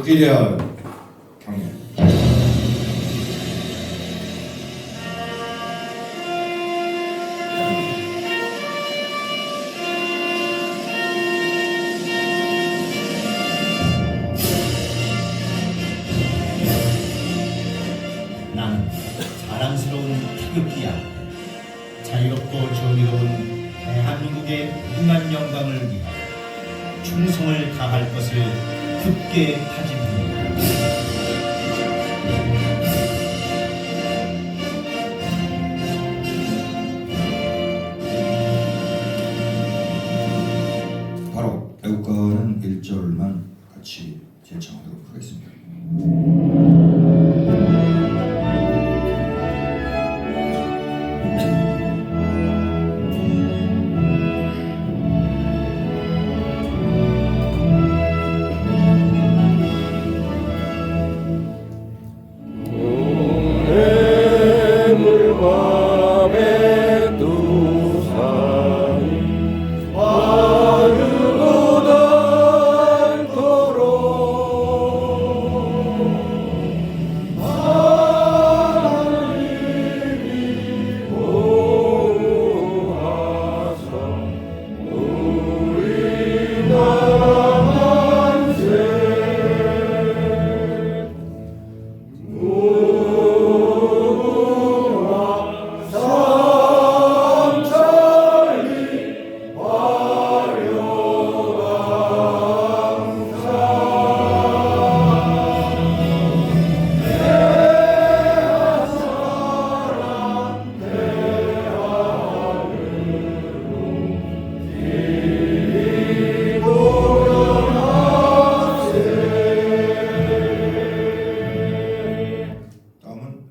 기대한 경례. 나는 자랑스러운 태극기야. 자유롭고 정의로운 대한민국의 무한 영광을 위하여 충성을 다할 것을 굳게 다짐합니다. 바로 애국가는 1절만 같이 제청하도록 하겠습니다.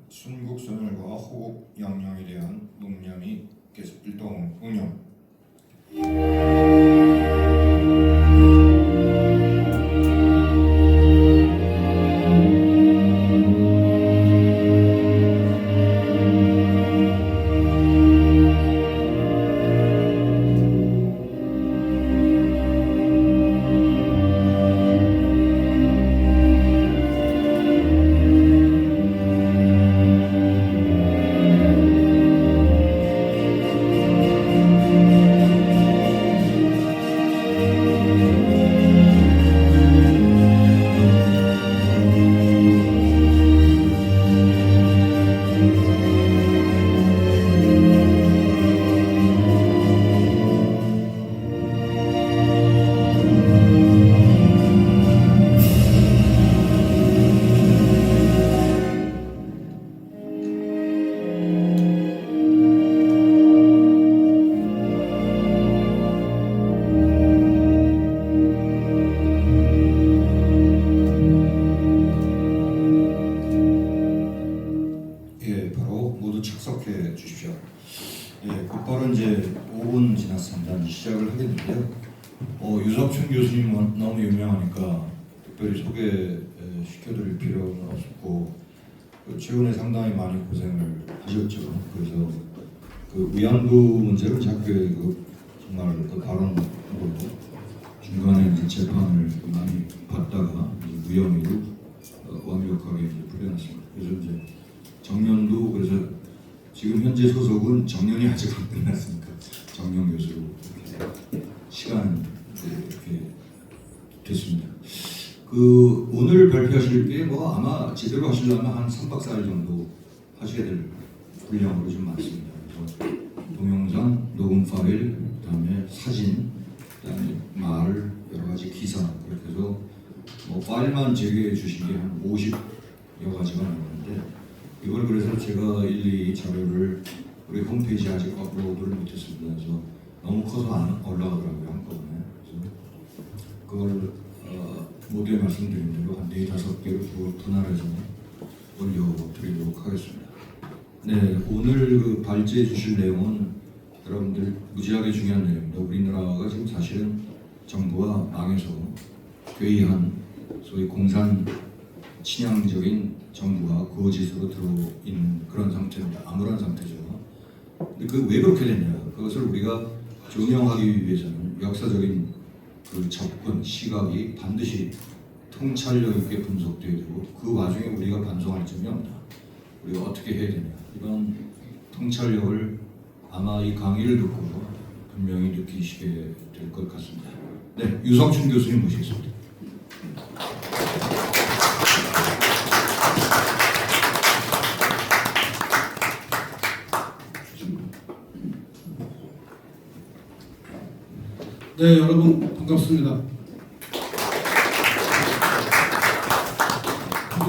순국선열과 호국 영령에 대한 묵념이 계속 일동 운영. 모두 착석해 주십시오. 곧바로 이제 5분 지났습니다. 이제 시작을 하겠는데요. 유석춘 교수님은 너무 유명하니까 특별히 소개시켜드릴 필요는 없고, 최근에 상당히 많이 고생을 하셨죠. 그래서 그 위안부 문제를 작게 정말 발언으로 중간에 이제 재판을 많이 받다가 무혐의로 완벽하게 이제 풀려났습니다. 그래서 이제 정년도, 그래서 지금 현재 소속은 정년이 아직 안 끝났으니까 정년 교수로 시간 이렇게 됐습니다. 오늘 발표하실 게 아마 제대로 하시려면 한 3박 4일 정도 하셔야 될 분량으로 좀 많습니다. 그래서 동영상, 녹음 파일, 그다음에 사진, 그다음에 말, 여러 가지 기사, 그렇게 해서 파일만 제기해 주신 게 한 50여 가지가 나오는데, 이걸 그래서 제가 일일이 자료를 우리 홈페이지에 아직 업로드를 못했습니다. 그래서 너무 커서 안 올라가더라고요, 한꺼번에. 그래서 그걸 모두에 말씀드린 대로 한 4-5개로 분할해서 올려드리도록 하겠습니다. 네, 오늘 발제해 주실 내용은 여러분들 무지하게 중요한 내용입니다. 우리나라가 지금 사실은 정부가 망해서 괴이한 소위 공산 친양적인 정부가 거짓으로 들어있는 그런 상태입니다. 암울한 상태죠. 근데 왜 그렇게 됐냐? 그것을 우리가 조명하기 위해서는 역사적인 그 접근, 시각이 반드시 통찰력 있게 분석돼야 되고 그 와중에 우리가 반성할 점이 없나, 우리가 어떻게 해야 되냐, 이런 통찰력을 아마 이 강의를 듣고 분명히 느끼시게 될 것 같습니다. 네, 유성춘 교수님 모시겠습니다. 네, 여러분 반갑습니다.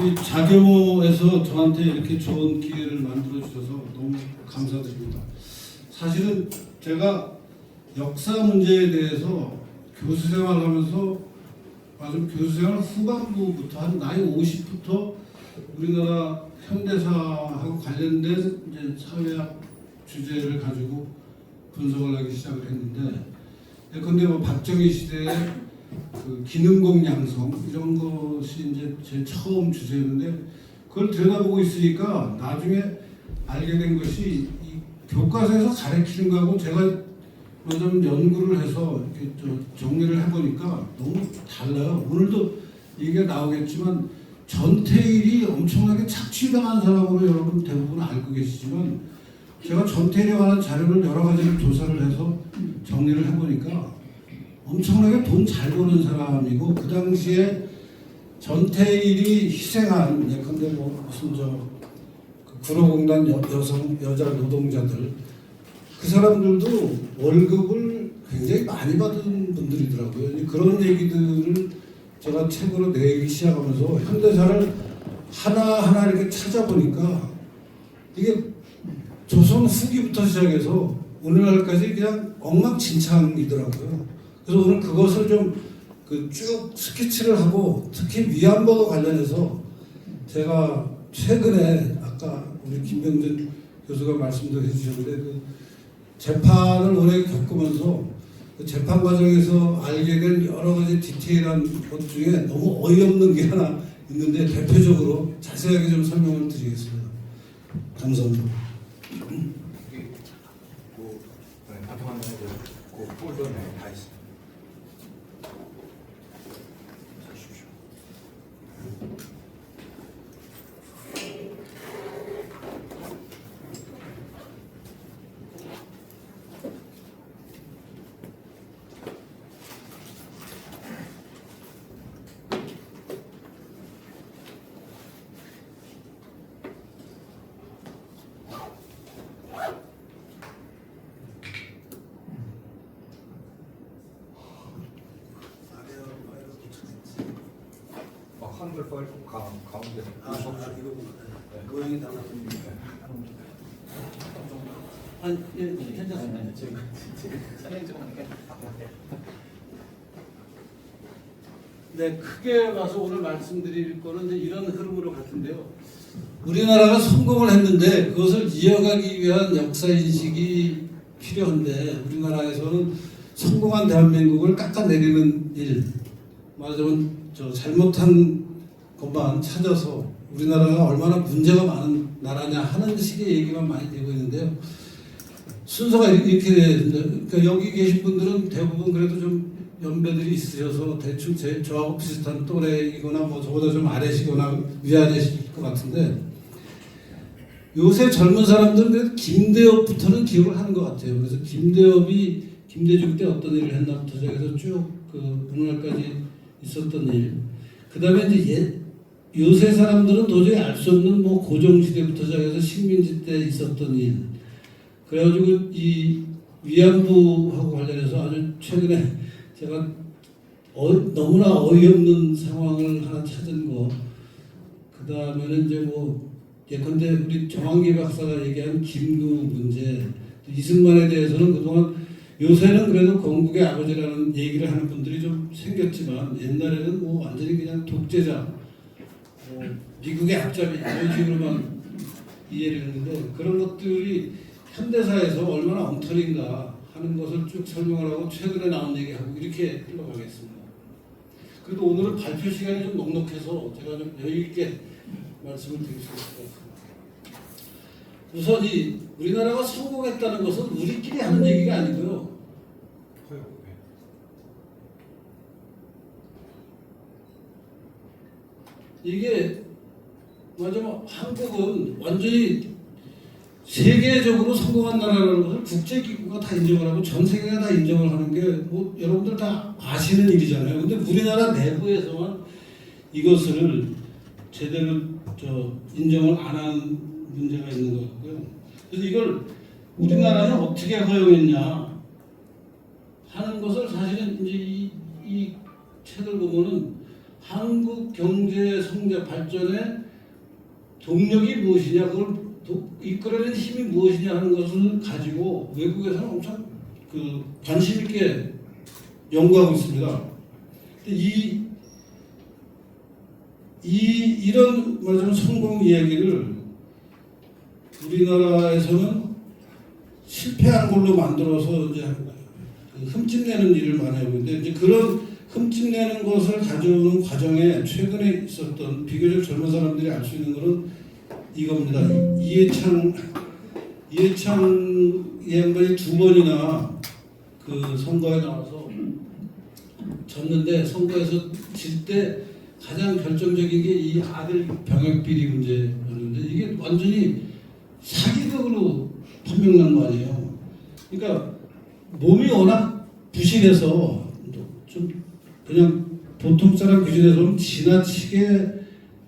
우리 자교모에서 저한테 이렇게 좋은 기회를 만들어 주셔서 너무 감사드립니다. 사실은 제가 역사 문제에 대해서 교수 생활하면서 아주 교수 생활 후반부부터 한 나이 50부터 우리나라 현대사하고 관련된 이제 사회학 주제를 가지고 분석을 하기 시작을 했는데, 근데 뭐 박정희 시대의 그 기능공 양성 이런 것이 이제 제 처음 주제였는데, 그걸 들여다보고 있으니까 나중에 알게 된 것이 이 교과서에서 가르치는 거하고 제가 좀 연구를 해서 이렇게 정리를 해보니까 너무 달라요. 오늘도 얘기가 나오겠지만 전태일이 엄청나게 착취당한 사람으로 여러분 대부분 알고 계시지만, 제가 전태일에 관한 자료를 여러 가지를 조사를 해서 정리를 해보니까 엄청나게 돈 잘 버는 사람이고, 그 당시에 전태일이 희생한 예컨대 뭐 무슨 구로공단 여자 노동자들, 그 사람들도 월급을 굉장히 많이 받은 분들이더라고요. 그런 얘기들을 제가 책으로 내기 시작하면서 현대사를 하나하나 이렇게 찾아보니까 이게 조선 후기부터 시작해서 오늘날까지 그냥 엉망진창이더라고요. 그래서 오늘 그것을 좀 쭉 스케치를 하고, 특히 위안부와 관련해서 제가 최근에 아까 우리 김병준 교수가 말씀도 해주셨는데, 그 재판을 오래 겪으면서 그 재판 과정에서 알게 된 여러 가지 디테일한 것 중에 너무 어이없는 게 하나 있는데, 대표적으로 자세하게 좀 설명을 드리겠습니다. 감사합니다. 그 폴더에 다 있습니다. 한글 파일 가운데 모양이 달랐습니다. 괜찮습니다. 네, 크게 봐서 오늘 말씀드릴 거는 이제 이런 흐름으로 같은데요. 우리나라가 성공을 했는데 그것을 이어가기 위한 역사 인식이 필요한데, 우리나라에서는 성공한 대한민국을 깎아내리는 일, 말하자면 잘못한 것만 찾아서 우리나라가 얼마나 문제가 많은 나라냐 하는 식의 얘기만 많이 되고 있는데요. 순서가 이렇게 되는데, 그러니까 여기 계신 분들은 대부분 그래도 좀 연배들이 있으셔서 대충 저하고 비슷한 또래이거나 뭐 저보다 좀 아래시거나 위아래실 것 같은데, 요새 젊은 사람들은 그래도 김대엽부터는 기억을 하는 것 같아요. 그래서 김대엽이 김대중 때 어떤 일을 했나부터 시작해서 쭉 그 오늘날까지 있었던 일, 그 다음에 이제 요새 사람들은 도저히 알 수 없는 뭐 고종시대부터 시작해서 식민지 때 있었던 일, 그래가지고 이 위안부하고 관련해서 아주 최근에 제가 너무나 어이없는 상황을 하나 찾은 거, 그 다음에는 이제 뭐 예컨대 우리 정한기 박사가 얘기한 김구 문제, 이승만에 대해서는 그동안, 요새는 그래도 건국의 아버지라는 얘기를 하는 분들이 좀 생겼지만, 옛날에는 뭐 완전히 그냥 독재자, 미국의 앞잡이 이런 식으로만 이해를 했는데, 그런 것들이 현대사에서 얼마나 엉터리인가 하는 것을 쭉 설명을 하고 최근에 나온 얘기하고 이렇게 흘러가겠습니다. 그래도 오늘은 발표 시간이 좀 넉넉해서 제가 좀 여유 있게 말씀을 드릴 수 있을 것 같습니다. 우선 이 우리나라가 성공했다는 것은 우리끼리 하는 얘기가 아니고요. 이게 맞아요. 한국은 완전히 세계적으로 성공한 나라라는 것을 국제기구가 다 인정을 하고 전 세계가 다 인정을 하는 게 뭐 여러분들 다 아시는 일이잖아요. 근데 우리나라 내부에서만 이것을 제대로 인정을 안 한 문제가 있는 것 같고요. 그래서 이걸 우리나라는 어떻게 허용했냐 하는 것을 사실은 이제 이 책을 보면은 한국 경제 성장 발전의 동력이 무엇이냐, 그걸 이끌어낸 힘이 무엇이냐 하는 것을 가지고 외국에서는 엄청 관심 있게 연구하고 있습니다. 이런 말하자면 성공 이야기를 우리나라에서는 실패한 걸로 만들어서 이제 흠집내는 일을 많이 하고 있는데, 이제 그런 흠집내는 것을 가져오는 과정에 최근에 있었던 비교적 젊은 사람들이 알 수 있는 것은 이겁니다. 이해창 이 양반이 2번이나 그 선거에 나와서 졌는데, 선거에서 질 때 가장 결정적인 게 이 아들 병역 비리 문제였는데, 이게 완전히 사기극으로 판명난 거 아니에요. 그러니까 몸이 워낙 부실해서 좀 그냥 보통 사람 기준에서는 지나치게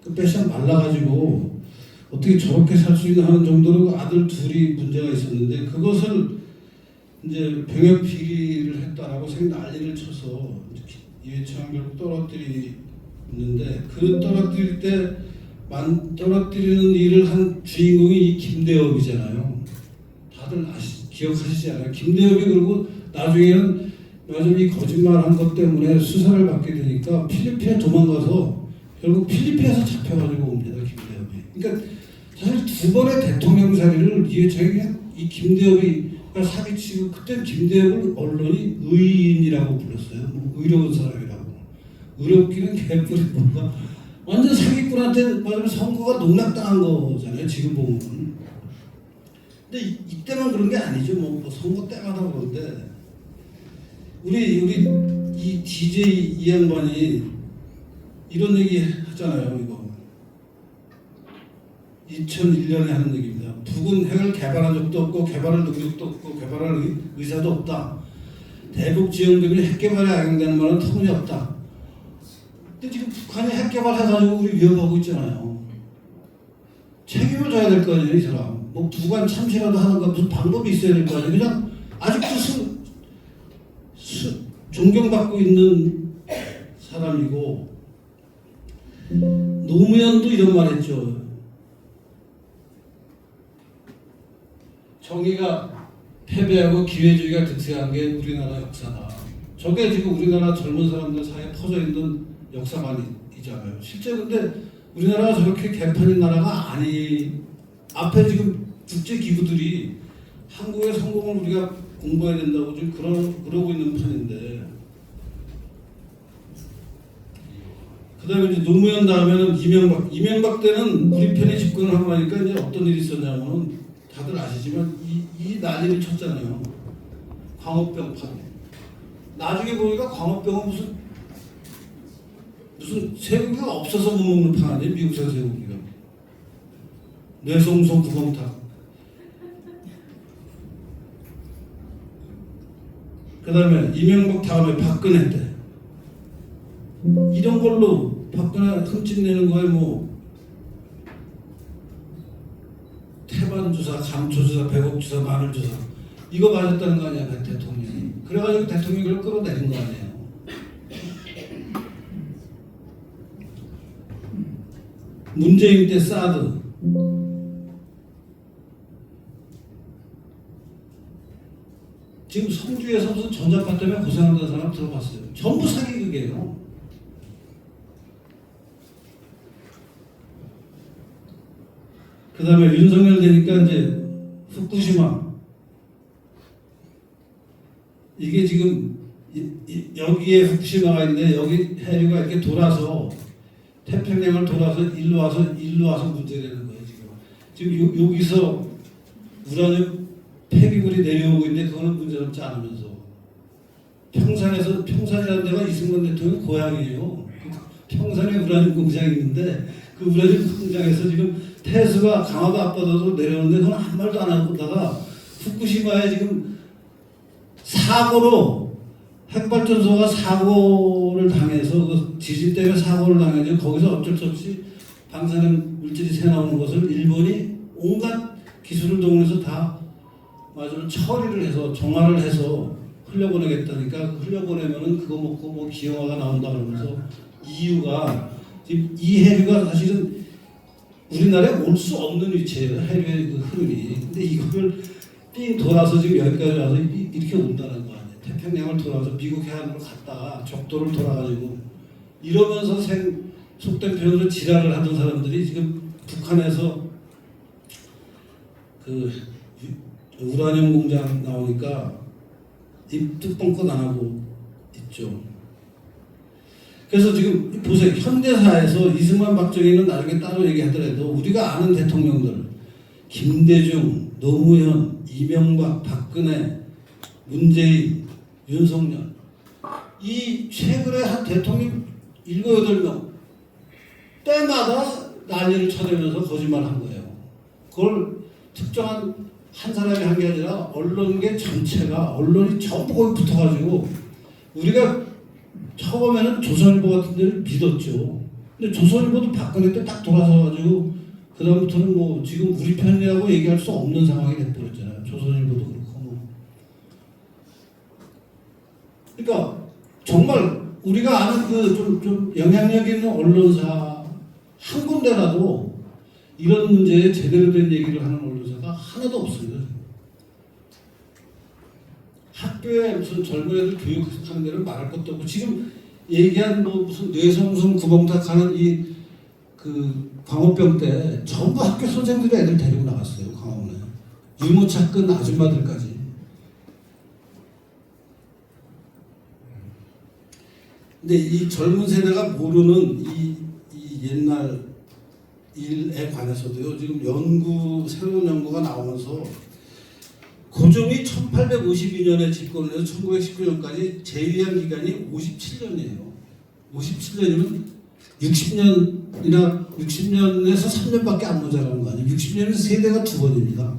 그 패션 말라가지고 어떻게 저렇게 살 수 있나 하는 정도로 아들 둘이 문제가 있었는데, 그것을 이제 병역 비리를 했다라고 난리를 쳐서 이해창을 결국 떨어뜨리는데, 그 떨어뜨리는 일을 한 주인공이 이 김대엽이잖아요. 다들 기억하시지 않아요? 김대엽이 그리고 나중에는 이 거짓말한 것 때문에 수사를 받게 되니까 필리핀에 도망가서 결국 필리핀에서 잡혀가지고 옵니다. 김대엽이. 그러니까 사실 2번의 대통령 자리를 이해창이 그냥 이 김대엽이 사기치고, 그때 김대엽을 언론이 의인이라고 불렀어요. 뭐 의로운 사람이라고. 의롭기는 개뿔이 뭔가 완전 사기꾼한테 말하면 선거가 농락당한 거잖아요. 지금 보면. 근데 이때만 그런 게 아니죠. 뭐 선거 때마다 그런데, 우리 이 DJ 이 양반이 이런 얘기 하잖아요. 이거 2001년에 하는 얘기입니다. 북은 핵을 개발한 적도 없고 개발할 능력도 없고 개발할 의사도 없다. 대북 지원금이 핵 개발에 악용되는 말은 터무니없다. 근데 지금 북한이 핵 개발해가지고 우리 위협하고 있잖아요. 책임을 져야 될 거 아니에요, 이 사람. 뭐 북한 참시라도 하는가, 무슨 방법이 있어야 될 거 아니에요. 그냥 아직도 존경받고 있는 사람이고, 노무현도 이런 말 했죠. 정의가 패배하고 기회주의가 득세한 게 우리나라 역사다. 저게 지금 우리나라 젊은 사람들 사이에 퍼져 있는 역사관이잖아요. 실제 근데 우리나라가 저렇게 개판인 나라가 앞에 지금 국제 기구들이 한국의 성공을 우리가 공부해야 된다고 지금 그러고 있는 편인데, 그 다음에 이제 노무현 다음에는 이명박 때는 우리 편이 집권을 하고 나니까 이제 어떤 일이 있었냐면, 다들 아시지만 이 난리를 쳤잖아요. 광우병 파동. 나중에 보니까 광우병은 무슨 쇠고기가 없어서 못 먹는 판 아니에요? 미국산 쇠고기가. 뇌송소 구멍탁. 그 다음에 이명박 다음에 박근혜 때 이런 걸로 박근혜 흠집내는 거에 뭐 태반주사, 감초주사, 배곡주사, 마늘주사 이거 맞았다는 거 아니야, 대통령이. 그래가지고 대통령이 그걸 끌어내린 거 아니에요. 문재인 때 사드, 지금 성주에서 무슨 전자파 때문에 고생한다는 사람 들어봤어요. 전부 사기극이에요. 그 다음에 윤석열 되니까 이제 후쿠시마, 이게 지금 여기에 후쿠시마가 있는데 여기 해류가 이렇게 돌아서 태평양을 돌아서 일로 와서 문제되는 거예요. 지금 여기서 우라늄 폐기물이 내려오고 있는데 그거는 문제롭지 않으면서, 평산이라는 데가 이승만 대통령 고향이에요. 평산에 우라늄 공장이 있는데 그 우라늄 공장에서 지금 태수가 강화도 앞바다로 내려오는데 그건 한 말도 안 하고 다가 후쿠시마에 지금 사고로 핵발전소가 사고를 당해서 그 지진 때문에 사고를 당해서 거기서 어쩔 수 없이 방사능 물질이 새 나오는 것을 일본이 온갖 기술을 동원해서 다 마저 처리를 해서 정화를 해서 흘려보내겠다니까 흘려보내면은 그거 먹고 뭐 기형아가 나온다 그러면서 이유가 지금 이 해류가 사실은 우리나라에 올 수 없는 위치예요. 해류의 그 흐름이. 근데 이걸 삥 돌아서 지금 여기까지 와서 이렇게 온다는 거 아니에요. 태평양을 돌아서 미국 해안으로 갔다가 적도를 돌아가지고 이러면서 속된 표현으로 지랄을 하던 사람들이 지금 북한에서 그 우라늄 공장 나오니까 입 뚜껑껏 안 하고 있죠. 그래서 지금 보세요. 현대사에서 이승만 박정희는 나중에 따로 얘기하더라도 우리가 아는 대통령들 김대중, 노무현, 이명박, 박근혜, 문재인, 윤석열 이 최근에 한 대통령 7, 8명 때마다 난리를 쳐대면서 거짓말한 거예요. 그걸 특정한 한 사람이 한 게 아니라 언론계 전체가 언론이 전부 거기 붙어가지고 우리가 처음에는 조선일보 같은 데를 믿었죠. 근데 조선일보도 박근혜 때 딱 돌아서가지고 그 다음부터는 뭐 지금 우리 편이라고 얘기할 수 없는 상황이 돼버렸잖아요. 조선일보도 그렇고 뭐. 그러니까 정말 우리가 아는 그 좀 영향력 있는 언론사 한 군데라도 이런 문제에 제대로 된 얘기를 하는 언론사가 하나도 없습니다. 학교에 무슨 젊은 애들 교육하는 데는 말할 것도 없고 지금 얘기한 뭐 무슨 뇌성순 구멍탁하는 이 그 광우병 때 전부 학교 선생들이 애들 데리고 나갔어요. 광화문에 유모차 끈 아줌마들까지. 근데 이 젊은 세대가 모르는 이 옛날 일에 관해서도요. 지금 새로운 연구가 나오면서 고종이 1852년에 집권을 해서 1919년까지 재위한 기간이 57년이에요. 57년이면 60년에서 3년밖에 안 모자라는 거 아니에요. 60년은 세대가 2번입니다.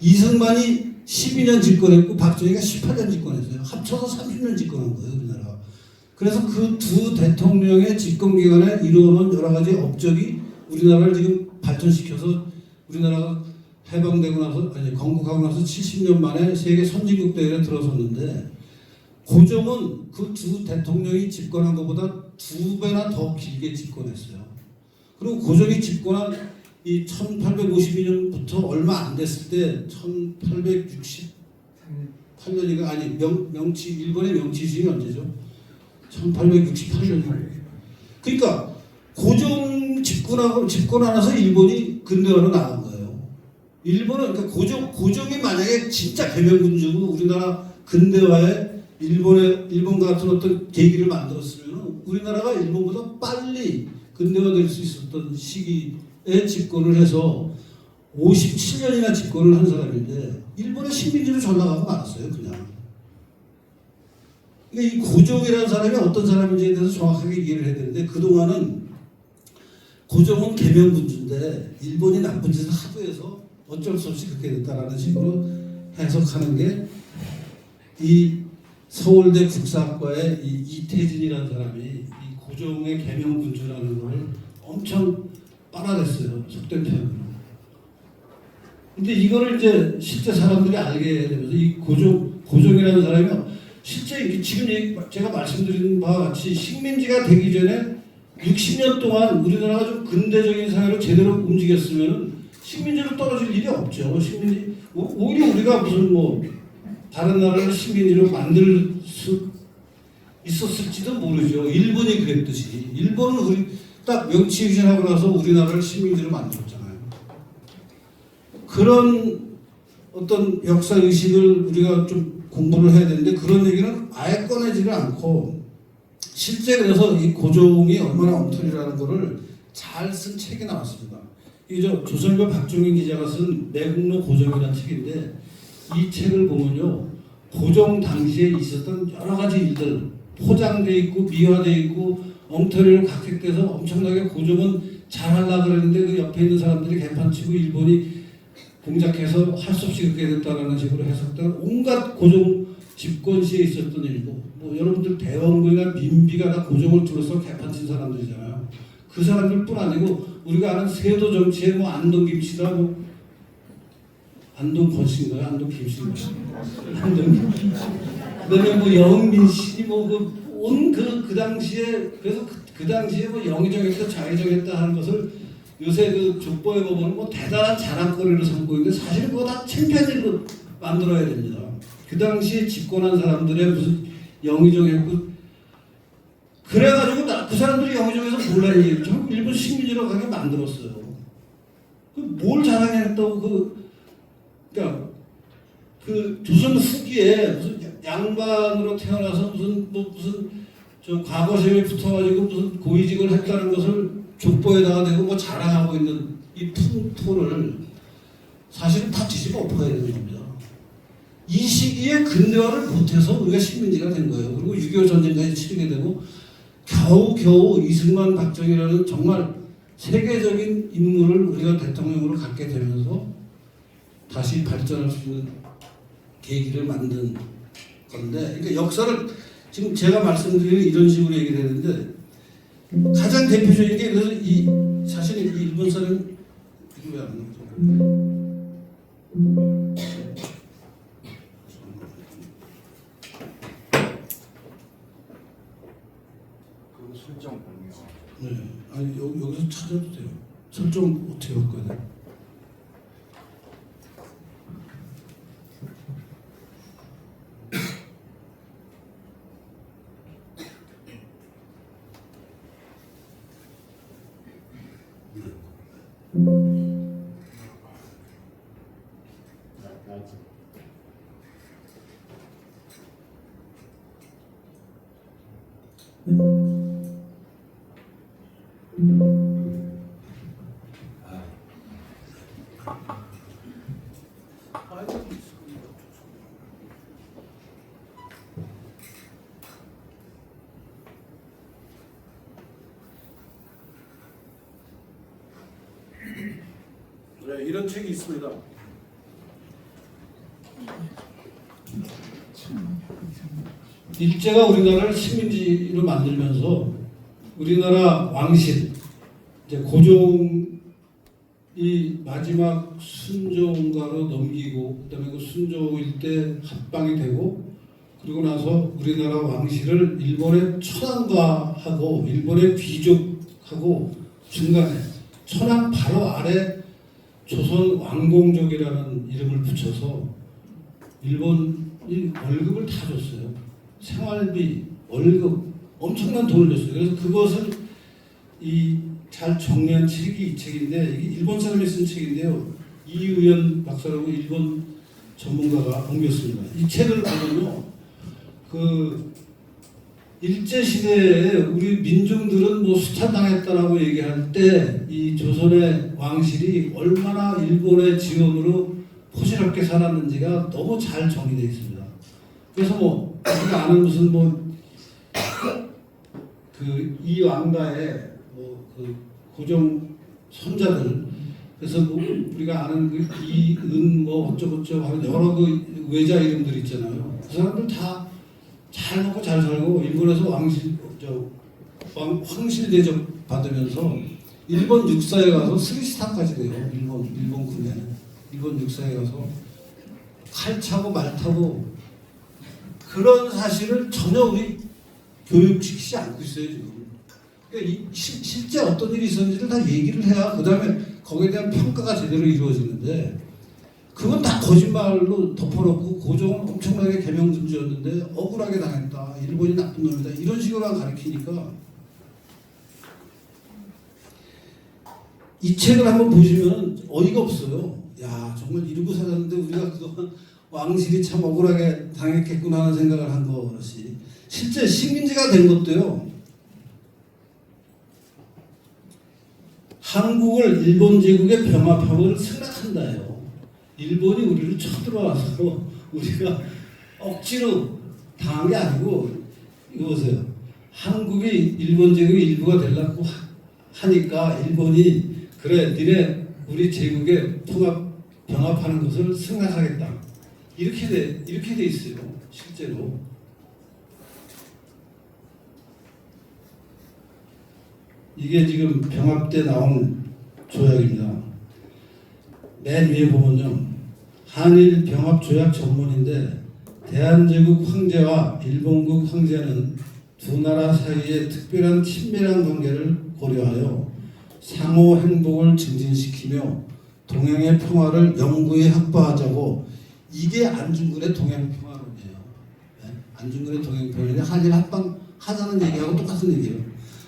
이승만이 12년 집권했고 박정희가 18년 집권했어요. 합쳐서 30년 집권한 거예요. 우리나라가. 그래서 그 두 대통령의 집권 기간에 이루어놓은 여러 가지 업적이 우리나라를 지금 발전시켜서 우리나라가 해방되고 나서 건국하고 나서 70년 만에 세계 선진국 대회에 들어섰는데 고종은 그 두 대통령이 집권한 것보다 2배나 더 길게 집권했어요. 그리고 고종이 집권한 이 1852년부터 얼마 안 됐을 때 1868년이가 아니 일본의 명치주의 언제죠? 1868년. 그러니까 고종 집권하면서 일본이 근대화로 나간 거예요. 일본은 그러니까 고종이 만약에 진짜 개명군주고 우리나라 근대화에 일본 같은 어떤 계기를 만들었으면 우리나라가 일본보다 빨리 근대화될 수 있었던 시기에 집권을 해서 57년이나 집권을 한 사람인데 일본의 식민지로 전락하고 말았어요. 그냥. 그러니까 이 고종이라는 사람이 어떤 사람인지에 대해서 정확하게 이해를 해야 되는데 그동안은 고종은 개명군주인데 일본이 나쁜 짓을 하도 해서 어쩔 수 없이 그렇게 됐다라는 식으로 해석하는 게 이 서울대 국사학과의 이태진이라는 사람이 이 고종의 개명군주라는 걸 엄청 빨아냈어요. 속된 표현으로. 근데 이거를 이제 실제 사람들이 알게 되면서 이 고종이라는 사람이 실제 지금 제가 말씀드린 바와 같이 식민지가 되기 전에 60년 동안 우리나라가 좀 근대적인 사회로 제대로 움직였으면 식민지로 떨어질 일이 없죠. 식민지 오히려 우리가 무슨 뭐 다른 나라를 식민지로 만들 수 있었을지도 모르죠. 일본이 그랬듯이 일본은 우리 딱 명치 유신하고 나서 우리나라를 식민지로 만들었잖아요. 그런 어떤 역사 의식을 우리가 좀 공부를 해야 되는데 그런 얘기는 아예 꺼내지를 않고 실제 그래서 이 고종이 얼마나 엉터리라는 거를 잘 쓴 책이 나왔습니다. 이저 조선일보 박종인 기자가 쓴 내국노 고종이라는 책인데 이 책을 보면요 고종 당시에 있었던 여러 가지 일들 포장돼 있고 미화돼 있고 엉터리로 각색돼서 엄청나게 고종은 잘하려고 그랬는데 그 옆에 있는 사람들이 개판치고 일본이 공작해서 할 수 없이 그렇게 됐다라는 식으로 해석된 온갖 고종 집권 시에 있었던 일이고, 뭐 여러분들 대원군이나 민비가 다 고종을 둘러서 개판친 사람들이잖아요. 그 사람들뿐 아니고 우리가 아는 세도 정치의 뭐 안동 김씨다, 뭐 안동 권씨인가요? 안동 김씨인가요? 안동 그다음에 뭐 영민 씨, 뭐그 당시에 그래서 그 당시에 뭐 영의정했다 장의정했다 하는 것을 요새 그 족보에 보면 뭐 대단한 자랑거리로 삼고 있는데 사실 그거 다 창피한 일로 만들어야 됩니다. 그 당시에 집권한 사람들의 무슨 영의정했고 그래가지고 그 사람들이 영의정에서 몰라 얘기했죠. 일본 식민지로 가게 만들었어요. 그 뭘 자랑했다고 그러니까 그 조선 후기에 무슨 양반으로 태어나서 무슨 저 과거시험에 붙어가지고 무슨 고위직을 했다는 것을 족보에다가 대고 뭐 자랑하고 있는 이 풍토를 사실은 다 뒤집어 엎어야 되는 겁니다. 이 시기에 근대화를 못해서 우리가 식민지가 된 거예요. 그리고 6.25 전쟁까지 치르게 되고 겨우 이승만 박정희라는 정말 세계적인 인물을 우리가 대통령으로 갖게 되면서 다시 발전할 수 있는 계기를 만든 건데, 그러니까 역사를 지금 제가 말씀드리는 이런 식으로 얘기를 했는데 가장 대표적인 게 그래서 사실 이 일본 사람 이거 왜안 나오죠? 그 설정 공유. 네, 아니 여기서 찾아도 돼요. 설정 어떻게 바꿔야 돼? 네, 이런 책이 있습니다. 일제가 우리나라를 식민지로 만들면서 우리나라 왕실 이제 고종이 마지막 순종가로 넘기고 그다음에 그 순종일 때 합방이 되고 그리고 나서 우리나라 왕실을 일본의 천황가하고 일본의 귀족하고 중간에 천황 바로 아래 조선 왕공족이라는 이름을 붙여서 일본이 월급을 다 줬어요. 생활비, 월급 엄청난 돈을 줬어요. 그래서 그것을 잘 정리한 책이 이 책인데 이게 일본 사람이 쓴 책인데요. 이의연 박사라고 일본 전문가가 옮겼습니다. 이 책을 보면요, 그 일제 시대에 우리 민중들은 뭐 수탈당했다라고 얘기할 때 이 조선의 왕실이 얼마나 일본의 지원으로 포시럽게 살았는지가 너무 잘 정리되어 있습니다. 그래서 뭐 우리가 아는 무슨 뭐 그 이왕가의 뭐 그 고종 손자들, 그래서 뭐 우리가 아는 그 이은 뭐 어쩌고저쩌고 하는 여러 그 외자 이름들 있잖아요. 그 사람들 다 잘 먹고 잘 살고 일본에서 황실 대접 받으면서 일본 육사에 가서 3스타까지 돼요. 일본 군에는 일본 육사에 가서 칼 차고 말 타고 그런 사실을 전혀 우리 교육시키지 않고 있어요 지금. 그러니까 실제 어떤 일이 있었는지를 다 얘기를 해야 그 다음에 거기에 대한 평가가 제대로 이루어지는데 그건 다 거짓말로 덮어놓고 고종은 엄청나게 계명금지였는데 억울하게 당했다. 일본이 나쁜 놈이다. 이런 식으로만 가르치니까 이 책을 한번 보시면 어이가 없어요. 야 정말 이러고 살았는데 우리가 그동안 왕실이 참 억울하게 당했겠구나 하는 생각을 한 것이 실제 식민지가 된 것도요. 한국을 일본 제국의 병합함을 생각한다요. 일본이 우리를 쳐들어와서 우리가 억지로 당한 게 아니고 이거 보세요. 한국이 일본 제국의 일부가 되려고 하니까 일본이 그래 니네 우리 제국에 병합하는 것을 승낙하겠다 이렇게 돼 있어요 실제로. 이게 지금 병합 때 나온 조약입니다. 맨 위에 보면요 한일 병합 조약 전문인데 대한제국 황제와 일본국 황제는 두 나라 사이의 특별한 친밀한 관계를 고려하여 상호 행복을 증진시키며 동양의 평화를 영구히 확보하자고. 이게 안중근의 동양평화론이에요. 네? 안중근의 동양평화론이 한일 합방 하자는 얘기하고 똑같은 얘기예요.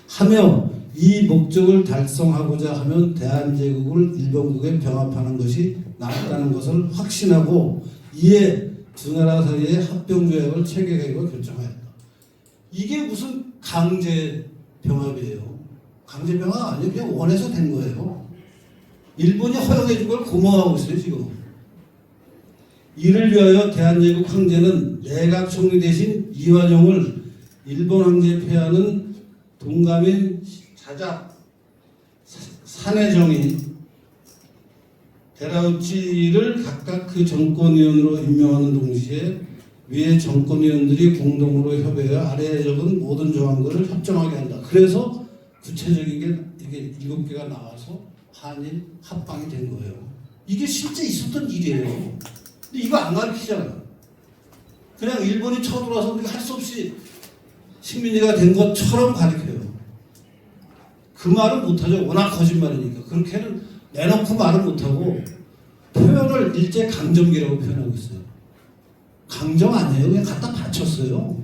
하며 이 목적을 달성하고자 하면 대한제국을 일본국에 병합하는 것이 낫다는 것을 확신하고 이에 두 나라 사이의 합병조약을 체결하기로 결정하였다. 이게 무슨 강제 병합이에요. 강제 병합 아니에요. 그냥 원해서 된 거예요. 일본이 허용해 준 걸 고마워하고 있어요 지금. 이를 위하여 대한제국 황제는 내각 총리 대신 이완용을 일본 황제에 패하는 동감인 자작 사내정이 데라우치를 각각 그 정권위원으로 임명하는 동시에 위에 정권위원들이 공동으로 협의하여 아래에 적은 모든 조항들을 협정하게 한다. 그래서 구체적인 게 이게 7개가 나와서 한일 합방이 된 거예요. 이게 실제 있었던 일이에요. 근데 이거 안 가르치잖아요. 그냥 일본이 쳐들어와서 우리가 할 수 없이 식민지가 된 것처럼 가르쳐요. 그 말은 못하죠. 워낙 거짓말이니까. 그렇게는 내놓고 말은 못하고 표현을 일제 강점기라고 표현하고 있어요. 강점 아니에요. 그냥 갖다 바쳤어요.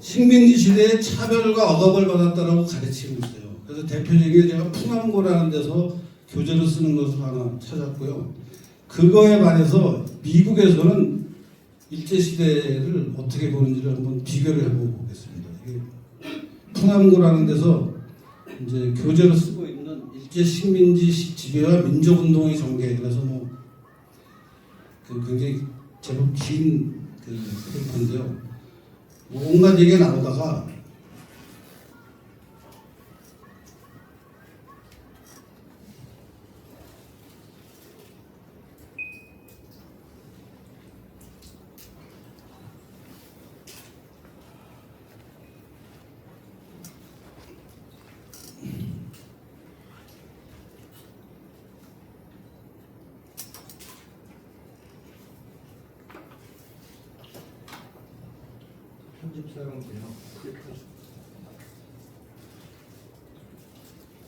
식민지 시대에 차별과 억압을 받았다라고 가르치고 있어요. 그래서 대표적인 제가 풍암고라는 데서 교재로 쓰는 것을 하나 찾았고요. 그거에 반해서 미국에서는 일제시대를 어떻게 보는지를 한번 비교를 해보겠습니다. 풍암고라는 데서 이제 교재로 쓰고 있는 일제 식민지 지배와 민족운동의 전개, 그래서 굉장히 제법 긴 페이퍼인데요. 온갖 얘기 나오다가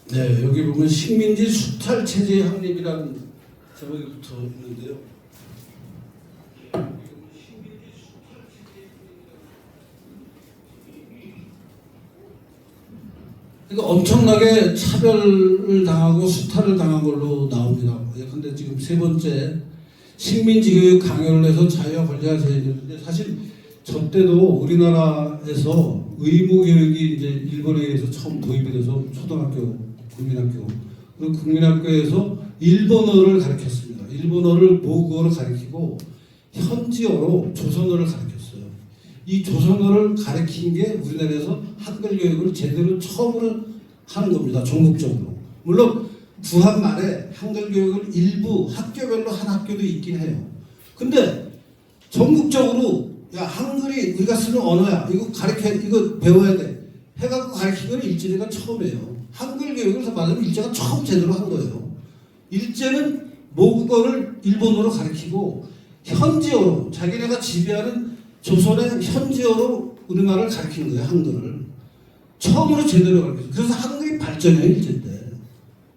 네, 여기 보면 식민지 수탈 체제의 확립이라는 제목이 붙어 있는데요. 그러니까 엄청나게 차별을 당하고 수탈을 당한 걸로 나옵니다. 근데 지금 세 번째 식민지 교육 강요를 해서 자유와 권리가 제한되는데 사실 저 때도 우리나라에서 의무 교육이 이제 일본에 의해서 처음 도입이 돼서 초등학교, 국민학교, 그리고 국민학교에서 일본어를 가르쳤습니다. 일본어를 모국어로 가르치고 현지어로 조선어를 가르쳤어요. 이 조선어를 가르친 게 우리나라에서 한글 교육을 제대로 처음으로 하는 겁니다. 전국적으로. 물론 부한 말에 한글 교육을 일부 학교별로 한 학교도 있긴 해요. 근데 전국적으로 야 한글이 우리가 쓰는 언어야. 이거 이거 배워야 돼. 해갖고 가르친 건 일제가 처음이에요. 한글 교육을 말하면 일제가 처음 제대로 한 거예요. 일제는 모국어를 일본어로 가르치고 현지어로 자기네가 지배하는 조선의 현지어로 우리말을 가르치는 거예요. 한글을 처음으로 제대로 가르쳤어요. 그래서 한글이 발전해요. 일제 때.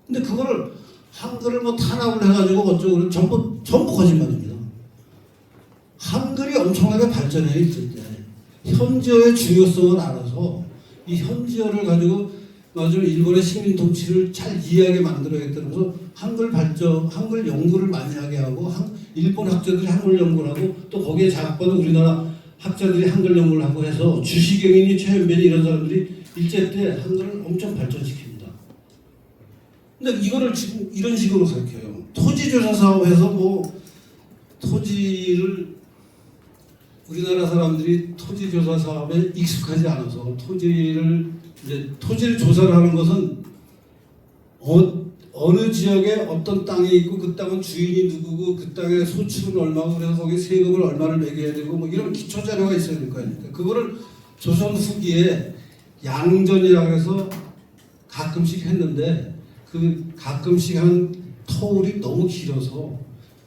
근데 그거를 한글을 탄압을 해가지고 어쩌고 전부 거짓말입니다. 한글이 엄청나게 발전해요. 일제 때. 현지어의 중요성을 알아서 이 현지어를 가지고 일본의 식민 통치를 잘 이해하게 만들어야겠다면서 한글 발전, 한글 연구를 많이 하게 하고 일본 학자들이 한글 연구를 하고 또 거기에 자극받은 우리나라 학자들이 한글 연구를 하고 해서 주시경이니 최현변이 이런 사람들이 일제 때 한글을 엄청 발전시킵니다. 근데 이거를 지금 이런 식으로 가르쳐요. 토지조사 사업에서 토지를 우리나라 사람들이 토지 조사 사업에 익숙하지 않아서 토지를 조사를 하는 것은 어느 지역에 어떤 땅이 있고 그 땅은 주인이 누구고 그 땅의 소출은 얼마고 그래서 거기 세금을 얼마를 매겨야 되고 뭐 이런 기초 자료가 있어야 될 거 아닙니까? 그거를 조선 후기에 양전이라고 해서 가끔씩 했는데 그 가끔씩 한 터울이 너무 길어서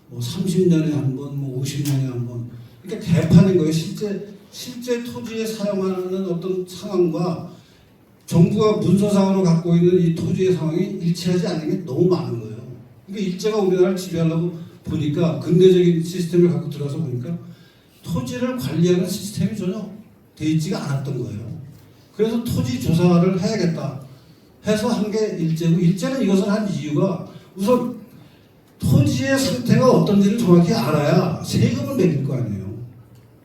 뭐 30년에 한 번, 뭐 50년에 한 번. 그러니까 개판인 거예요. 실제 토지에 사용하는 어떤 상황과 정부가 문서상으로 갖고 있는 이 토지의 상황이 일치하지 않는 게 너무 많은 거예요. 그러니까 일제가 우리나라를 지배하려고 보니까 근대적인 시스템을 갖고 들어서 보니까 토지를 관리하는 시스템이 전혀 돼 있지가 않았던 거예요. 그래서 토지 조사를 해야겠다 해서 한 게 일제고, 일제는 이것을 한 이유가 우선 토지의 상태가 어떤지를 정확히 알아야 세금을 매길 거 아니에요.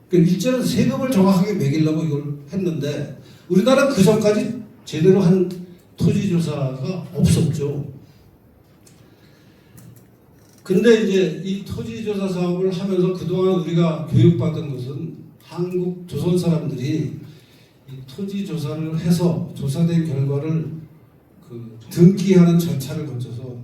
그러니까 일제는 세금을 정확하게 매기려고 이걸 했는데 우리나라는 그 전까지 제대로 한 토지 조사가 없었죠. 근데 이제 이 토지 조사 사업을 하면서 그동안 우리가 교육받은 것은 한국 조선 사람들이 이 토지 조사를 해서 조사된 결과를 그 등기하는 절차를 거쳐서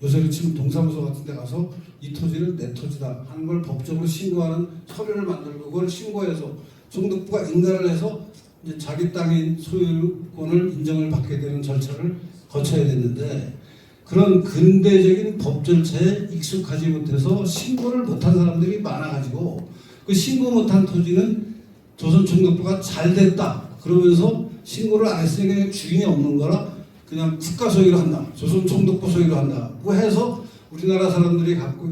요새는 지금 동사무소 같은 데 가서 이 토지는 내 토지다 하는 걸 법적으로 신고하는 서류를 만들고 그걸 신고해서 총독부가 인가를 해서 이제 자기 땅인 소유권을 인정을 받게 되는 절차를 거쳐야 됐는데 그런 근대적인 법 절차에 익숙하지 못해서 신고를 못한 사람들이 많아가지고 그 신고 못한 토지는 조선 총독부가 잘 됐다 그러면서 신고를 안 했으니까 주인이 없는 거라 그냥 국가 소유로 한다. 조선 총독부 소유로 한다고 해서 우리나라 사람들이 갖고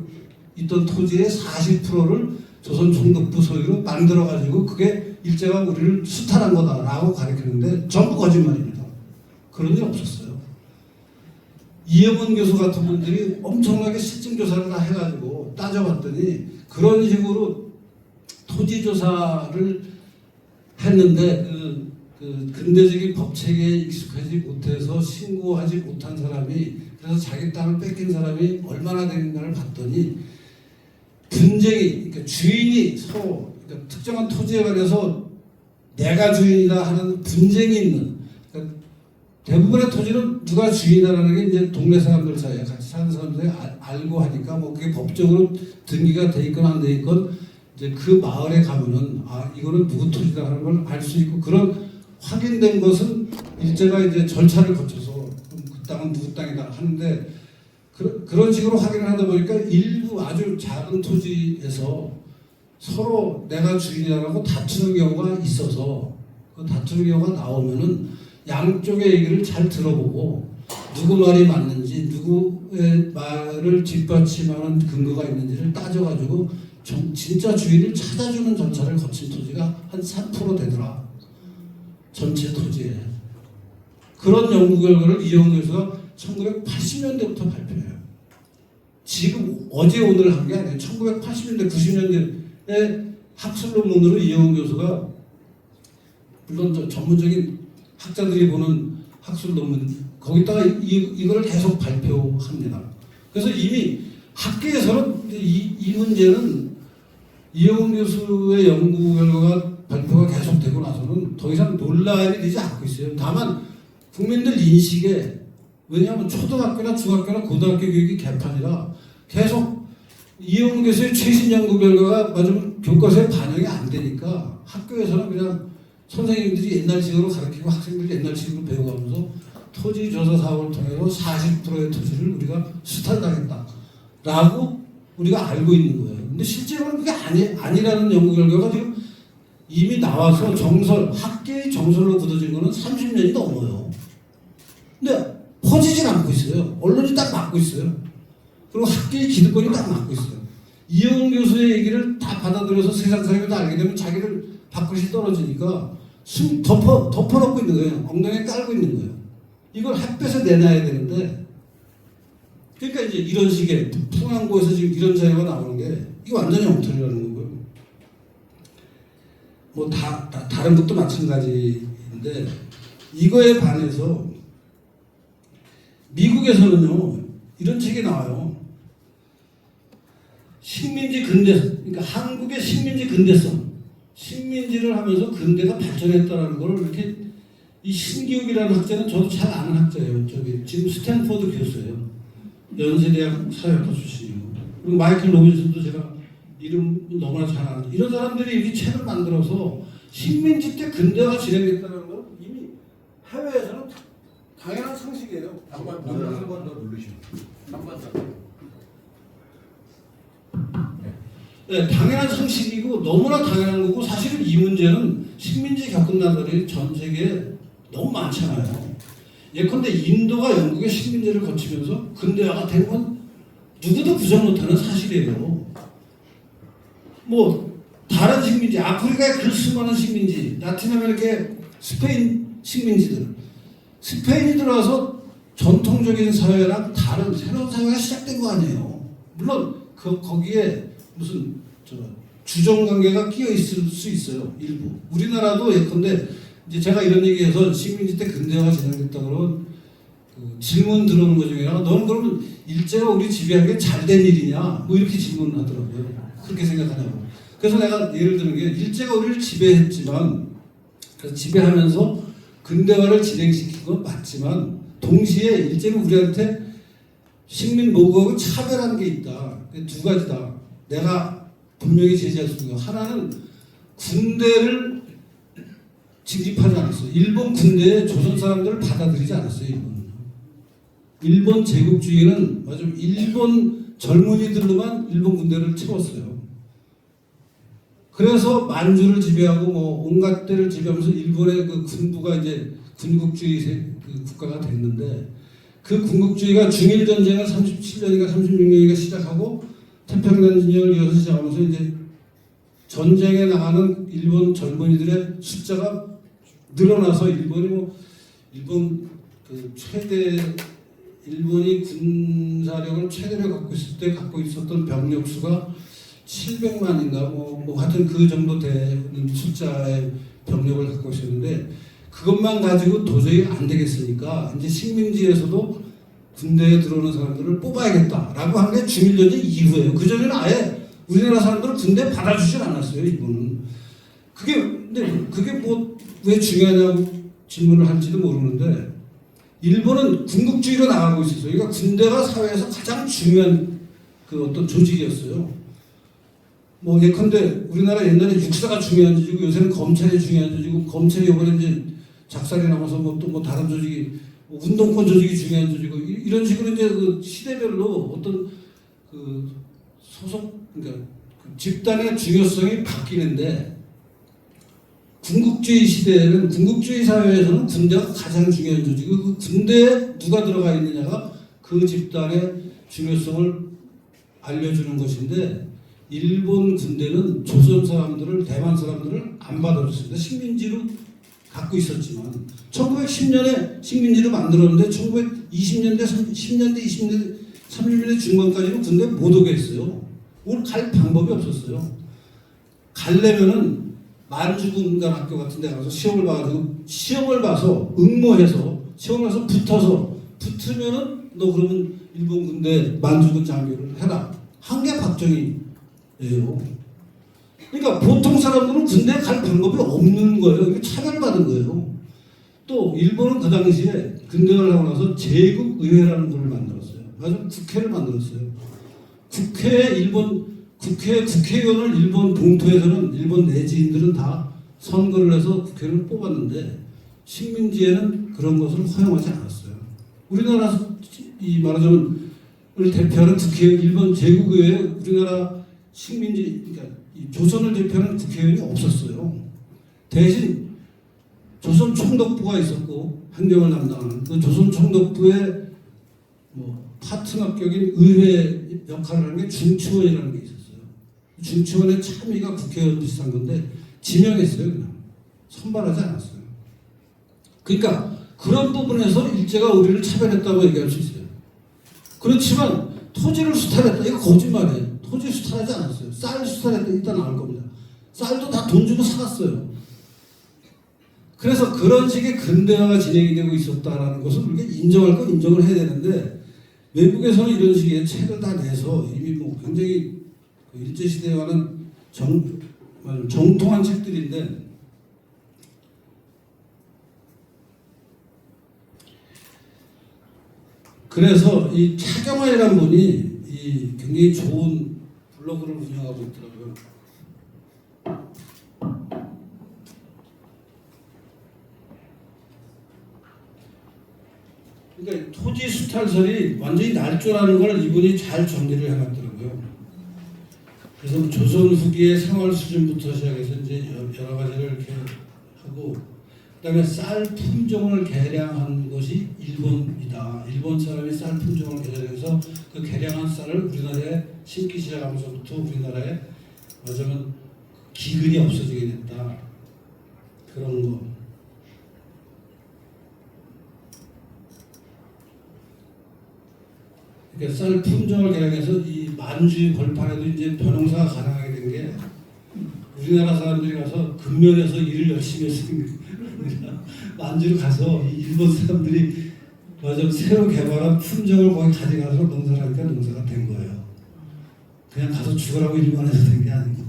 있던 토지의 40%를 조선 총독부 소유로 만들어가지고 그게 일제가 우리를 수탈한 거다라고 가르치는데 전부 거짓말입니다. 그런 일 없었어요. 이영훈 교수 같은 분들이 엄청나게 실증 조사를 다 해가지고 따져봤더니 그런 식으로 토지 조사를 했는데 그 근대적인 법 체계에 익숙하지 못해서 신고하지 못한 사람이 그래서 자기 땅을 뺏긴 사람이 얼마나 되는가를 봤더니 분쟁이 그러니까 주인이 서로 그러니까 특정한 토지에 관해서 내가 주인이다 하는 분쟁이 있는 그러니까 대부분의 토지는 누가 주인이라는 게 이제 동네 사람들 사이에 같이 사는 사람들이 알고 하니까 뭐 그게 법적으로 등기가 돼 있건 안 돼 있건 이제 그 마을에 가면은 아 이거는 누구 토지다 하는 걸 알 수 있고 그런 확인된 것은 일제가 이제 절차를 거쳐서 그 땅은 누구 땅이다 하는데 그런 식으로 확인을 하다 보니까 일부 아주 작은 토지에서 서로 내가 주인이라고 다투는 경우가 있어서 그 다투는 경우가 나오면은 양쪽의 얘기를 잘 들어보고 누구 말이 맞는지 누구의 말을 뒷받침하는 근거가 있는지를 따져가지고 진짜 주인을 찾아주는 절차를 거친 토지가 한 3% 되더라. 전체 토지에. 그런 연구 결과를 이영훈 교수가 1980년대부터 발표해요. 지금 어제 오늘 한 게 아니에요. 1980년대, 90년대에 학술 논문으로 이영훈 교수가 물론 전문적인 학자들이 보는 학술 논문 거기다가 이거를 계속 발표합니다. 그래서 이미 학계에서는 이 문제는 이영훈 교수의 연구 결과가 발표가 계속되고 나서는 더 이상 논란이 되지 않고 있어요. 다만 국민들 인식에 왜냐하면 초등학교나 중학교나 고등학교 교육이 개판이라 계속 이영훈 교수의 최신 연구 결과가 맞으면 교과서에 반영이 안 되니까 학교에서는 그냥 선생님들이 옛날식으로 가르치고 학생들이 옛날식으로 배워가면서 토지 조사 사업을 통해서 40%의 토지를 우리가 수탈당했다라고 우리가 알고 있는 거예요. 근데 실제로는 그게 아니라는 연구 결과가 지금 이미 나와서 학계의 정설로 굳어진 거는 30년이 넘어요. 근데 퍼지진 않고 있어요. 언론이 딱 막고 있어요. 그리고 학계의 기득권이 딱 막고 있어요. 이영훈 교수의 얘기를 다 받아들여서 세상 사람이 다 알게 되면 자기를 밥그릇이 떨어지니까 덮어놓고 있는 거예요. 엉덩이에 깔고 있는 거예요. 이걸 햇볕에 내놔야 되는데 그러니까 이제 이런 식의 풍안고에서 지금 이런 자료가 나오는 게 이거 완전히 엉터리라는 거고요. 뭐 다른 것도 마찬가지인데 이거에 반해서 미국에서는요 이런 책이 나와요. 식민지 근대, 그러니까 한국의 식민지 근대성, 식민지를 하면서 근대가 발전했다라는 걸 이렇게 이 신기욱이라는 학자는 저도 잘 아는 학자예요. 저기 지금 스탠포드 교수예요. 연세대학 사회학과 출신이고, 그리고 마이클 로빈슨도 제가 이름 너무나 잘 아는, 이런 사람들이 이렇게 책을 만들어서 식민지 때 근대화가 진행됐다는 건 이미 해외에서는 당연한 상식이에요. 한번 더 누르시면. 한번 더. 네, 당연한 상식이고 너무나 당연한 거고, 사실은 이 문제는 식민지 겪은 나라들이 전 세계에 너무 많잖아요. 예컨대 인도가 영국의 식민지를 거치면서 근대화가 된 건 누구도 부정 못하는 사실이에요. 뭐 다른 식민지, 아프리카의 그 수많은 식민지, 라틴 아메리카의 스페인 식민지들, 스페인이 들어와서 전통적인 사회랑 다른 새로운 사회가 시작된 거 아니에요. 물론 거기에 무슨 주종 관계가 끼어 있을 수 있어요. 일부. 우리나라도 예컨대 이제 제가 이런 얘기해서 식민지 때 근대화가 진행됐다 그러면 그 질문 들어오는 것 중에 하나, 너는 그러면 일제가 우리 지배한 게 잘된 일이냐? 뭐 이렇게 질문하더라고요. 그렇게 생각하냐고. 그래서 내가 예를 드는 게, 일제가 우리를 지배했지만, 그래서 지배하면서 근대화를 진행시킨 건 맞지만, 동시에 일제는 우리한테 식민 모국하고 차별하는 게 있다. 두 가지다. 내가 분명히 제시할 수 있는 거. 하나는 군대를 징집하지 않았어요. 일본 군대에 조선 사람들을 받아들이지 않았어요. 일본 제국주의는 맞아, 일본 젊은이들로만 일본 군대를 채웠어요. 그래서 만주를 지배하고 뭐 온갖 데를 지배하면서 일본의 그 군부가 이제 군국주의 그 국가가 됐는데, 그 군국주의가 중일 전쟁을 37년인가 36년인가 시작하고 태평양 전쟁을 이어서 시작하면서 이제 전쟁에 나가는 일본 젊은이들의 숫자가 늘어나서 일본 그 최대, 일본이 군사력을 최대로 갖고 있을 때 갖고 있었던 병력 수가 700만인가 뭐 하여튼 그 정도 되는 숫자의 병력을 갖고 있었는데, 그것만 가지고 도저히 안 되겠으니까 이제 식민지에서도 군대에 들어오는 사람들을 뽑아야겠다라고 한 게 중일전쟁 이후예요. 그 전에는 아예 우리나라 사람들을 군대에 받아주질 않았어요. 이분은. 근데 그게 뭐 왜 중요하냐고 질문을 할지도 모르는데, 일본은 군국주의로 나가고 있었어요. 그러니까 군대가 사회에서 가장 중요한 그 어떤 조직이었어요. 뭐 예컨대 우리나라 옛날에 육사가 중요한 조직이고 요새는 검찰이 중요한 조직이고, 검찰이 이번에 이제 작살이 나면서 뭐 또 뭐 다른 조직이 뭐 운동권 조직이 중요한 조직이고, 이런 식으로 이제 그 시대별로 어떤 그 소속, 그러니까 그 집단의 중요성이 바뀌는데, 군국주의 시대에는, 군국주의 사회에서는 군대가 가장 중요한 조직이고, 그 군대에 누가 들어가 있느냐가 그 집단의 중요성을 알려주는 것인데, 일본 군대는 조선 사람들을, 대만 사람들을 안 받아줬습니다. 식민지로 갖고 있었지만 1910년에 식민지를 만들었는데 1920년대, 10년대, 20년대, 30년대 중반까지는 군대 못 오게 했어요. 오늘 갈 방법이 없었어요. 가려면은 만주군관학교 같은 데 가서 시험을 봐서 응모해서 시험을 봐서 붙으면은 너 그러면 일본 군대 만주군 장교를 해라. 한 게 박정희예요. 그러니까 보통 사람들은 군대에 갈 방법이 없는 거예요. 이게 차별받은 거예요. 또 일본은 그 당시에 근대화를 하고 나서 제국의회라는 걸 만들었어요. 아주 국회를 만들었어요. 국회의원을 일본 본토에서는, 일본 내지인들은 다 선거를 해서 국회를 뽑았는데, 식민지에는 그런 것을 허용하지 않았어요. 우리나라 이 말하자면 을 대표하는 일본 제국의회, 우리나라 식민지, 그러니까 이 조선을 대표하는 국회의원이 없었어요. 대신 조선 총독부가 있었고, 행정을 담당하는 그 조선 총독부의 뭐 파트너격인 의회 역할을 하는 게 중추원이라는 게 있었어요. 중추원의 참의가 국회의원 비슷한 건데 지명했어요. 그냥 선발하지 않았어요. 그러니까 그런 부분에서 일제가 우리를 차별했다고 얘기할 수 있어요. 그렇지만 토지를 수탈했다, 이거 거짓말이에요. 토지 수탈하지 않았어요. 쌀 수탈했다, 일단 나올 겁니다. 쌀도 다 돈 주고 사갔어요. 그래서 그런 식의 근대화가 진행이 되고 있었다라는 것을 우리가 인정할 건 인정을 해야 되는데, 외국에서는 이런 식의 책을 다 내서 이미 뭐 굉장히 그 일제시대에 관한 정통한 책들인데 그래서 이 차경화이라는 분이 이 굉장히 좋은 블로그를 운영하고 있더라고요. 그러니까 토지 수탈설이 완전히 날조라는 걸 이분이 잘 정리를 해놨더라고요. 그래서 조선 후기의 생활 수준부터 시작해서 이제 여러 가지를 이렇게 하고, 그다음에 쌀 품종을 개량한 것이 일본이다. 일본 사람이 쌀 품종을 개량해서 그 개량한 쌀을 우리나라에 심기 시작하면서부터 우리나라에 말하자면 기근이 없어지게 됐다. 그런 거. 그러니까 쌀 품종을 개량해서 이 만주 벌판에도 이제 벼농사가 가능하게 된 게 우리나라 사람들이 가서 근면에서 일을 열심히 했으니까 만주로 가서 이 일본 사람들이 맞아 새로 개발한 품종을 거기 가져가서 농사를 하니까 농사가 된 거예요. 그냥 가서 죽으라고 일만 해서 된 게 아니고.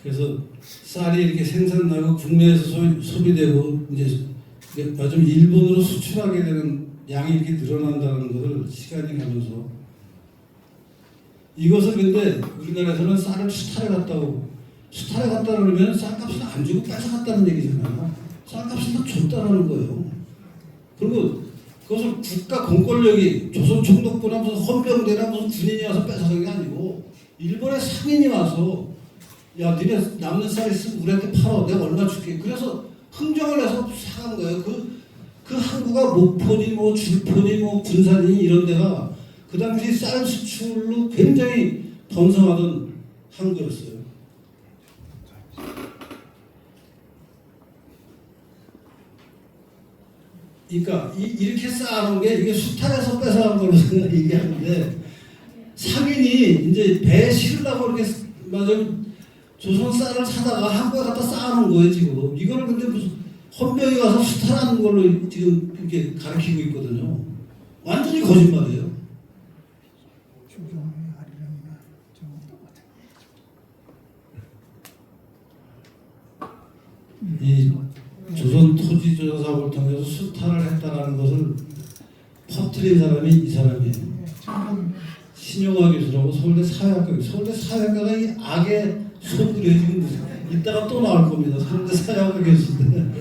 그래서 쌀이 이렇게 생산나고 국내에서 소비되고 이제 요즘 일본으로 수출하게 되는 양이 이렇게 늘어난다는 것을 시간이 가면서 이것을 근데 우리나라에서는 쌀을 수탈해 갔다고 그러면 쌀값을 안 주고 뺏어갔다는 얘기잖아요. 쌀값을 다 줬다는 거예요. 그리고 그것을 국가 공권력이 조선 총독부나 무슨 헌병대나 무슨 군인이 와서 뺏어간 게 아니고 일본의 상인이 와서 야, 니네 남는 쌀 있으면 우리한테 팔아. 내가 얼마 줄게. 그래서 흥정을 해서 사간 거예요. 그 항구가 목포니, 뭐 줄포니, 뭐 군산이 이런 데가 그 당시 쌀 수출로 굉장히 번성하던 항구였어요. 그러니까 이렇게 쌓아놓은 게 이게 수탈해서 뺏어간 걸로 얘기하는데 상인이 이제 배에 실으려고 이렇게 맞아. 조선 쌀을 사다가 한국에 갖다 쌓아놓은 거예요 지금. 이거를 근데 무슨 헌병이 가서 수탈하는 걸로 지금 이렇게 가르치고 있거든요. 완전히 거짓말이에요. 이 조선 토지 조사 사업을 통해서 수탈을 했다라는 것을 퍼뜨린 사람이 이 사람이에요. 신용화 교수라고 서울대 사회학과 교수. 서울대 사회학과가 이 악의 손들이 지금 이따가 또 나올 겁니다. 서울대 사회학과 교수인데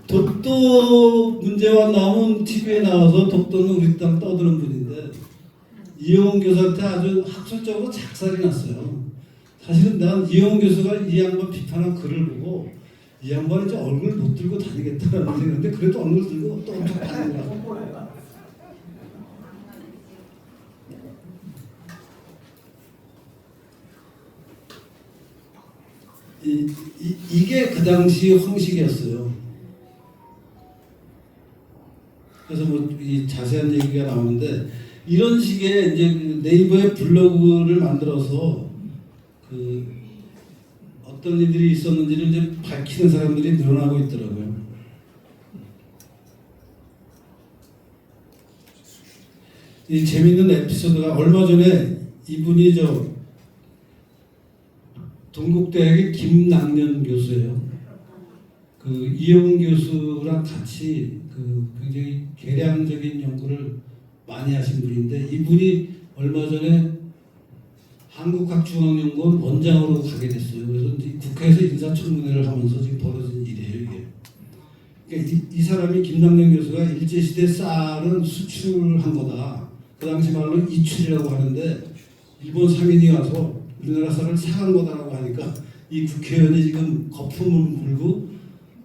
독도 문제와 나오면 TV에 나와서 독도는 우리 땅 떠드는 분인데 이영훈 교수한테 아주 학술적으로 작살이 났어요. 사실은 난 이영훈 교수가 이 양반 비판한 글을 보고 이 양반이 이제 얼굴 못 들고 다니겠다라는 생각인데 그래도 얼굴 들고 또 엄청 다니더라고요. 이게 그 당시 형식이었어요. 그래서 뭐 이 자세한 얘기가 나오는데 이런 식의 이제 네이버에 블로그를 만들어서 그 어떤 일들이 있었는지를 이제 밝히는 사람들이 늘어나고 있더라고요. 이 재미있는 에피소드가 얼마 전에 이분이 동국대학의 김낙년 교수예요. 그 이영훈 교수랑 같이 그 굉장히 개량적인 연구를 많이 하신 분인데 이분이 얼마 전에 한국학중앙연구원 원장으로 가게 됐어요. 그래서 이제 국회에서 인사청문회를 하면서 지금 벌어진 일이에요, 이게. 그러니까 이 사람이 김낙년 교수가 일제시대 쌀은 수출한 거다. 그 당시 말로 이출이라고 하는데 일본 상인이 와서 우리나라 쌀을 사간 거다라고 하니까 이 국회의원이 지금 거품을 물고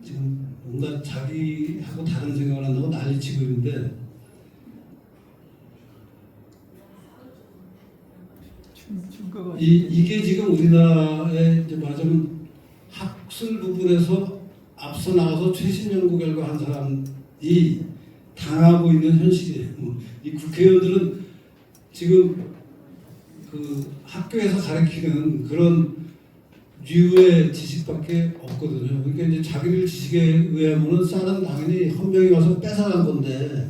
지금 뭔가 자기하고 다른 생각을 한다고 난리치고 있는데 이게 지금 우리나라의 이제 말하자면 학술 부분에서 앞서 나가서 최신 연구 결과 한 사람이 당하고 있는 현실이에요. 이 국회의원들은 지금 그 학교에서 가르치는 그런 류의 지식밖에 없거든요. 그러니까 이제 자기들 지식에 의하면은 쌀은 당연히 헌병이 와서 뺏어간 건데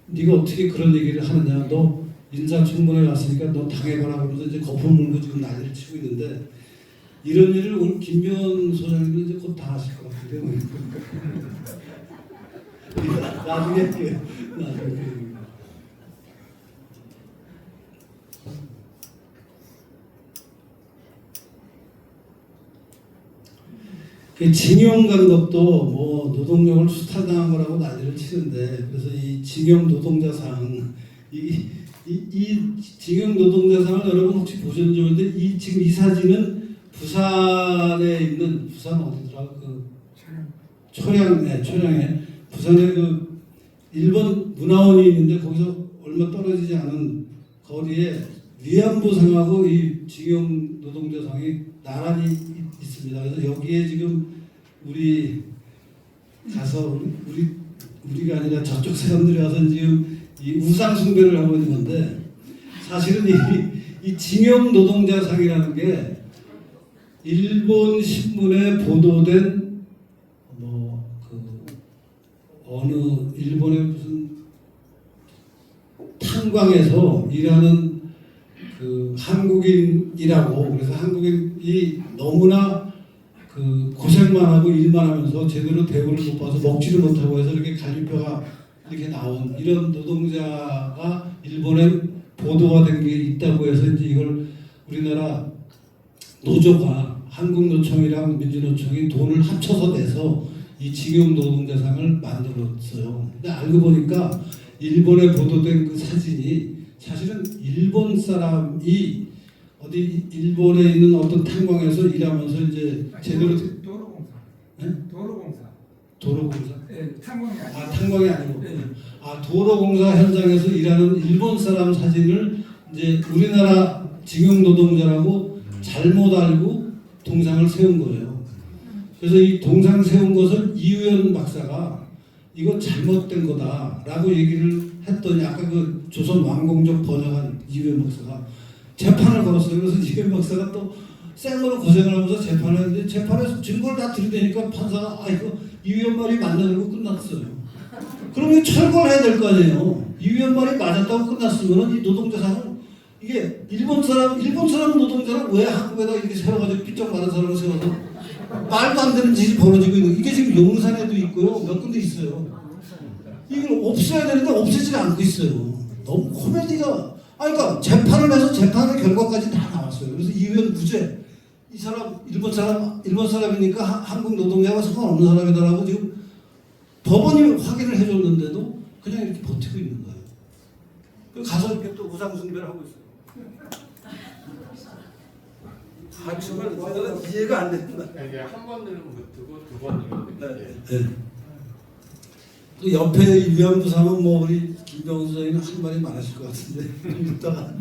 네가 어떻게 그런 얘기를 하느냐? 너 인사청문회 왔으니까 너 당해봐라 그러면서 이제 거품 물고 지금 난리를 치고 있는데 이런 일을 오늘 김병현 소장님은 이제 곧 다 하실 것 같은데요. 나중에 할게요. 나중에. 그 징용 간 것도 뭐 노동력을 수탈당한 거라고 난리를 치는데 그래서 이 징용 노동자상 이 징용 노동자상을 여러분 혹시 보셨는지 모르는데 이 지금 이 사진은 부산에 있는 부산 어디더라 그 초량에 부산에 그 일본 문화원이 있는데 거기서 얼마 떨어지지 않은 거리에 위안부상하고 이 징용 노동자상이 나란히 있습니다. 그래서 여기에 지금 우리 가서 우리가 아니라 저쪽 사람들이 와서 지금 이 우상 숭배를 하고 있는 건데 사실은 이 징용 노동자상이라는 게 일본 신문에 보도된 뭐 그 어느 일본의 무슨 탄광에서 일하는 그 한국인이라고 그래서 한국인이 너무나 그 고생만 하고 일만 하면서 제대로 대우를 못 받아서 먹지를 못하고 해서 이렇게 갈비뼈가 이렇게 나온 이런 노동자가 일본에 보도가 된 게 있다고 해서 이제 이걸 우리나라 노조가 한국노총이랑 민주노총이 돈을 합쳐서 내서 이 징용 노동자상을 만들었어요. 근데 알고 보니까 일본에 보도된 그 사진이 사실은 일본 사람이 어디 일본에 있는 어떤 탄광에서 일하면서 이제 제대로 도로공사. 네? 도로공사. 도로공사? 네, 탄광이 아니고. 아 탄광이 아니고 네. 아 도로공사 현장에서 일하는 일본 사람 사진을 이제 우리나라 징용 노동자라고 잘못 알고 동상을 세운 거예요. 그래서 이 동상 세운 것을 이우연 박사가 이거 잘못된 거다라고 얘기를 했더니 아까 그 조선 왕공적 번역한 이우연 박사가 재판을 걸었어요. 그래서 이우연 박사가 또 생으로 고생을 하면서 재판을 했는데 재판에서 증거를 다 들이대니까 판사가 아 이거 이우연 말이 맞나 그러고 끝났어요. 그러면 철거를 해야 될 거 아니에요. 이우연 말이 맞았다고 끝났으면 이 노동자상은 이게 일본 사람 노동자는 왜 한국에다 이렇게 세워가지고 삐쩍 마른 사람을 세워서 말도 안 되는 짓이 벌어지고 있는 이게 지금 용산에도 있고요 몇 군데 있어요. 이걸 없애야 되는데 없애지 않고 있어요. 너무 코미디가 그러니까 재판을 해서 재판의 결과까지 다 나왔어요. 그래서 이우연 무죄 이 사람 일본 사람이니까 한국 노동자와 상관없는 사람이다라고 지금 법원이 확인을 해줬는데도 그냥 이렇게 버티고 있는 거예요. 그 가서 이렇게 또 우상숭배를 하고 있어요. 아 정말 내가 이해가 안 된다. 이게 한 번 누르면 붙고 두 번 누르면 네. 또 옆에 위안부 사면 뭐 우리 김병훈 소장님 할 말이 많으실 것 같은데 좀 이따가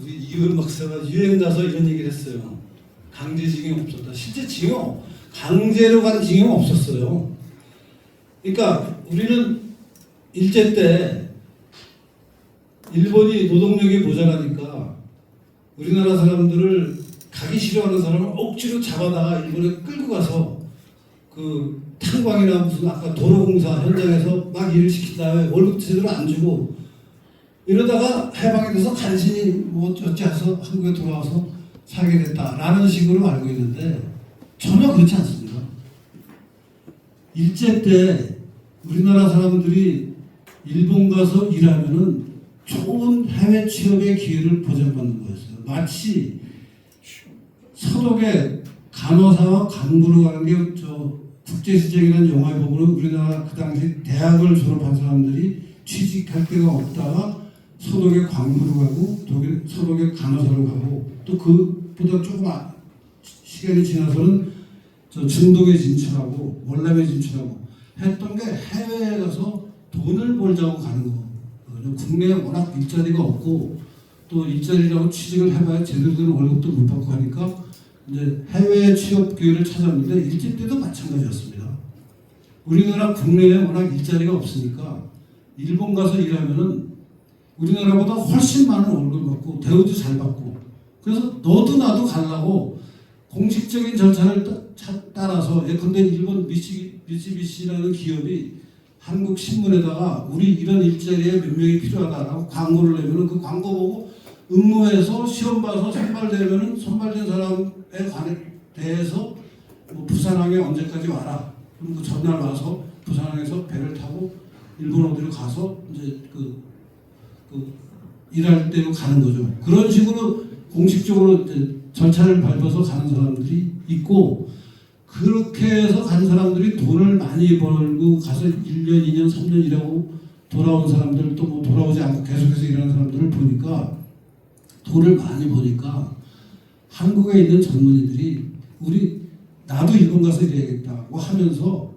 우리 이은 박사가 유행 가서 이런 얘기를 했어요. 강제징용 없었다. 실제 징용 강제로 간 징용 없었어요. 그러니까 우리는 일제 때 일본이 노동력이 모자라니까 우리나라 사람들을 가기 싫어하는 사람을 억지로 잡아다가 일본에 끌고 가서 그 탄광이나 무슨 아까 도로공사 현장에서 막 일을 시킨 다음에 월급 제대로 안 주고 이러다가 해방이 돼서 간신히 뭐 어찌해서 한국에 돌아와서 살게 됐다라는 식으로 알고 있는데 전혀 그렇지 않습니다. 일제 때 우리나라 사람들이 일본 가서 일하면은 좋은 해외 취업의 기회를 보장받는 거였어요. 마치 서독에 간호사와 간부로 가는 게 저 국제시장이라는 영화에 보면 우리나라 그 당시 대학을 졸업한 사람들이 취직할 데가 없다가 서독에 광부로 가고 서독에 간호사로 가고 또 그보다 조금 시간이 지나서는 저 중독에 진출하고 월남에 진출하고 했던 게 해외에 가서 돈을 벌자고 가는 거. 국내에 워낙 일자리가 없고 또 일자리라고 취직을 해봐야 제대로 된 월급도 못 받고 하니까 이제 해외 취업 기회를 찾았는데 일제 때도 마찬가지였습니다. 우리나라 국내에 워낙 일자리가 없으니까 일본 가서 일하면은 우리나라보다 훨씬 많은 월급 받고 대우도 잘 받고 그래서 너도 나도 가려고 공식적인 절차를 따라서 예컨대 일본 미쓰비시라는 기업이 한국 신문에다가 우리 이런 일자리에 몇 명이 필요하다라고 광고를 내면은 그 광고 보고 응모해서 시험 봐서 선발되면은 선발된 사람에 대해서 뭐 부산항에 언제까지 와라. 그럼 그 전날 와서 부산항에서 배를 타고 일본 어디로 가서 이제 그 일할 때로 가는 거죠. 그런 식으로 공식적으로 이제 절차를 밟아서 가는 사람들이 있고 그렇게 해서 간 사람들이 돈을 많이 벌고 가서 1년, 2년, 3년 일하고 돌아온 사람들 또 뭐 돌아오지 않고 계속해서 일하는 사람들을 보니까 돈을 많이 버니까 한국에 있는 젊은이들이 나도 일본 가서 일해야겠다고 하면서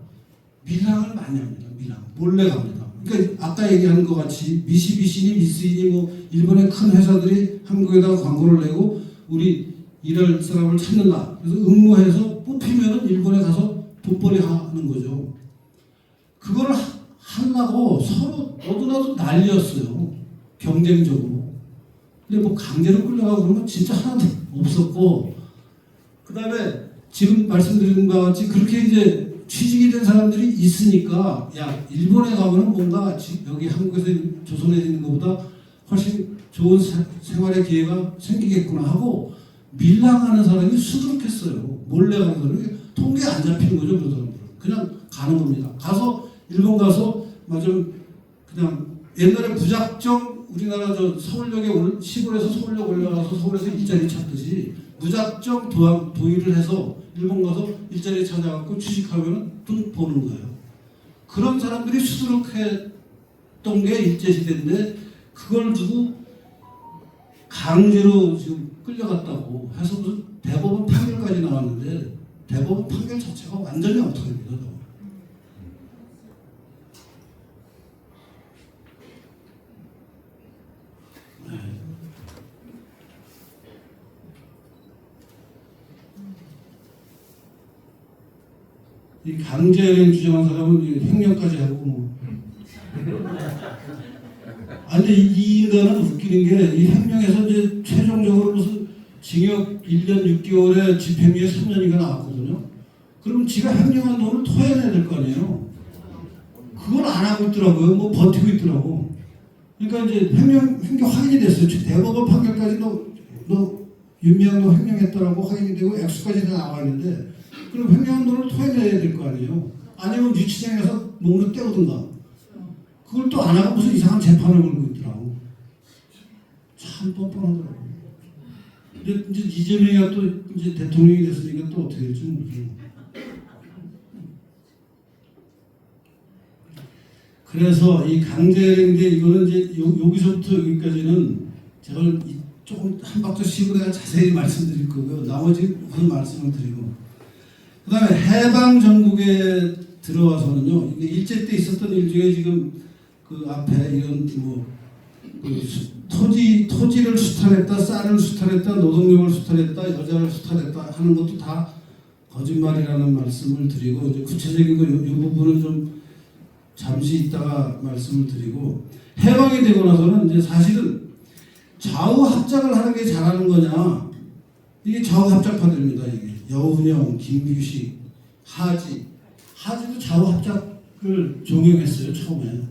밀항을 많이 합니다. 밀항. 몰래 갑니다. 그러니까 아까 얘기한 것 같이 미쓰비시니 미쓰이니 뭐 일본의 큰 회사들이 한국에다가 광고를 내고 우리 일할 사람을 찾는다. 그래서 응모해서 뽑히면은 일본에 가서 돈벌이 하는 거죠. 그걸 하려고 서로 너도 나도 난리였어요. 경쟁적으로. 근데 뭐 강제로 끌려가고 그런 건 진짜 하나도 없었고 그 다음에 지금 말씀드린 바와 같이 그렇게 이제 취직이 된 사람들이 있으니까 야 일본에 가면은 뭔가 여기 한국에서 조선에 있는 것보다 훨씬 좋은 생활의 기회가 생기겠구나 하고 밀항하는 사람이 수두룩했어요. 몰래 가는 사람이 통계 안 잡히는 거죠. 그 사람들은 그냥 가는 겁니다. 가서 일본 가서 그냥 옛날에 무작정 우리나라 서울역에 시골에서 서울역 올라가서 서울에서 일자리 찾듯이 무작정 도의를 해서 일본 가서 일자리 찾아갖고 취직하면 돈 버는 거예요. 그런 사람들이 수두룩했던 게 일제시대인데 그걸 두고 강제로 지금 끌려갔다고 해서 무슨 대법원 판결까지 나왔는데 대법원 판결 자체가 완전히 엉터리입니다. 이 강제를 주장한 사람은 횡령까지 하고 뭐. 아니 이 인간은 웃기는 게 이 횡령에서 이제 최종적으로 무슨 징역 1년 6개월에 집행유예 3년인가 나왔거든요. 그럼 지가 횡령한 돈을 토해내야 될 거 아니에요. 그걸 안 하고 있더라고요. 뭐 버티고 있더라고. 그러니까 이제 횡령 확인이 됐어요. 대법원 판결까지 너 윤미향 너 횡령했다라고 확인이 되고 액수까지 다 나와 있는데 그럼 횡령한 돈을 토해내야 될 거 아니에요. 아니면 유치장에 가서 몸으로 때우든가. 그걸 또 안 하고 무슨 이상한 재판을 걸고 있더라고. 참 뻔뻔하더라고. 근데 이제 이재명이가 또 이제 대통령이 됐으니까 또 어떻게 될지 모르겠어요. 그래서 이 강제인데 이거는 이제 여기서부터 여기까지는 제가 조금 한 박자 쉬고 내가 자세히 말씀드릴 거고요. 나머지 무슨 말씀을 드리고. 그 다음에 해방 전국에 들어와서는요. 이게 일제 때 있었던 일 중에 지금 그 앞에 이런 토지를 수탈했다, 쌀을 수탈했다, 노동력을 수탈했다, 여자를 수탈했다 하는 것도 다 거짓말이라는 말씀을 드리고 이제 구체적인 이 부분은 좀 잠시 있다가 말씀을 드리고 해방이 되고 나서는 이제 사실은 좌우 합작을 하는 게 잘하는 거냐 이게 좌우 합작파들입니다. 이게 여운형, 김규식, 하지도 좌우 합작을 종용했어요. 처음에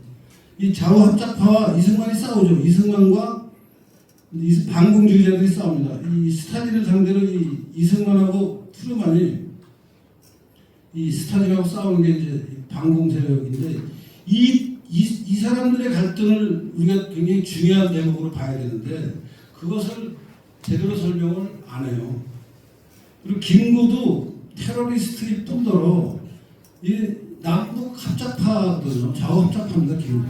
이 좌우 합작파와 이승만이 싸우죠. 이승만과 반공주의자들이 싸웁니다. 이 스탈린을 상대로 이승만하고 트루만이 이 스탈린하고 싸우는 게 이제 반공 세력인데 이 사람들의 갈등을 우리가 굉장히 중요한 대목으로 봐야 되는데 그것을 제대로 설명을 안 해요. 그리고 김구도 테러리스트일 뿐더러 이 남북 합작파거든요. 좌우 합작파입니다. 김구.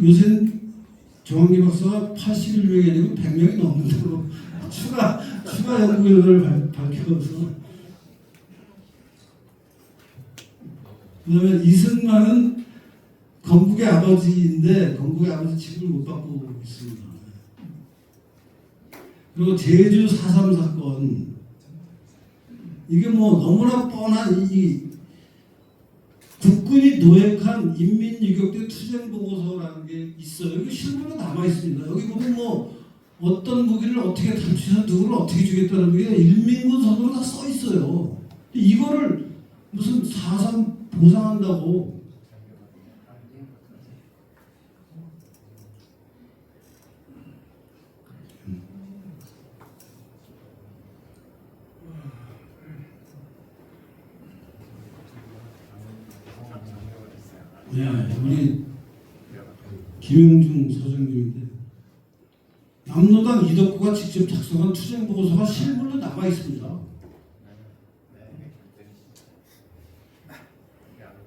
요새는 정한기 박사가 81명이 아니고 100명이 넘는다고 추가 연구 결과를 밝혀서 그다음에 이승만은 건국의 아버지인데 건국의 아버지 취급을 못 받고 있습니다. 그리고 제주 4.3 사건 이게 뭐 너무나 뻔한 이 국군이 노획한 인민유격대 투쟁 보고서라는 게 있어요. 여기 실물로 남아 있습니다. 여기 보면 뭐 어떤 무기를 어떻게 탈취해서 누구를 어떻게 죽였다는 게 인민군 선으로 다 써 있어요. 이거를 무슨 4.3 보상한다고. 네, 우리 김용중 서장님인데 남로당 이덕구가 직접 작성한 투쟁 보고서가 실물로 남아 있습니다.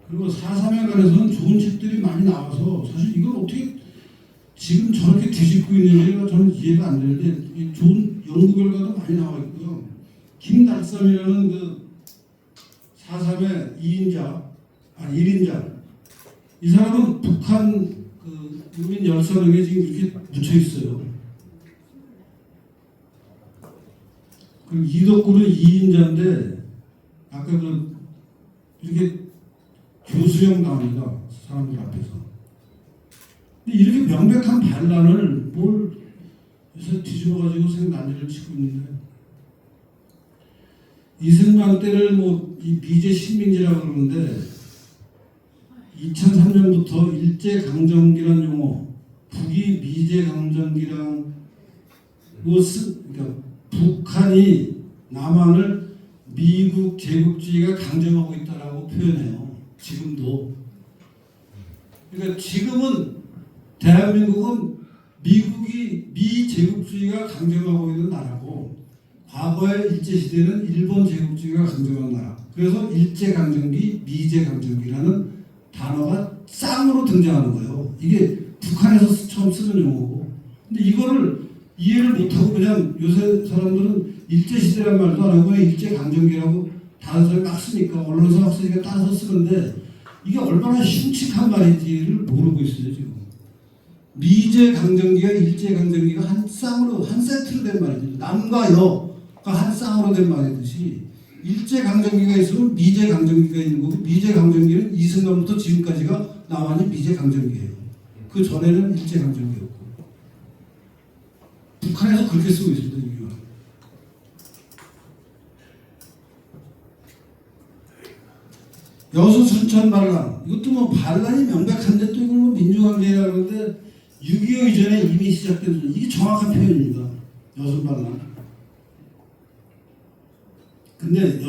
그리고 4.3에 관해서는 좋은 책들이 많이 나와서 사실 이걸 어떻게 지금 저렇게 뒤집고 있는지가 저는 이해가 안 되는데 좋은 연구 결과도 많이 나와 있고요. 김달삼이라는 그 4.3의 1인자 이 사람은 북한 그 유민 열사령에 지금 이렇게 묻혀 있어요. 그리고 이덕구는 2인자인데 아까 그 이렇게 교수형 나옵니다. 사람들 앞에서. 근데 이렇게 명백한 반란을 뭘 요새 뒤집어가지고 생난리를 치고 있는데 이승만 때를 뭐 이 미제 식민지라고 그러는데 2003년부터 일제강점기란 용어, 북이 미제강점기란 그러니까 북한이 남한을 미국 제국주의가 강점하고 있다라고 표현해요. 지금도. 그러니까 지금은 대한민국은 미국이 미제국주의가 강점하고 있는 나라고 과거의 일제시대는 일본 제국주의가 강점한 나라. 그래서 일제강점기, 미제강점기라는 단어가 쌍으로 등장하는 거예요. 이게 북한에서 처음 쓰는 용어고. 근데 이거를 이해를 못하고 그냥 요새 사람들은 일제시대란 말도 안 하고 일제강점기라고 다른 사람이 막 쓰니까 언론에서 막 쓰니까 따라서 쓰는데 이게 얼마나 흉측한 말인지를 모르고 있어요 지금. 미제강점기와 일제강점기가 한 쌍으로 한 세트로 된 말이죠. 남과 여가 한 쌍으로 된 말이듯이 일제강점기가 있으면 미제강점기가 있는 거고 미제강점기는 이승만부터 지금까지가 나와는 미제강점기예요. 그 전에는 일제강점기였고 북한에서 그렇게 쓰고 있습니다. 이거. 여수 순천 반란 이것도 뭐 반란이 명백한데 또 이걸 뭐 민주항쟁이라고 하는데 6.25 이전에 이미 시작된 이게 정확한 표현입니다. 여수 반란. 근데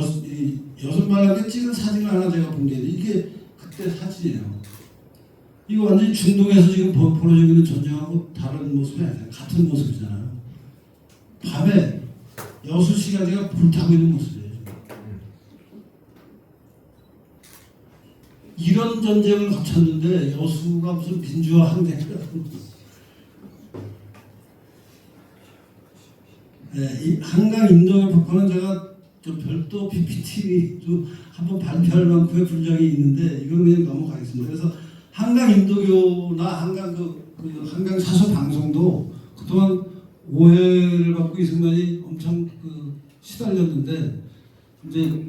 여섯 말한테 찍은 사진을 하나 제가 본 게 이게 그때 사진이에요. 이거 완전히 중동에서 지금 벌어지고 있는 전쟁하고 다른 모습이 아니잖아요. 같은 모습이잖아요. 밤에 여수시가지가 불타고 있는 모습이에요. 이런 전쟁을 거쳤는데 여수가 무슨 민주화 항쟁이라고. 네, 이 한강 인도의 폭포는 제가 좀 별도 PPT도 한번 발표할 만큼의 분량이 있는데 이건 그냥 넘어가겠습니다. 그래서 한강 인도교나 한강 한강 사서 방송도 그동안 오해를 받고 이승만이 엄청 시달렸는데 이제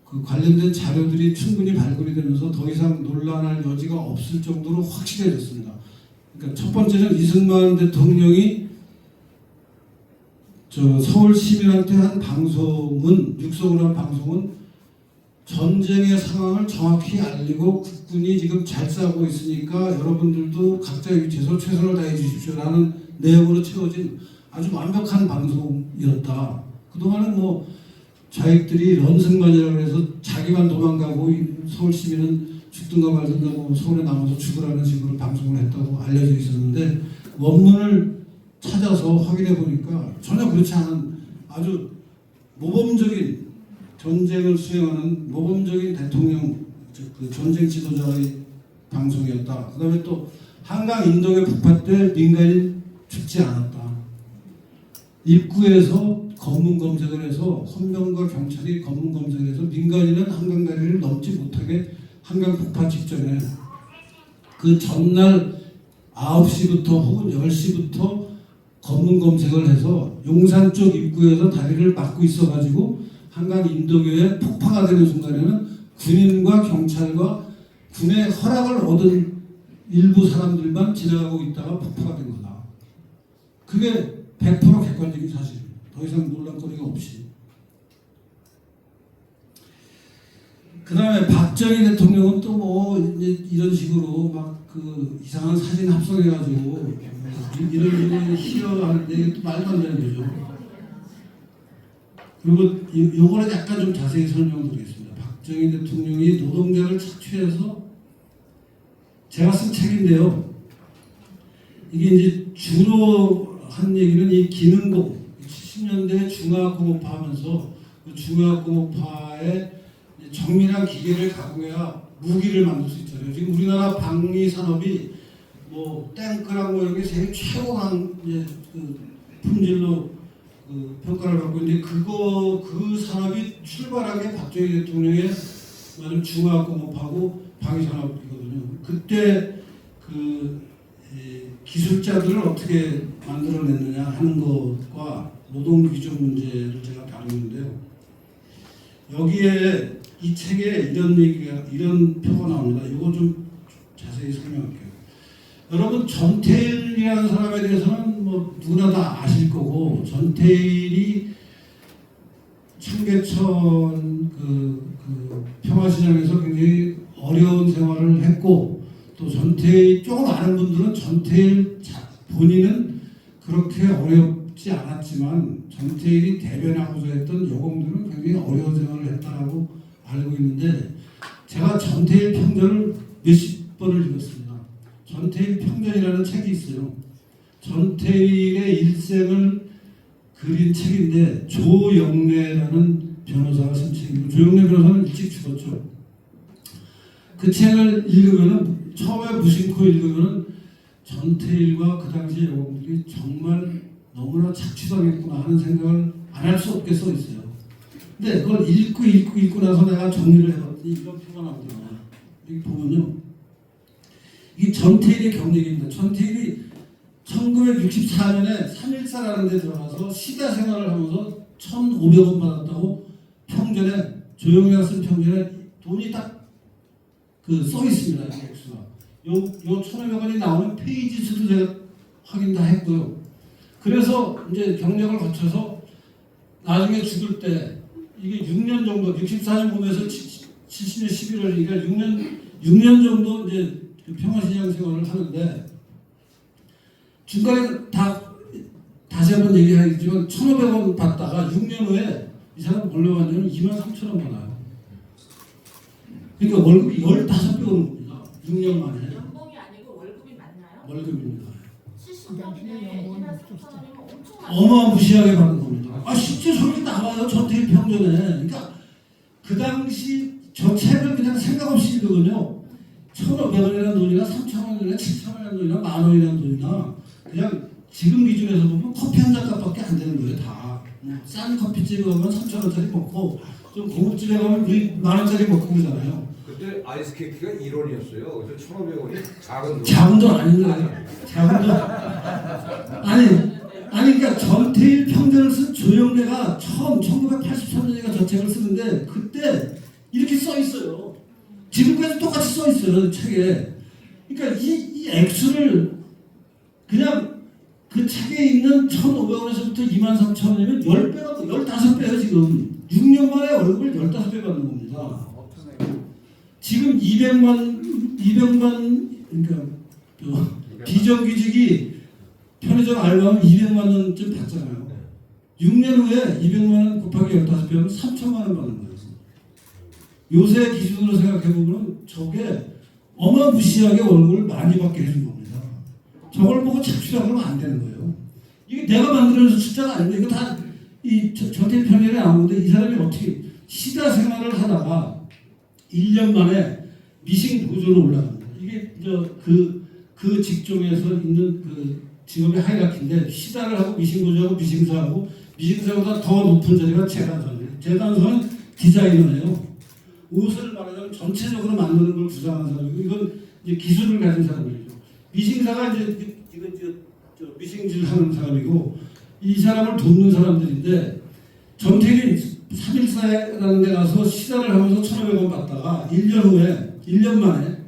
그 관련된 자료들이 충분히 발굴이 되면서 더 이상 논란할 여지가 없을 정도로 확실해졌습니다. 그러니까 첫 번째는 이승만 대통령이 서울 시민한테 한 방송은 육성을 한 방송은 전쟁의 상황을 정확히 알리고 국군이 지금 잘 싸우고 있으니까 여러분들도 각자의 위치에서 최선을 다해 주십시오라는 내용으로 채워진 아주 완벽한 방송이었다. 그동안은 뭐 자익들이 런승만이라고 해서 자기만 도망가고 서울 시민은 죽든가 말든가 뭐 서울에 남아서 죽으라는 식으로 방송을 했다고 알려져 있었는데 원문을 찾아서 확인해 보니까 전혀 그렇지 않은 아주 모범적인 전쟁을 수행하는 모범적인 대통령 그 전쟁 지도자의 방송이었다. 그 다음에 또 한강 인도교 북파 때 민간인 죽지 않았다. 입구에서 검문 검색을 해서 헌병과 경찰이 검문 검색을 해서 민간인은 한강 다리를 넘지 못하게 한강 북파 직전에 그 전날 9시부터 혹은 10시부터 검문 검색을 해서 용산 쪽 입구에서 다리를 막고 있어가지고 한강 인도교에 폭파가 되는 순간에는 군인과 경찰과 군의 허락을 얻은 일부 사람들만 지나가고 있다가 폭파가 된 거다. 그게 100% 객관적인 사실입니다. 더 이상 논란거리가 없이. 그 다음에 박정희 대통령은 또 뭐 이런 식으로 막 그 이상한 사진 합성해가지고 이런 식으로 희열하는데 또 말도 안 되는 거죠. 그리고 요거는 약간 좀 자세히 설명드리겠습니다. 박정희 대통령이 노동자를 착취해서 제가 쓴 책인데요. 이게 이제 주로 한 얘기는 이 기능공 70년대 중화학공업화 하면서 그 중화학공업화에 정밀한 기계를 가공해야 무기를 만들 수 있잖아요. 지금 우리나라 방위 산업이 뭐 탱크랑 뭐 이런 게 세계 최고강 그 품질로 그 평가를 받고 있는데 그 산업이 출발한 게 박정희 대통령의 말하자면 중화학공업하고 방위 산업이거든요. 그때 그 기술자들을 어떻게 만들어냈느냐 하는 것과 노동 기준 문제를 제가 다루는데요. 여기에 이 책에 이런 표가 나옵니다. 이거 좀 자세히 설명할게요. 여러분 전태일이라는 사람에 대해서는 뭐 누구나 다 아실 거고, 전태일이 청계천 그 평화시장에서 굉장히 어려운 생활을 했고, 또 전태일 조금 아는 분들은 전태일 본인은 그렇게 어렵지 않았지만 전태일이 대변하고자 했던 여공들은 굉장히 어려운 생활을 했다라고 알고 있는데, 제가 전태일 평전을 몇십 번을 읽었습니다. 전태일 평전이라는 책이 있어요. 전태일의 일생을 그린 책인데 조영래라는 변호사가 쓴 책이고, 조영래 변호사는 일찍 죽었죠. 그 책을 읽으면은 처음에 무심코 읽으면은 전태일과 그 당시 여공들이 정말 너무나 착취당했구나 하는 생각을 안 할 수 없게 써 있어요. 근데 그걸 읽고 나서 내가 정리를 해봤더니 이런 표가 나오더라고요. 여기 보면요. 이 전태일의 경력입니다. 전태일이 1964년에 3.14라는 데 들어가서 시다 생활을 하면서 1,500원 받았다고 평전에, 조영래가 쓴 평전에 돈이 딱 그 써 있습니다. 이 액수가. 요 1,500원이 나오는 페이지 수도 제가 확인 다 했고요. 그래서 이제 경력을 거쳐서 나중에 죽을 때 이게 6년 정도, 64년 봄에서 70년 11월이니까 6년 정도 이제 그 평화시장 생활을 하는데, 중간에 다시 한번 얘기하겠지만 1,500원 받다가 6년 후에 이 사람 뭘로 받냐면 23,000원 받아요. 그러니까 월급이 15배 오는 겁니다. 6년 만에. 연봉이 아니고 월급이 맞나요? 월급입니다. 70년에 23,000원이면 엄청 많아요. 어마무시하게 받는 겁니다. 실제 소리 나와요. 전태일 평전에. 그러니까 그 당시 저 책을 그냥 생각 없이 읽거든요. 1,500원이라는 돈이나 3,000원이나 7,000원이라는 돈이나 10,000원이라는 돈이나 그냥 지금 기준에서 보면 커피 한 잔 값밖에 안 되는 거예요. 다. 싼 커피집에 가면 3,000원짜리 먹고, 좀 고급집에 가면 우리 10,000원짜리 먹고 그러잖아요. 그때 아이스케이크가 1원이었어요. 그래서 1,500원이 작은 돈. 작은 돈 아닌 거예요. 작은 돈. 아니 그러니까 전태일 평전을 쓴 조영래가 처음 1983년인가 저 책을 쓰는데 그때 이렇게 써 있어요. 지금까지 똑같이 써 있어요, 책에. 그러니까 이 액수를 그냥 그 책에 있는 1,500원에서부터 23,000원이면 10배가, 15배예요, 지금. 6년 만에 월급을 15배 받는 겁니다. 지금 200만, 그러니까 비정규직이 편의점 알바하면 200만 원쯤 받잖아요. 6년 후에 200만 원 곱하기 15배면 3,000만 원 받는 거예요. 요새 기준으로 생각해보면 저게 어마무시하게 월급을 많이 받게 해준 겁니다. 저걸 보고 착취라고 하면 안 되는 거예요. 이게 내가 만들어낸 숫자가 아닌데, 이거 다 이 전태일 편견에 나오는데, 이 사람이 어떻게 시다 생활을 하다가 1년 만에 미싱 도조로 올라갑니다. 이게 그 직종에서 있는 그 직업의 하이라키인데, 시다를 하고 미싱 도조하고 미싱사하고, 미싱사보다 더 높은 자리가 재단선이에요. 재단선은 디자이너예요. 옷을 말하자면 전체적으로 만드는 걸 구상하는 사람이고, 이건 이제 기술을 가진 사람이죠. 미싱사가 이제 이건 미싱질 하는 사람이고, 이 사람을 돕는 사람들인데, 전태일이 314라는 데 가서 시사를 하면서 1,500원 받다가 1년 후에 1년 만에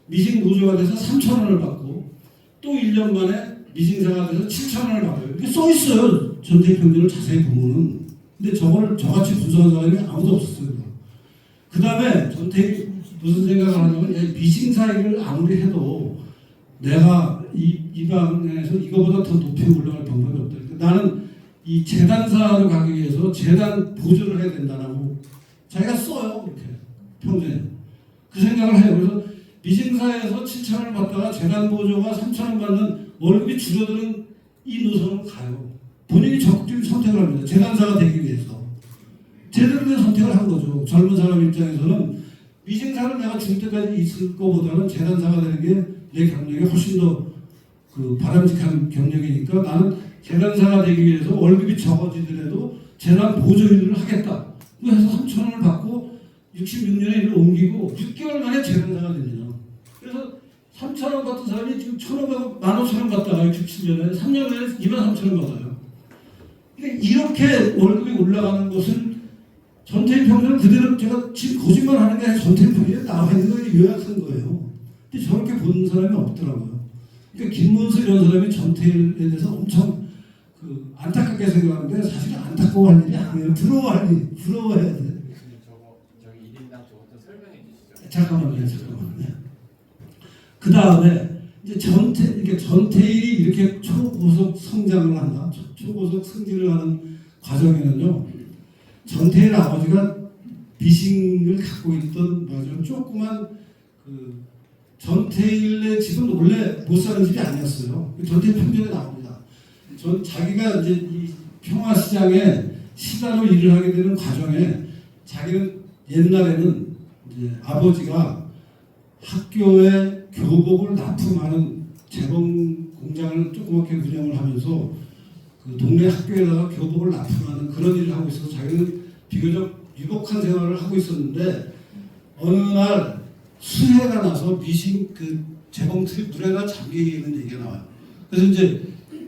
미싱 노조가 돼서 3,000원을 받고 또 1년 만에 미싱사가 돼서 7,000원을 받아요. 이게 써 있어요. 전태일 평균을 자세히 보면은. 근데 저걸 저같이 분석한 사람이 아무도 없었어요. 그 다음에 전태일이 무슨 생각을 하냐면 미싱사 일을 아무리 해도 내가 이 방에서 이거보다 더 높이 올라갈 방법이 없다. 나는 이 재단사로 가기 위해서 재단 보조를 해야 된다라고 자기가 써요. 이렇게 평소에 그 생각을 해요. 그래서 미싱사에서 7,000원을 받다가 재단 보조가 3,000원 받는 월급이 줄어드는 이 노선을 가요. 본인이 적극적인 선택을 합니다. 재단사가 되기 위해서 제대로 된 선택을 한 거죠. 젊은 사람 입장에서는 미싱사를 내가 줄 때까지 있을 거보다는 재단사가 되는 게 내 경력이 훨씬 더 그 바람직한 경력이니까 나는 재단사가 되기 위해서 월급이 적어지더라도 재단 보조 일을 하겠다. 해서 3,000원을 받고 66년에 일을 옮기고 6개월 만에 재단사가 됩니다. 그래서 3,000원 받던 사람이 지금 1,500원, 15,000원 받다가 67년에 3년 만에 23,000원 받아요. 그러니까 이렇게 월급이 올라가는 것을 전태일 평균을 그대로 제가 지금 거짓말하는 게 아니라 전태일 평균에 나와 있는 걸 요약한 거예요. 근데 저렇게 보는 사람이 없더라고요. 그러니까 김문수 이런 사람이 전태일에 대해서 엄청 그 안타깝게 생각하는데 사실 안타까워할 일이 아니에요. 부러워해야 돼. 저기 1인당 저거 좀 설명해 주시죠. 잠깐만요. 그 다음에 이제 전태일이 이렇게 초고속 성장을 한다. 초고속 승진을 하는 과정에는요. 전태일 아버지가 미싱을 갖고 있던 뭐좀 조그만 그 전태일의 집은 원래 못 사는 집이 아니었어요. 전태일 평전에 나옵니다. 자기가 이제 이 평화시장에 시다로 일을 하게 되는 과정에 자기는 옛날에는 이제 아버지가 학교에 교복을 납품하는 재봉 공장을 조그맣게 운영을 하면서 그 동네 학교에다가 교복을 납품하는 그런 일을 하고 있어서 자기는 비교적 유복한 생활을 하고 있었는데 어느 날 수해가 나서 미싱 그 재봉틀이 물에다 잠기는 얘기가 나와요. 그래서 이제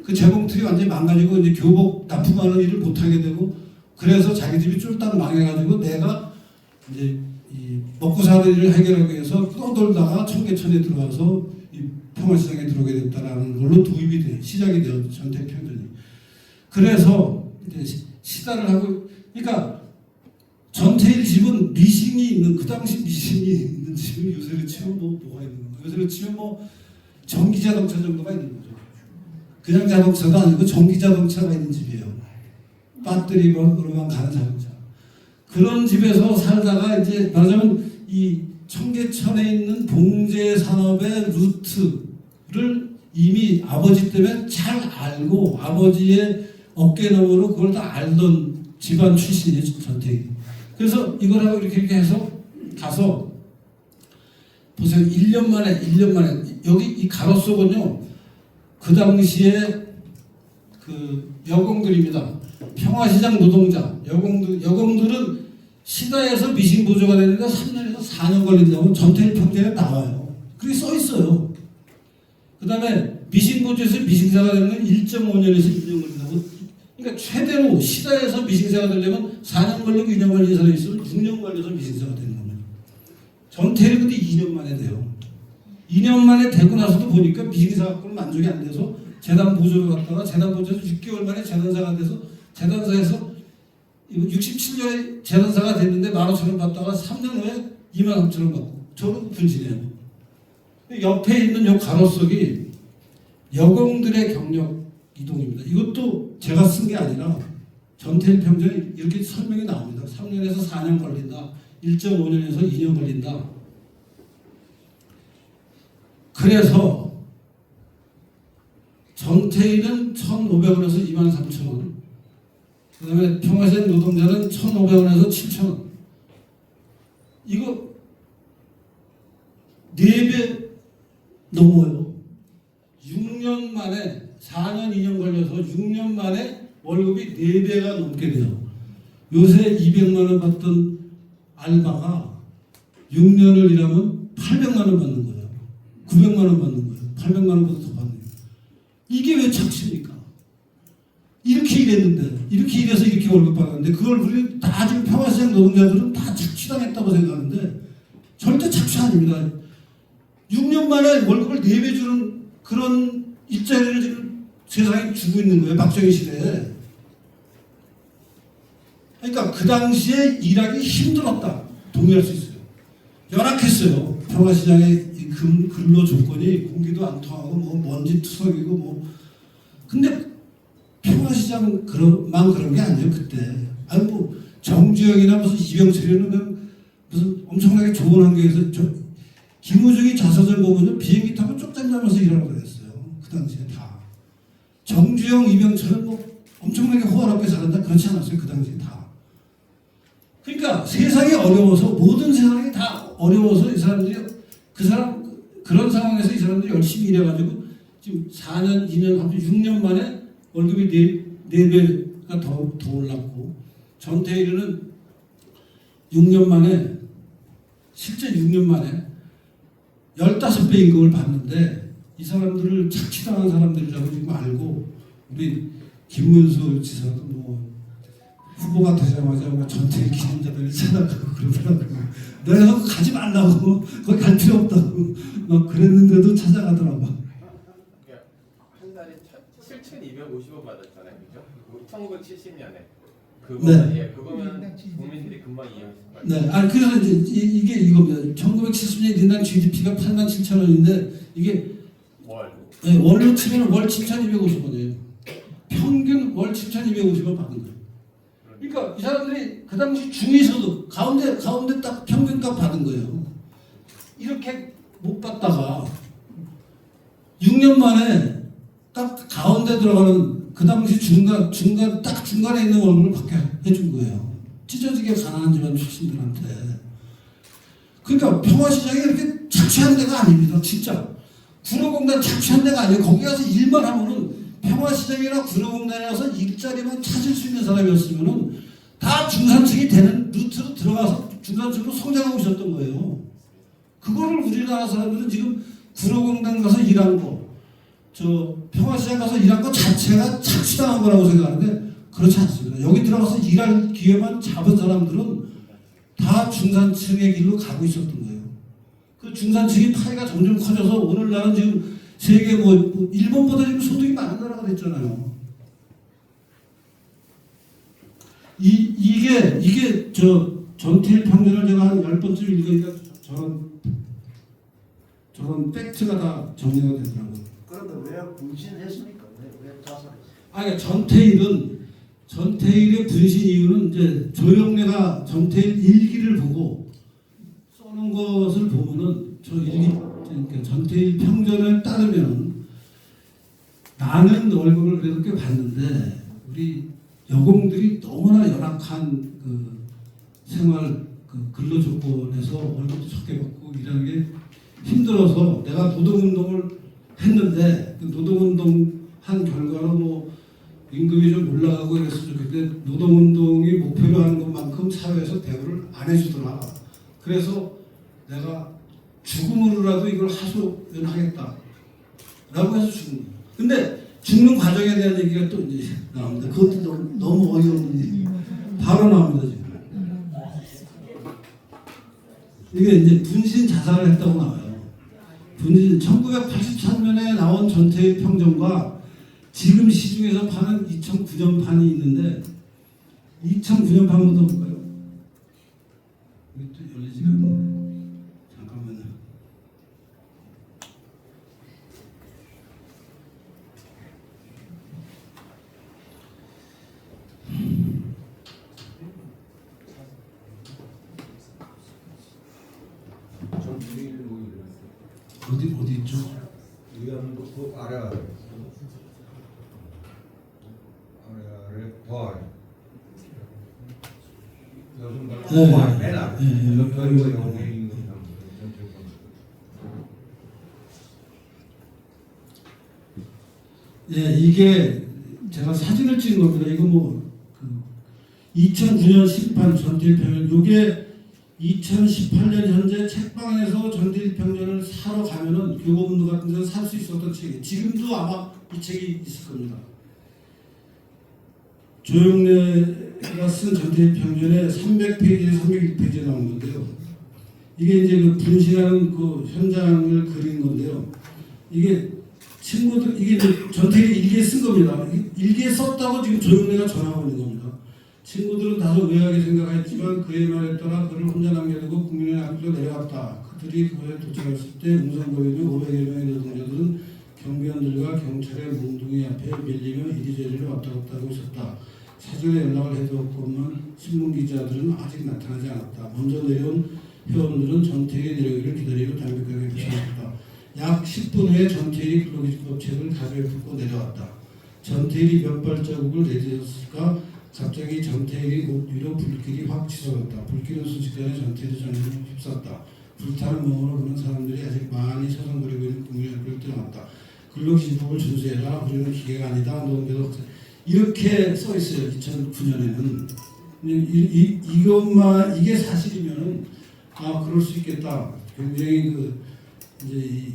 그 재봉틀이 완전히 망가지고 이제 교복 납품하는 일을 못 하게 되고 그래서 자기 집이 쫄딱 망해가지고 내가 이제 이 먹고 사는 일을 해결하기 위해서 떠돌다가 청계천에 들어와서 이 평화시장에 들어오게 됐다라는 걸로 도입이 돼 시작이 되었죠. 전태일 평전이. 그래서 이제 시다를 하고 그러니까 전태일 집은 미싱이 있는 그 당시 미싱이 있는 집은 요새로 치면 뭐가 있는 거예요? 요새로 치면 뭐 전기 자동차 정도가 있는 거죠. 그냥 자동차가 아니고 전기 자동차가 있는 집이에요. 배터리로만 가는 자동차. 그런 집에서 살다가 이제 말하자면 이 청계천에 있는 봉제 산업의 루트를 이미 아버지 때문에 잘 알고 아버지의 어깨 너머로 그걸 다 알던 집안 출신이에요. 전태일. 그래서 이걸 하고 이렇게 해서 가서 보세요. 1년 만에 여기 이 가로속은요. 그 당시에 그 여공들입니다. 평화시장 노동자 여공들은 시다에서 미싱 보조가 되는데 3년에서 4년 걸린다고 전태일 평전에 나와요. 그게 써 있어요. 그 다음에 미싱 보조에서 미싱사가 되면 1.5년에서 2년 걸린다고. 그러니까 최대로 시다에서 미싱사가 되려면 4년 걸리고 2년 걸린 사람이 있으면 6년 걸려서 미싱사가 되는 겁니다. 전태일은 근데 2년 만에 돼요. 2년 만에 되고 나서도 보니까 미싱사 갖고는 만족이 안 돼서 재단 보조를 갔다가 재단 보조에서 6개월 만에 재단사가 돼서 재단사에서 67년에 재단사가 됐는데 15,000원 받다가 3년 후에 23,000원 받고 저는 분신해요. 옆에 있는 요 가로속이 여공들의 경력 이동입니다. 이것도 제가 쓴 게 아니라 전태일 평전이 이렇게 설명이 나옵니다. 3년에서 4년 걸린다. 1.5년에서 2년 걸린다. 그래서 전태일은 1,500원에서 23,000원. 그 다음에 평화시장 노동자는 1,500원에서 7,000원. 이거 4배 넘어요. 6년 만에 4년 2년 걸려서 6년 만에 월급이 4배가 넘게 돼요. 요새 200만 원 받던 알바가 6년을 일하면 800만 원 받는 거예요. 900만 원 받는 거예요. 800만 원보다 더 받는 거예요. 이게 왜 착취입니까? 이렇게 일했는데, 이렇게 일해서 이렇게 월급 받았는데, 그걸 우리 다 지금 평화시장 노동자들은 다 착취당했다고 생각하는데, 절대 착취 아닙니다. 6년 만에 월급을 4배 주는 그런 일자리를 지금 세상에 주고 있는 거예요. 박정희 시대에. 그러니까 그 당시에 일하기 힘들었다. 동의할 수 있어요. 열악했어요. 평화시장의 이 근로 조건이 공기도 안 통하고 뭐 먼지 투석이고 뭐. 근데 평화시장 그런 게 아니에요 그때. 아니 뭐 정주영이나 무슨 이병철이는 무슨 엄청나게 좋은 환경에서 김우중이 자서전 보면 비행기 타고 쪽잠 자면서 일하고 그랬어요. 그 당시에 다. 정주영, 이병철은 뭐 엄청나게 호화롭게 살았다 그렇지 않았어요. 그 당시에 다. 그러니까 세상이 어려워서 모든 세상이 다 어려워서 이 사람들이 그런 상황에서 이 사람들이 열심히 일해가지고 지금 4년, 2년, 합쳐 6년 만에 월급이 4배가 더 올랐고 전태일은 6년 만에 실제 6년 만에 15배 임금을 받는데 이 사람들을 착취당한 사람들이라고 지금 알고 우리 김문수 지사도 뭐 후보가 되자마자 뭐 전태일 기념자들을 찾아가고 그러더라고요. 내가 거기 가지 말라고 거기 갈 필요 없다고 막 그랬는데도 찾아가더라고. 그러니까 한 달에 7,250원 받았잖아요, 그죠? 1970년에 그거는 네. 예, 그거면 국민들이 금방 이해할 수 있어요. 네, 아니 그래서 이제 이게 이겁니다. 1970년 인당 GDP가 87,000원인데 이게 월. 월로 치면 월 7,250원이에요. 평균 월 7,250원 받는 거예요. 그러니까 이 사람들이 그 당시 중위소득 가운데 딱 평균값 받은 거예요. 이렇게 못 받다가 6년 만에 딱 가운데 들어가는 그 당시 딱 중간에 있는 월급을 받게 해준 거예요. 찢어지게 가난한 집안 출신들한테. 그러니까 평화시장이 이렇게 착취한 데가 아닙니다. 진짜. 구로공단 착취한 데가 아니에요. 거기 가서 일만 하면은 평화시장이나 구로공단에 가서 일자리만 찾을 수 있는 사람이었으면은 다 중산층이 되는 루트로 들어가서 중산층으로 성장하고 있었던 거예요. 그거를 우리나라 사람들은 지금 구로공단 가서 일한 거, 평화시장 가서 일한 것 자체가 착취당한 거라고 생각하는데 그렇지 않습니다. 여기 들어가서 일할 기회만 잡은 사람들은 다 중산층의 길로 가고 있었던 거예요. 그 중산층의 파이가 점점 커져서 오늘날은 지금 세계 일본보다 지금 소득이 많은 나라가 됐잖아요. 이게 전태일 평전을 제가 한 10번쯤 읽으니까 저런 팩트가 다 정리가 되더라고요. 그런데 왜 분신했습니까? 왜 자살했어요? 아니 전태일의 분신 이유는 이제 조영래가 전태일 일기를 보고 써놓은 것을 보면은 그러니까 전태일 평전을 따르면 나는 월급을 그래도 꽤 받는데 우리 여공들이 너무나 열악한 그 생활 근로 조건에서 월급도 적게 받고 일하는 게 힘들어서 내가 노동운동을 했는데 그 노동운동 한 결과로 뭐 임금이 좀 올라가고 이랬으면 좋겠는데 노동운동이 목표로 하는 것만큼 사회에서 대우를 안 해주더라. 그래서 내가 죽음으로라도 이걸 하소연하겠다 라고 해서 죽은 거예요. 근데 죽는 과정에 대한 얘기가 또 이제 나옵니다. 그것도 너무 어이없는 얘기 바로 나옵니다. 지금 이게 이제 분신 자살을 했다고 나와요. 1983년에 나온 전태일 평전과 지금 시중에서 파는 2009년 판이 있는데 2009년 판부터 볼까요? 이게 또 열리지가 않네. 잠깐만요. 전 유일 모임. 어디 있죠? 위안도 그 아래 덜. 요즘 네. 맨 아래. 네. 여기가 영웅인 거. 예, 이게 제가 사진을 찍은 겁니다. 이거 뭐 2009년 심판 전태일평전 요게 2018년 현재 책방에서 전태일평전을 사러 가면은 교보문고 같은 데서 살 수 있었던 책이에요. 지금도 아마 이 책이 있을 겁니다. 조영래가 쓴 전태일 평전에 300페이지에서 301페이지에 나온 건데요. 이게 이제 그 분신하는 그 현장을 그린 건데요. 이게 친구들, 이게 이제 전태일이 일기에 쓴 겁니다. 일기에 썼다고 지금 조영래가 전하고 있는 겁니다. 친구들은 다소 의아하게 생각했지만 그의 말에 따라 그를 혼자 남겨두고 국민의 앞으로 내려갔다. 그들이 그에 도착했을 때 웅성거리는 500여 명의 노동자들은 경비원들과 경찰의 몽둥이 앞에 밀리며 이리저리로 왔다 갔다 하고 있었다. 사전에 연락을 해두었건만 신문기자들은 아직 나타나지 않았다. 먼저 내려온 회원들은 전태일이 내려오기를 기다리고 담백하게 비춰졌다. 약 10분 후에 전태일이 근로기준법책을 가져에 품고 내려왔다. 전태일이 몇 발자국을 내딛었을까 갑자기 전태일이 옷 위로 불길이 확 치솟았다. 불길은 순식간에 전태일의 전신을 휩쌌다. 불타는 몸으로 보는 사람들이 아직 많이 서성거리고 있는 국민의 얼굴을 떠났다. 근로기준법을 준수해라. 우리는 기계가 아니다. 노동계도 이렇게 써 있어요. 2009년에는 이게 사실이면은 그럴 수 있겠다. 굉장히 이제 이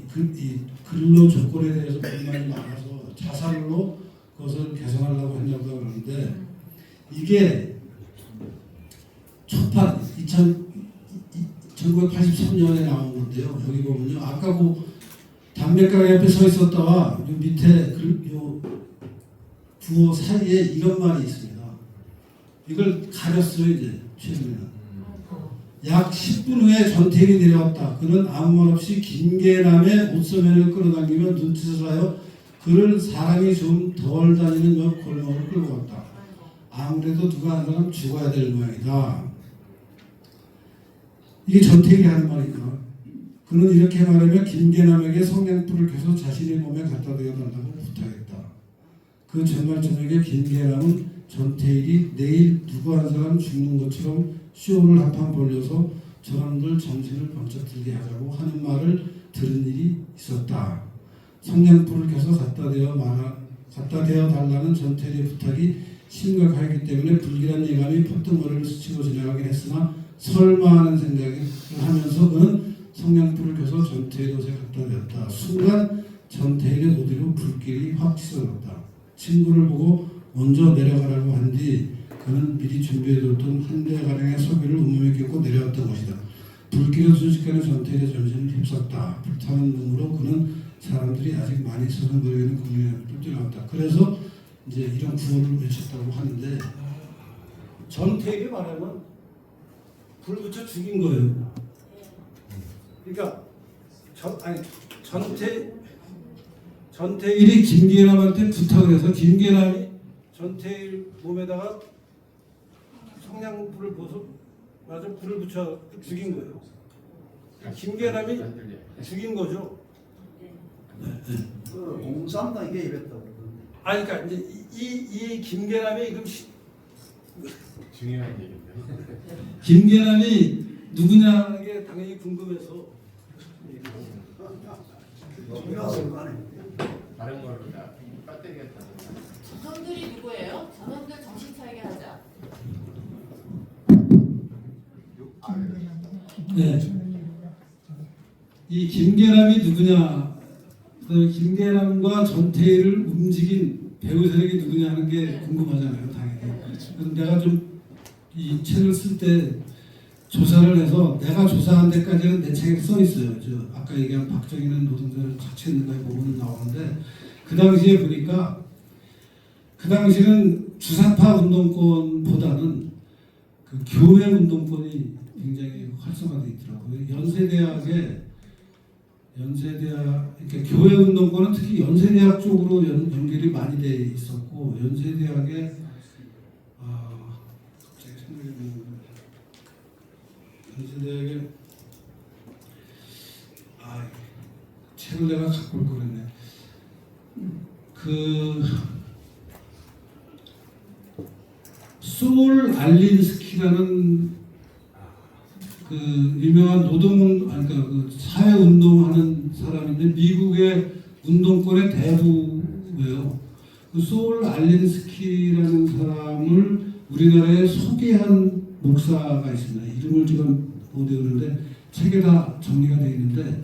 근로 조건에 대해서 불만이 많아서 자살로 그것을 개선하려고 한다고 그러는데 이게 초판 1983년에 나온 건데요. 여기 보면요. 아까 그 담배가게 옆에 서 있었다가 요 밑에 요 부호 사이에 이것만이 있습니다. 이걸 가렸어요. 이제 최근에는. 약 10분 후에 전태일이 내려왔다. 그는 아무 말 없이 김계남의 옷소매를 끌어당기며 눈짓을 하여 그를 사람이 좀 덜 다니는 옆 골목으로 끌고 갔다. 아무래도 누가 한 사람 죽어야 될 모양이다. 이게 전태일이 하는 말이다. 그는 이렇게 말하며 김계남에게 성냥불을 켜서 자신의 몸에 갖다 대어 달라고 부탁했다. 그 전날 저녁에 김계남은 전태일이 내일 누구 한 사람 죽는 것처럼 쇼를 한판 벌려서 저람들 정신을 번쩍 들게 하자고 하는 말을 들은 일이 있었다. 성냥불을 켜서 갖다 대어 달라는 전태일의 부탁이 심각하기 때문에 불길한 예감이 퍼뜩 머리를 스치고 지나가긴 했으나 설마 하는 생각을 하면서 그는 성냥불을 켜서 전태일의 옷에 갖다 대었다. 순간 전태일의 옷 위로 불길이 확 치솟았다. 친구를 보고 먼저 내려가라고 한 뒤 그는 미리 준비해뒀던 한 대가량의 석유를 온몸에 껴고 내려왔던 것이다. 불길은 순식간에 전태일의 전신을 휩쌌다. 불타는 눈으로 그는 사람들이 아직 많이 서성거리고 있는 국민의 앞을 뛰어났다. 그래서 이제 이런 구호를 외쳤다고 하는데 전태일이 말하면 불 붙여 죽인 거예요. 그러니까 전태일이 김계남한테 부탁을 해서 김계남이 전태일 몸에다가 성냥불을 맞아 불을 붙여 죽인 거예요. 김계남이 죽인 거죠. 그 공산당 이게 이랬다고. 그러니까 이제 이 김계남이 그럼 중요한 얘기인데. 김계남이 누구냐는 게 당연히 궁금해서 중요한 거 아니에요. 다른 걸로 다 배터리가 다. 저놈들이 누구예요? 저놈들 정신 차리게 하자. 네. 이 김계남이 누구냐? 김계남과 전태일을 움직인 배우 세력이 누구냐 하는 게 궁금하잖아요, 당연히. 그래서 내가 좀 이 책을 쓸 때 조사를 해서 내가 조사한 데까지는 내 책에 써 있어요. 저 아까 얘기한 박정희는 노동자를 자치했는가에 보면 나오는데 그 당시에 보니까 그 당시는 주사파 운동권보다는 그 교회 운동권이 굉장히 활성화되어 있더라고요. 그러니까 교회 운동권은 특히 연세대학 쪽으로 연결이 많이 돼 있었고 연세대학에 갑자기 생각이 안 나는데 연세대학에 책을 내가 갖고 올 거랬네. 그 소울 알린스키라는 그 유명한 그러니까 그 사회 운동하는 사람인데 미국의 운동권의 대부예요. 그 소울 알린스키라는 사람을 우리나라에 소개한 목사가 있습니다. 이름을 지금 못 외우는데 책에 다 정리가 되어 있는데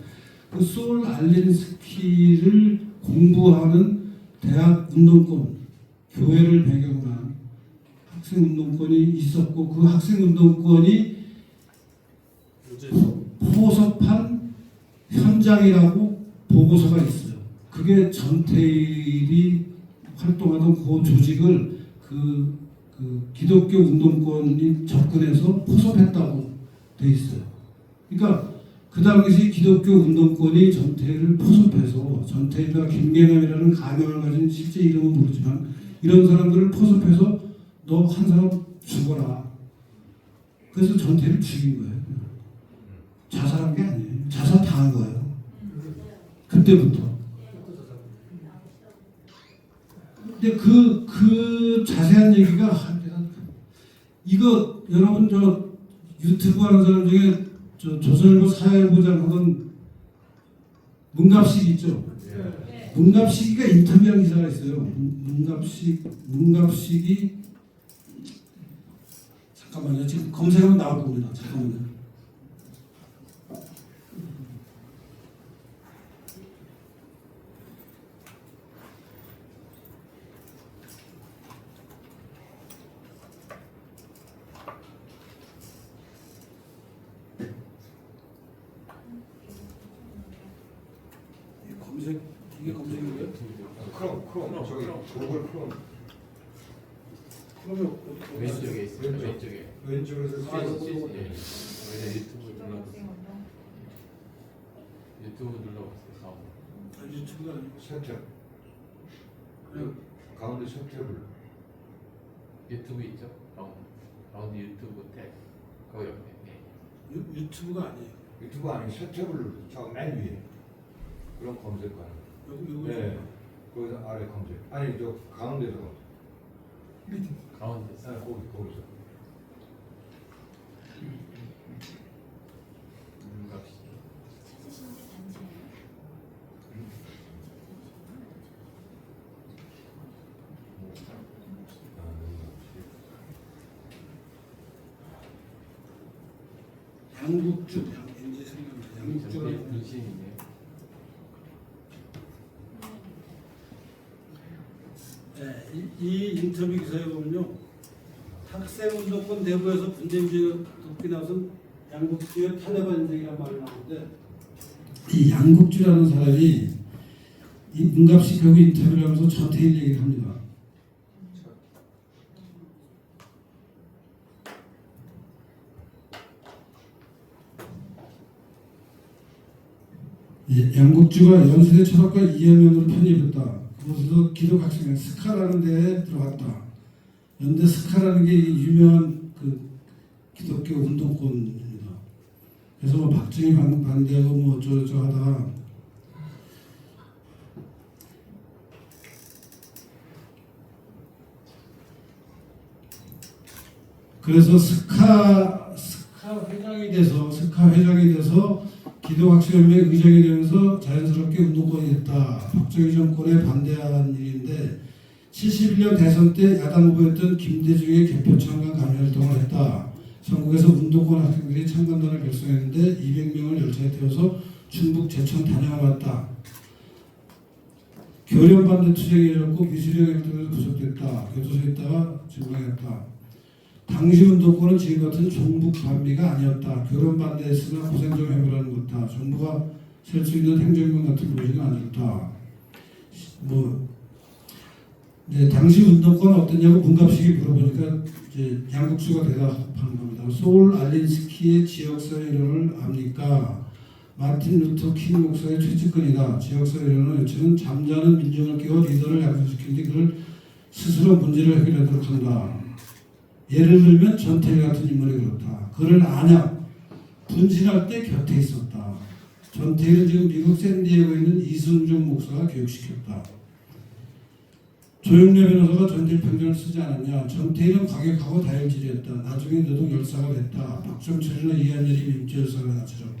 그 소울 알린스키를 공부하는 대학 운동권 교회를 배경으로 한 학생운동권이 있었고 그 학생운동권이 포섭한 현장이라고 보고서가 있어요. 그게 전태일이 활동하던 그 조직을 그 기독교 운동권이 접근해서 포섭했다고 돼 있어요. 그러니까 그 당시 기독교 운동권이 전태일을 포섭해서 전태일과 김계남이라는 가명을 가진 실제 이름은 모르지만 이런 사람들을 포섭해서 너 한 사람 죽어라. 그래서 전태일을 죽인 거예요. 자살한 게 아니에요. 자살 당한 거예요. 그때부터. 근데 그 자세한 얘기가 이거 여러분 저 유튜브 하는 사람 중에 저 조선일보 사회부장 하던 문갑식 있죠? 문갑식이가 인터뷰한 기사가 있어요. 문갑식이 잠깐만요. 지금 검색하면 나올 겁니다. 잠깐만요. 이게 검색인가요? 크롬 저기 구글 크롬 그러면 왼쪽에 있어요. 왼쪽에. 왼쪽에서 유튜브 눌러보세요. 유튜브 눌러보세요. 유튜브가 아니고 셔탭 가운데 셔탭을 유튜브 있죠? 가운데 유튜브 탭. 거기 옆에. 네. 유튜브가 아니에요. 유튜브 아니고 셔탭을 저 맨 위에 그런 검색관. 요거 네. 거기서 아래 검색. 아니 저 가운데서 가운데. 거기서. 찾으시는 게 단체예요? 양국주 왠지 생각나. 양국주라는 분신이네요. 네, 이 인터뷰 기사에 보면요. 학생운동권 내부에서 분쟁지가 높게 나와서 양국주의 탄핵 인생이라는 말이 나오는데 이 양국주라는 사람이 이 문갑식 교구 인터뷰를 하면서 전태일 얘기를 합니다. 양국주가 연세대 철학과 2학년으로 편입했다. 그곳에서 기독학생회 스카라는 데에 들어갔다. 연대 스카라는 게 유명한 그 기독교 운동권입니다. 그래서 뭐 박정희 반대하고 뭐 어쩌고저쩌고 하다가 그래서 스카 회장이 돼서 기독학생연맹 의장이 되면서 자연스럽게 운동권이 됐다. 박정희 정권에 반대한 일인데 71년 대선 때 야당 후보였던 김대중의 개표창간 감회활동을 했다. 전국에서 운동권 학생들이 참관단을 결성했는데 200명을 열차에 태워서 충북 제천 단양을 왔다. 교련 반대 투쟁이 일었고 미수령에 통해서 구속됐다. 교도소에 있다가 증명했다. 당시 운동권은 지금 같은 종북 반미가 아니었다. 교련 반대했으나 고생 좀 해보라는 것이다. 정부가 셀 수 있는 행정권 같은 것이 아니었다. 네, 당시 운동권 어땠냐고 문갑식이 물어보니까 이제 양국수가 대답하는 겁니다. 소울 알린스키의 지역사회 이론을 압니까? 마틴 루터 킹 목사의 최측근이다. 지역사회 이론은 여친은 잠자는 민중을 깨워 리더를 약속시킨 뒤 그를 스스로 문제를 해결하도록 한다. 예를 들면 전태일 같은 인물이 그렇다. 그를 안약 분신할 때 곁에 있었다. 전태일은 지금 미국 샌디에고에 있는 이승종 목사가 교육시켰다. 조영래 변호사가 전태일 평전을 쓰지 않았냐. 전태일은 과격하고 다혈질이었다. 나중에 노동 열사가 됐다. 박정철이나 이한열이 민주열사가 나처럼.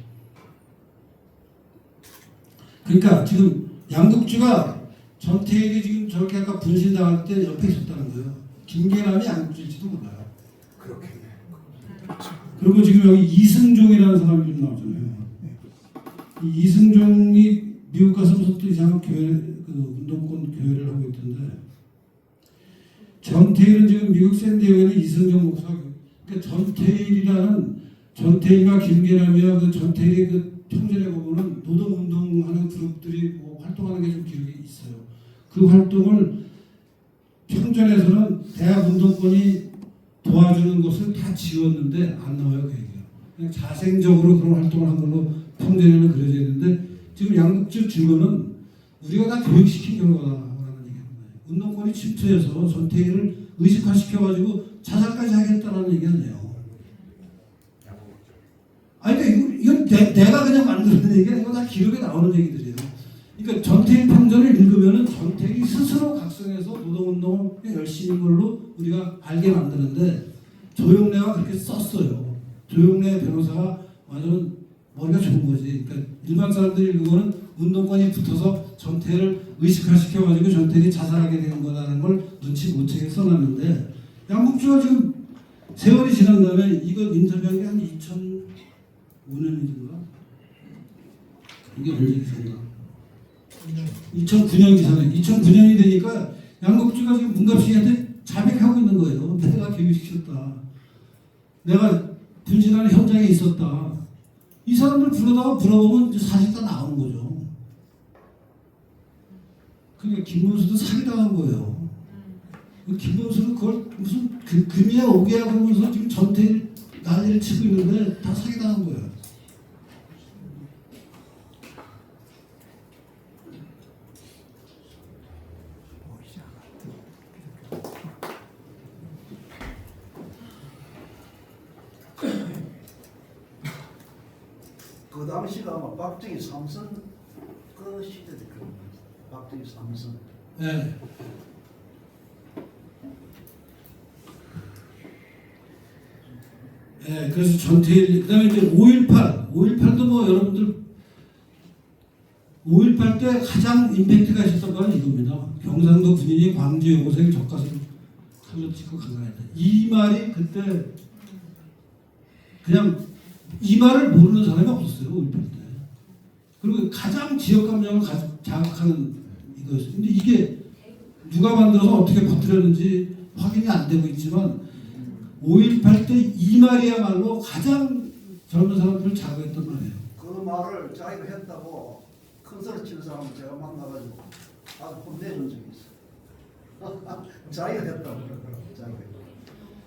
그러니까 지금 양국주가 전태일이 지금 저렇게 아까 분신당할 때 옆에 있었다는 거예요. 김계남이 양국주일지도 몰라요. 그렇겠네. 그리고 지금 여기 이승종이라는 사람이 좀 나오잖아요. 이 이승종이 미국 가서 무슨 또 이상한 교회, 그 운동권 교회를 하고 있던데 전태일은 지금 미국 샌디에고에 있는 이승정 목사, 그러니까 전태일과 김계남이와 그 전태일의 그 평전에 보면은 노동운동하는 그룹들이 뭐 활동하는 게 좀 기록이 있어요. 그 활동을 평전에서는 대학운동권이 도와주는 것을 다 지웠는데 안 나와요, 그 얘기가. 그냥 자생적으로 그런 활동을 한 걸로 평전에는 그려져 있는데 지금 양극적 증거는 우리가 다 교육시킨 결과라는 얘기입니다. 운동권이 침투해서 전태일을 의식화시켜가지고 자살까지 하겠다는 얘기 아니에요. 아니, 그러니까 이건 내가 그냥 만드는 얘기가 아니고 다 기록에 나오는 얘기들이에요. 그러니까 전태일 평전을 읽으면은 전태일이 스스로 각성해서 노동운동을 열심히 한 걸로 우리가 알게 만드는데 조영래가 그렇게 썼어요. 조영래 변호사가 완전 머리가 좋은 거지. 그러니까 일반 사람들이 읽으면은 운동권이 붙어서 전태일을 의식화시켜가지고 전태일이 자살하게 되는 거라는 걸 눈치 못 채게 써놨는데 양국주가 지금 세월이 지난 다음에 이거 인터뷰한 게 한 2005년인가? 이게 언제 기사인가? 2009년 기사네. 2009년이 되니까 양국주가 지금 문갑식한테 자백하고 있는 거예요. 내가 교육시켰다. 내가 분신하는 현장에 있었다. 이 사람들 불러다가 물어보면 사실 다 나오는 거죠. 그러니까 김문수도 사기당한 거예요. 김문수는 그걸 무슨 금이야 오개야 그러면서 지금 전태일 난리를 치고 있는데 다 사기당한 거예요. 그 당시가 아마 박정희 삼선 그 시대일 겁니다. 박정희 삼선. 네. 네, 그래서 전태일, 그다음에 이제 5.18도 뭐 여러분들 5.18 때 가장 임팩트가 있었던 건 이겁니다. 경상도 군인이 광주 여고생 젖가슴 칼로 찍고 강간했다. 이 말이 그때 그냥 이 말을 모르는 사람이 없었어요. 5.18 때. 그리고 가장 지역 감정을 자극하는 이거였어요. 근데 이게 누가 만들어서 어떻게 퍼뜨렸는지 확인이 안 되고 있지만 5.18 때 이 말이야말로 가장 젊은 사람들을 자극했던 말이에요. 그 말을 자기가 했다고 큰 소리 치는 사람을 제가 만나가지고 아주 혼내준 적이 있어요. 자기가 했다고. 자기가.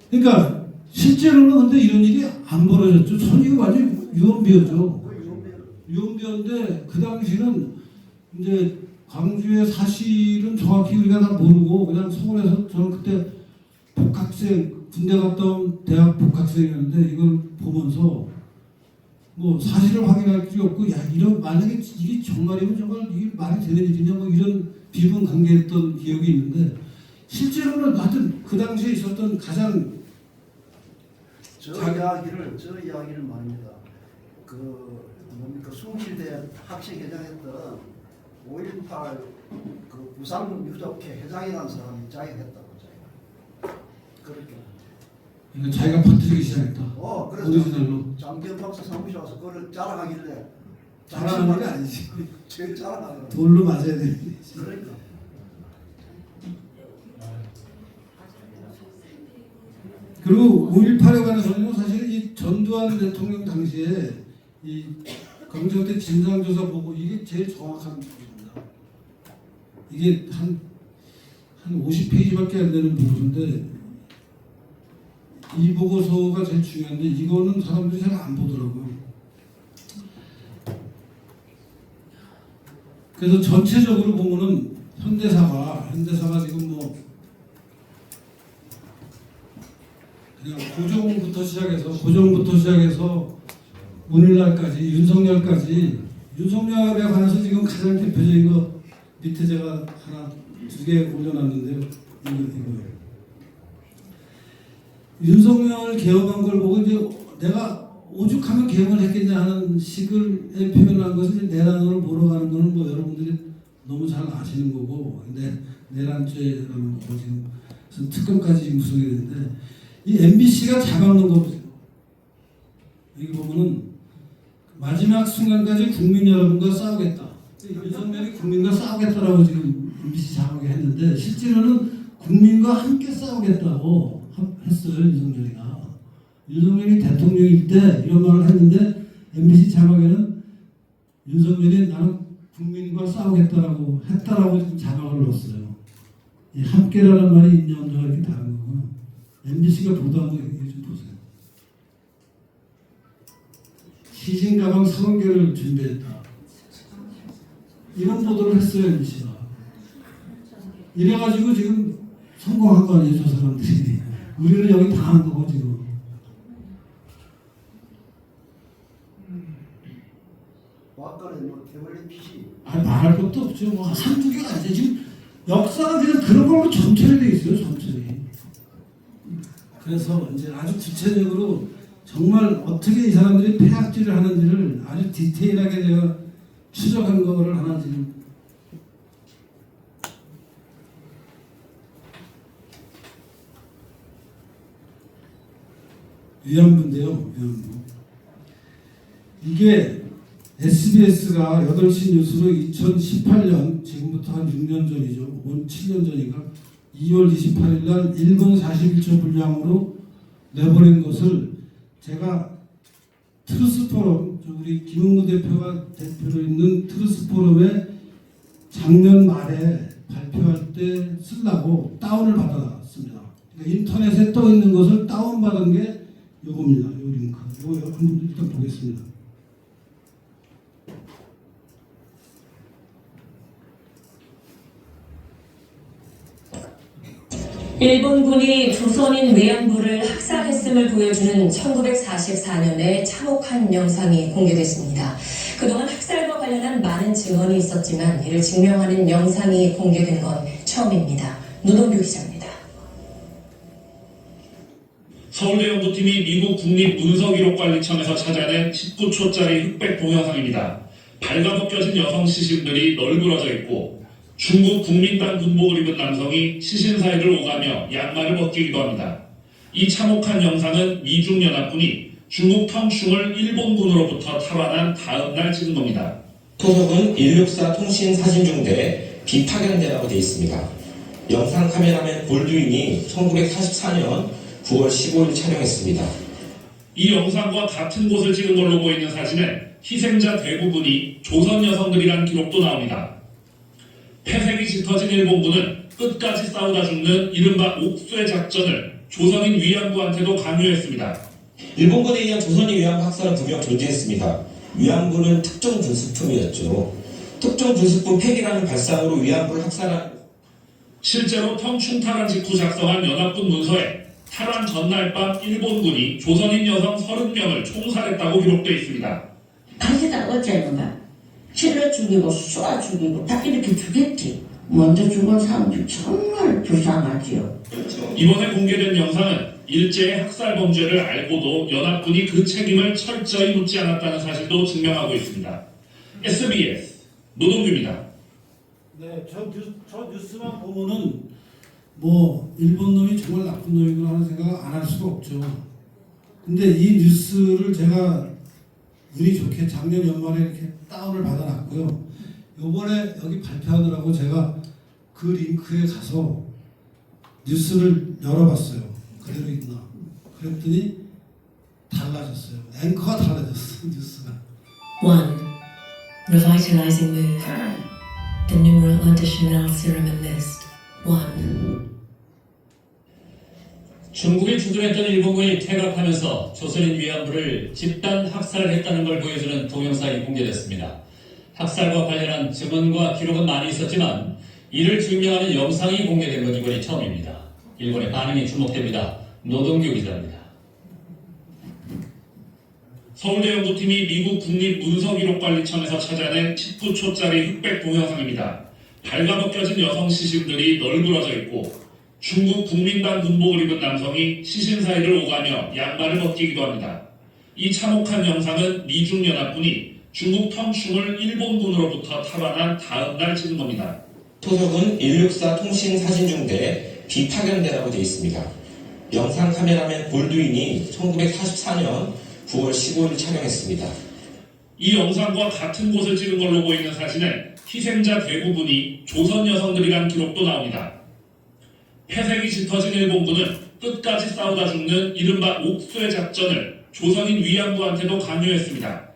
그러니까 실제로는 근데 이런 일이 안 벌어졌죠. 전 이거 완전 유언비어죠. 유언비어인데 그 당시는 이제 광주의 사실은 정확히 우리가 다 모르고 그냥 서울에서 저는 그때 복학생 군대 갔다 온 대학 복학생이었는데 이걸 보면서 뭐 사실을 확인할 필요 없고 야 이런 만약에 이게 정말이면 정말 이게 말이 되는 일이냐 뭐 이런 비분 관계했던 기억이 있는데 실제로는 하여튼 그 당시에 있었던 가장 저 이야기를 말입니다. 그 뭡니까 숭실대 학생회장했던 5.18 그 부산 유족회 회장이라는 사람이 자기가 했다고 자기가 그렇게. 그러니까 자기가 퍼뜨리기 시작했다. 그래서 오리지널로 장기현 박사 사무실 와서 그걸 자랑하길래 자랑하는 게 아니지. 제일 자랑하는 돌로 맞아야 되는데. 그러니까. 그리고 5.18에 관해서는 사실 이 전두환 대통령 당시에 이 경제대 진상조사 보고 이게 제일 정확한 부분입니다. 이게 한 50페이지밖에 안 되는 보고서인데 이 보고서가 제일 중요한데 이거는 사람들이 잘 안 보더라고요. 그래서 전체적으로 보면은 현대사가 지금 뭐 그냥 고종부터 시작해서 오늘날까지 윤석열에 관해서 지금 가장 대표적인 거 밑에 제가 하나 두 개 올려놨는데요. 이거예요. 윤석열 개혁한 걸 보고 이제 내가 오죽하면 개혁을 했겠냐 하는 식을 표현한 것을 내란으로 몰아가는 거는 뭐 여러분들이 너무 잘 아시는 거고 내란죄라는 거 지금 무슨 특검까지 구성이 되는데 이 MBC가 잡아놓은 거 보세요. 여기 보면은 마지막 순간까지 국민 여러분과 싸우겠다. 윤석열이 국민과 싸우겠다라고 지금 MBC 장악을 했는데 실제로는 국민과 함께 싸우겠다고 했어요. 윤석열이 대통령일 때 이런 말을 했는데 MBC 자막에는 윤석열이 나는 국민과 싸우겠다라고 했다라고 지금 자막을 넣었어요. 이 함께라는 말이 있냐 없냐가 이렇게 다른 거구나. MBC가 보도한 거 이거 좀 보세요. 시신 가방 30개를 준비했다. 이런 보도를 했어요, MBC가. 이래가지고 지금 성공한 거 아니에요, 저 사람들이. 우리는 여기 당한 거고, 지금. 아까는 뭐 태블릿 PC 아니, 말할 것도 없죠. 뭐, 한두 개가 아니죠. 지금 역사가 그냥 그런 걸로 전철이 돼 있어요, 전철이. 그래서 이제 아주 구체적으로 정말 어떻게 이 사람들이 폐악질을 하는지를 아주 디테일하게 제가 추적한 거를 하나 지금 위안부인데요. 위안부. 이게 SBS가 8시 뉴스로 2018년 지금부터 한 6년 전이죠. 7년 전인가 2월 28일 날 1분 41초 분량으로 내보낸 것을 제가 트루스포럼, 우리 김은구 대표가 대표로 있는 트루스포럼에 작년 말에 발표할 때 쓰려고 다운을 받아놨습니다. 그러니까 인터넷에 떠 있는 것을 다운받은 게 요겁니다. 요 링크. 이거 한번 일단 보겠습니다. 일본군이 조선인 위안부를 학살했음을 보여주는 1944년의 참혹한 영상이 공개됐습니다. 그동안 학살과 관련한 많은 증언이 있었지만 이를 증명하는 영상이 공개된 건 처음입니다. 노동규 기자입니다. 서울대 연구팀이 미국 국립문서기록관리청에서 찾아낸 19초짜리 흑백 동영상입니다. 발가벗겨진 여성 시신들이 널브러져 있고 중국 국민당 군복을 입은 남성이 시신 사이를 오가며 양말을 벗기기도 합니다. 이 참혹한 영상은 미중연합군이 중국 텅충을 일본군으로부터 탈환한 다음 날 찍은 겁니다. 소속은 164 통신사진중대 비파견대라고 되어 있습니다. 영상 카메라맨 볼드윈이 1944년 9월 15일 촬영했습니다. 이 영상과 같은 곳을 찍은 걸로 보이는 사진에 희생자 대부분이 조선 여성들이란 기록도 나옵니다. 폐색이 짙어진 일본군은 끝까지 싸우다 죽는 이른바 옥쇄 작전을 조선인 위안부한테도 강요했습니다. 일본군에 의한 조선인 위안부 학살은 분명 존재했습니다. 위안부는 특정 군수품이었죠. 특정 군수품 폐기라는 발상으로 위안부를 학살한 실제로 텅충 탈환 직후 작성한 연합군 문서에 탈환 전날 밤 일본군이 조선인 여성 30명을 총살했다고 기록되어 있습니다. 가시다 어째는가? 찔러 죽이고 쏘아 죽이고 딱 이렇게 죽였지. 먼저 죽은 사람들 정말 불쌍하지요. 이번에 공개된 영상은 일제의 학살 범죄를 알고도 연합군이 그 책임을 철저히 묻지 않았다는 사실도 증명하고 있습니다. SBS 노동규입니다. 네, 저 뉴스만 보면은 뭐 일본 놈이 정말 나쁜 놈이구나 하는 생각을 안 할 수가 없죠. 근데 이 뉴스를 제가 운이 좋게 작년 연말에 이렇게 다운을 받아놨고요. 요번에 여기 발표하느라고 제가 그 링크에 가서 뉴스를 열어봤어요. 그대로 있나. 그랬더니 달라졌어요. 앵커가 달라졌어, 뉴스가. 1. Revitalizing mood. The numeral additional serum and list. 1. 중국이 주둔했던 일본군이 퇴각하면서 조선인 위안부를 집단 학살했다는 걸 보여주는 동영상이 공개됐습니다. 학살과 관련한 증언과 기록은 많이 있었지만 이를 증명하는 영상이 공개된 건 이번이 처음입니다. 일본의 반응이 주목됩니다. 노동규 기자입니다. 서울대 연구팀이 미국 국립문서기록관리청에서 찾아낸 19초짜리 흑백 동영상입니다. 발가벗겨진 여성 시신들이 널브러져 있고 중국 국민당 군복을 입은 남성이 시신 사이를 오가며 양말을 벗기기도 합니다. 이 참혹한 영상은 미중연합군이 중국 텅충을 일본군으로부터 탈환한 다음 날 찍은 겁니다. 소속은 164 통신사진중대 비파견대라고 되어 있습니다. 영상 카메라맨 볼드윈이 1944년 9월 15일 촬영했습니다. 이 영상과 같은 곳을 찍은 걸로 보이는 사진에 희생자 대부분이 조선 여성들이란 기록도 나옵니다. 폐색이 짙어진 일본군은 끝까지 싸우다 죽는 이른바 옥수의 작전을 조선인 위안부한테도 강요했습니다.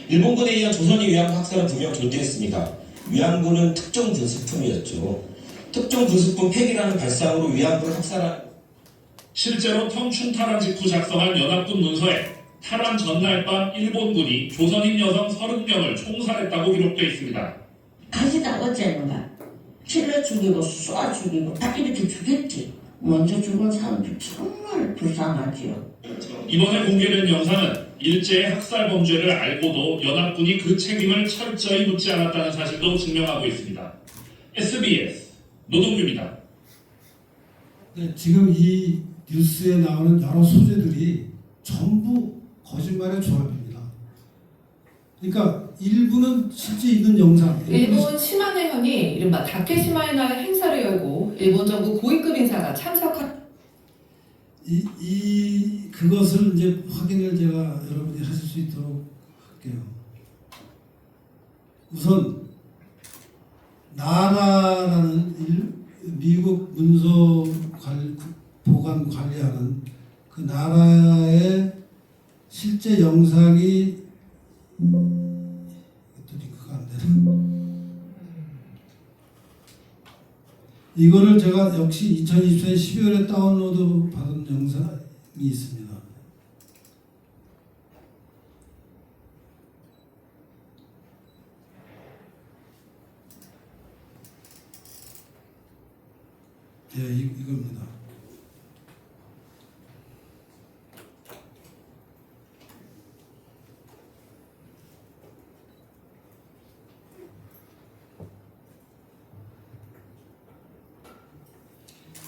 일본군에 의한 조선인 위안부 학살은 분명 존재했습니다. 위안부는 특정 군수품이었죠. 특정 군수품 폐기라는 발상으로 위안부를 학살한 실제로 텅춘 탈환 직후 작성한 연합군 문서에 탈환 전날 밤 일본군이 조선인 여성 30명을 총살했다고 기록되어 있습니다. 가시다 어째는가? 찔러 죽이고 쏴 죽이고 다 이렇게 죽였지. 먼저 죽은 사람들 정말 불쌍하지요. 이번에 공개된 영상은 일제의 학살 범죄를 알고도 연합군이 그 책임을 철저히 묻지 않았다는 사실도 증명하고 있습니다. SBS 노동규입니다. 네, 지금 이 뉴스에 나오는 여러 소재들이 전부 거짓말의 조합입니다. 그러니까 일부는 실제 있는 영상. 일본 시마네현이 이른바 다케시마의 날 행사를 열고 일본 정부 고위급 인사가 참석한 그것을 이제 확인을 제가 여러분이 하실 수 있도록 할게요. 우선 나라라는 미국 문서 보관 관리하는 그 나라의 실제 영상이 또 링크가 안 되네. 이거를 제가 역시 2024년 12월에 다운로드 받은 영상이 있습니다. 예, 이겁니다.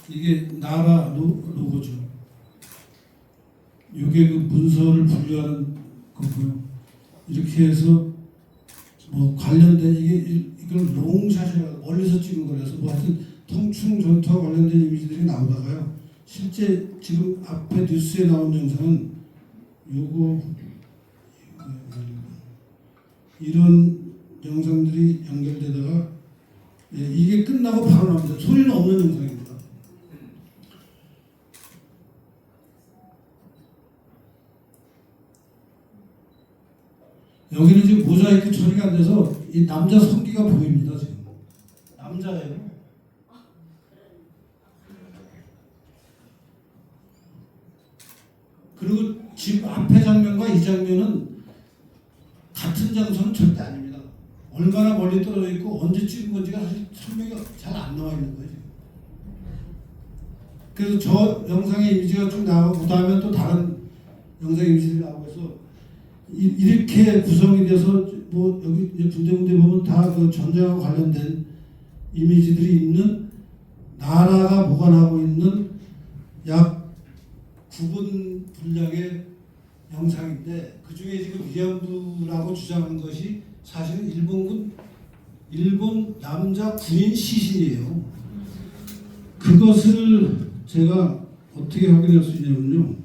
이게 나라 로고죠. 이게 그 문서를 분류하는 거고요. 이렇게 해서 뭐 관련된 이걸 롱샷이라고 멀리서 찍은 거라서 뭐 하여튼 통충 전투와 관련된 이미지들이 나오다가요. 실제 지금 앞에 뉴스에 나온 영상은 요거 이런 영상들이 연결되다가 이게 끝나고 바로 나옵니다. 소리는 없는 영상입니다. 여기는 지금 모자이크 처리가 안 돼서 이 남자 성기가 보입니다. 지금 남자예요. 그리고 집 앞에 장면과 이 장면은 같은 장소는 절대 아닙니다. 얼마나 멀리 떨어져 있고 언제 찍은 건지가 사실 설명이 잘 안 나와 있는 거예요. 그래서 저 영상의 이미지가 쭉 나오고 그 다음에 또 다른 영상 이미지들이 나오고 해서 이렇게 구성이 돼서 뭐 여기 군데군데 보면 다 그 전쟁과 관련된 이미지들이 있는 나라가 보관하고 있는 약 9분 분량의 영상인데 그 중에 지금 위안부라고 주장한 것이 사실은 일본 남자 군인 시신이에요. 그것을 제가 어떻게 확인할 수 있냐면요.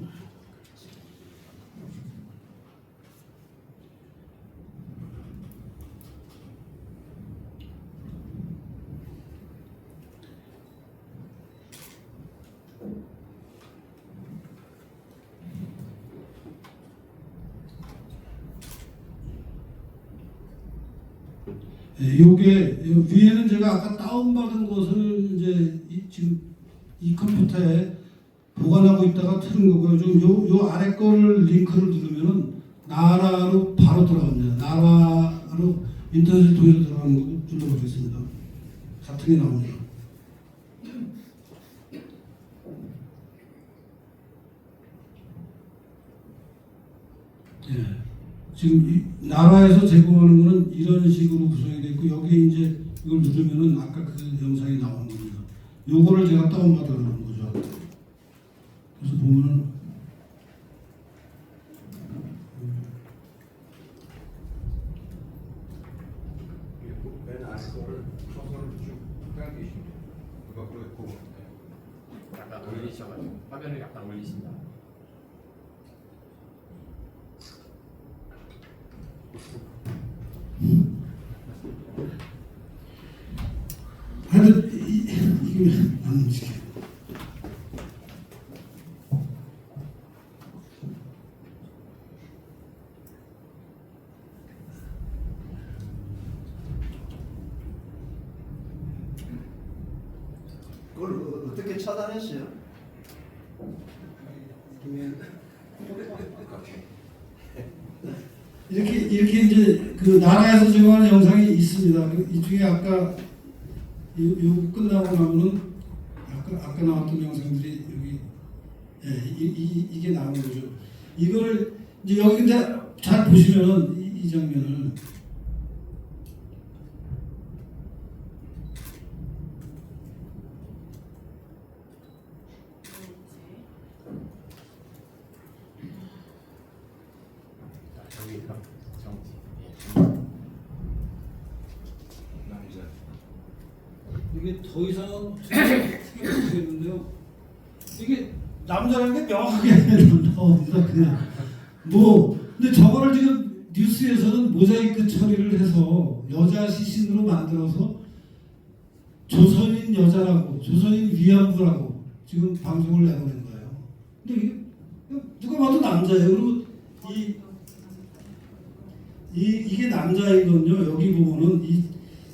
요게 위에는 제가 아까 다운받은 것을 이제 지금 이 컴퓨터에 보관하고 있다가 틀은 거고요. 좀 요 아래 거를 링크를 누르면은 나라로 바로 들어갑니다. 나라로 인터넷 통해서 들어가는 거 눌러보겠습니다. 같은 게 나옵니다. 예. 지금 이 나라에서 제공하는 거는 이런 식으로 구성이 되어 있고 여기 이제 이걸 누르면은 아까 그 영상이 나오는 겁니다. 요거를 제가 다운받아놓은 거죠. 그래서 보면은 맨 아래 거를 초선을 쭉 당기시면 그거 그렇고 약간 올리셔가지고 화면을 약간 올리신다. 하여튼 이게 안 움직여요. 차단했어요. 이렇게 이제 그 나라에서 제공하는 영상이 있습니다. 이 중에 아까 요 끝나고 나면은 아까 나왔던 영상들이 여기 이게 나오는 거죠. 이거를 이제 여기 이제 잘 보시면은 이 장면을 저기가 정지. 남자. 이게 더 이상 크게 못하겠는데요. 이게 남자라는 게 명확하게 나옵니다. 그냥 뭐 근데 저거를 지금 뉴스에서는 모자이크 처리를 해서 여자 시신으로 만들어서 조선인 여자라고 조선인 위안부라고 지금 방송을 내보낸 거예요. 근데 이게 누가 봐도 남자예요. 그리고 이게 남자이거든요. 여기 보면은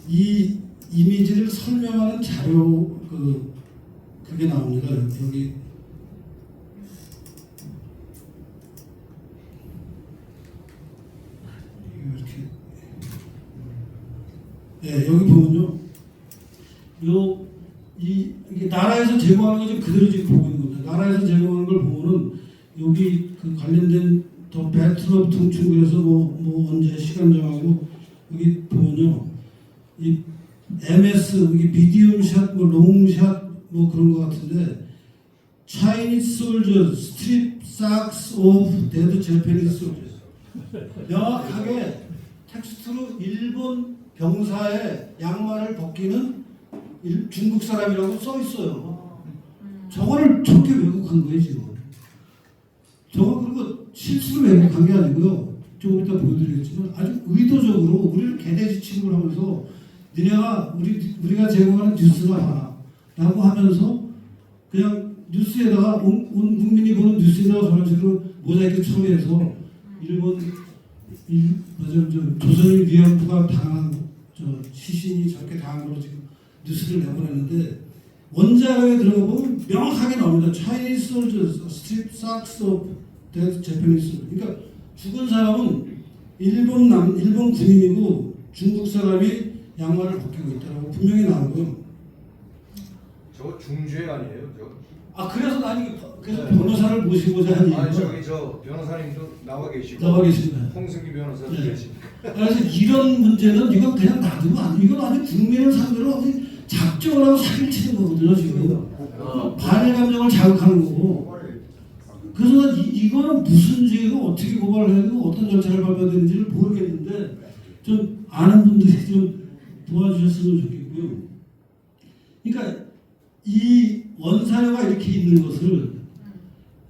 이 이미지를 설명하는 자료 그게 나옵니다. 여기 이렇게 여기 보면요. 이게 나라에서 제공하는 거 지금 그대로 지금 보고 있는 겁니다. 나라에서 제공하는 걸 보면은 여기 그 관련된 더 배틀업 등충그래서 뭐 언제 시간 정하고 여기 보면요. 이 MS 이게 미디움샷 뭐 롱샷 뭐 그런 거 같은데 Chinese soldiers strip sacks of dead Japanese soldiers. 명확하게 텍스트로 일본 병사의 양말을 벗기는 중국 사람이라고 써 있어요. 저거를 저렇게 왜곡한 거예요 지금. 저거 그리고 실수로 왜곡한 게 아니고요. 조금 이따 보여드리겠지만 아주 의도적으로 우리를 개돼지 취급을 하면서 니네가 우리가 제공하는 뉴스나 봐라고 하면서 그냥 뉴스에다가 온 국민이 보는 뉴스에다가 저런 식으로 모자이크 처리해서 조선인 위안부가 당한 시신이 저렇게 당한 걸로 지금 뉴스를 내보냈는데 원자료에 들어가 보면 명확하게 나옵니다. Chinese soldiers strip sacks of dead Japanese. 그러니까 죽은 사람은 일본 군인이고 중국 사람이 양말을 벗기고 있다라고 분명히 나오고요. 저 중죄 아니에요, 저? 그래서 변호사를 모시고자 한 이유가 저기 저 변호사님도 나와 계시고 나와 계십니다. 홍승기 변호사도 네. 계십니다. 그래서 이런 문제는 이건 그냥 놔두면 안 돼. 이건 아주 국민을 상대로 어디 작정을 하고 사기를 치는 거거든요 지금. 반일 감정을 자극하는 거고. 그래서 이거는 무슨 죄고 어떻게 고발을 해야 되고 어떤 절차를 밟아야 되는지를 모르겠는데 좀 아는 분들이 좀 도와주셨으면 좋겠고요. 그러니까 이 원사료가 이렇게 있는 것을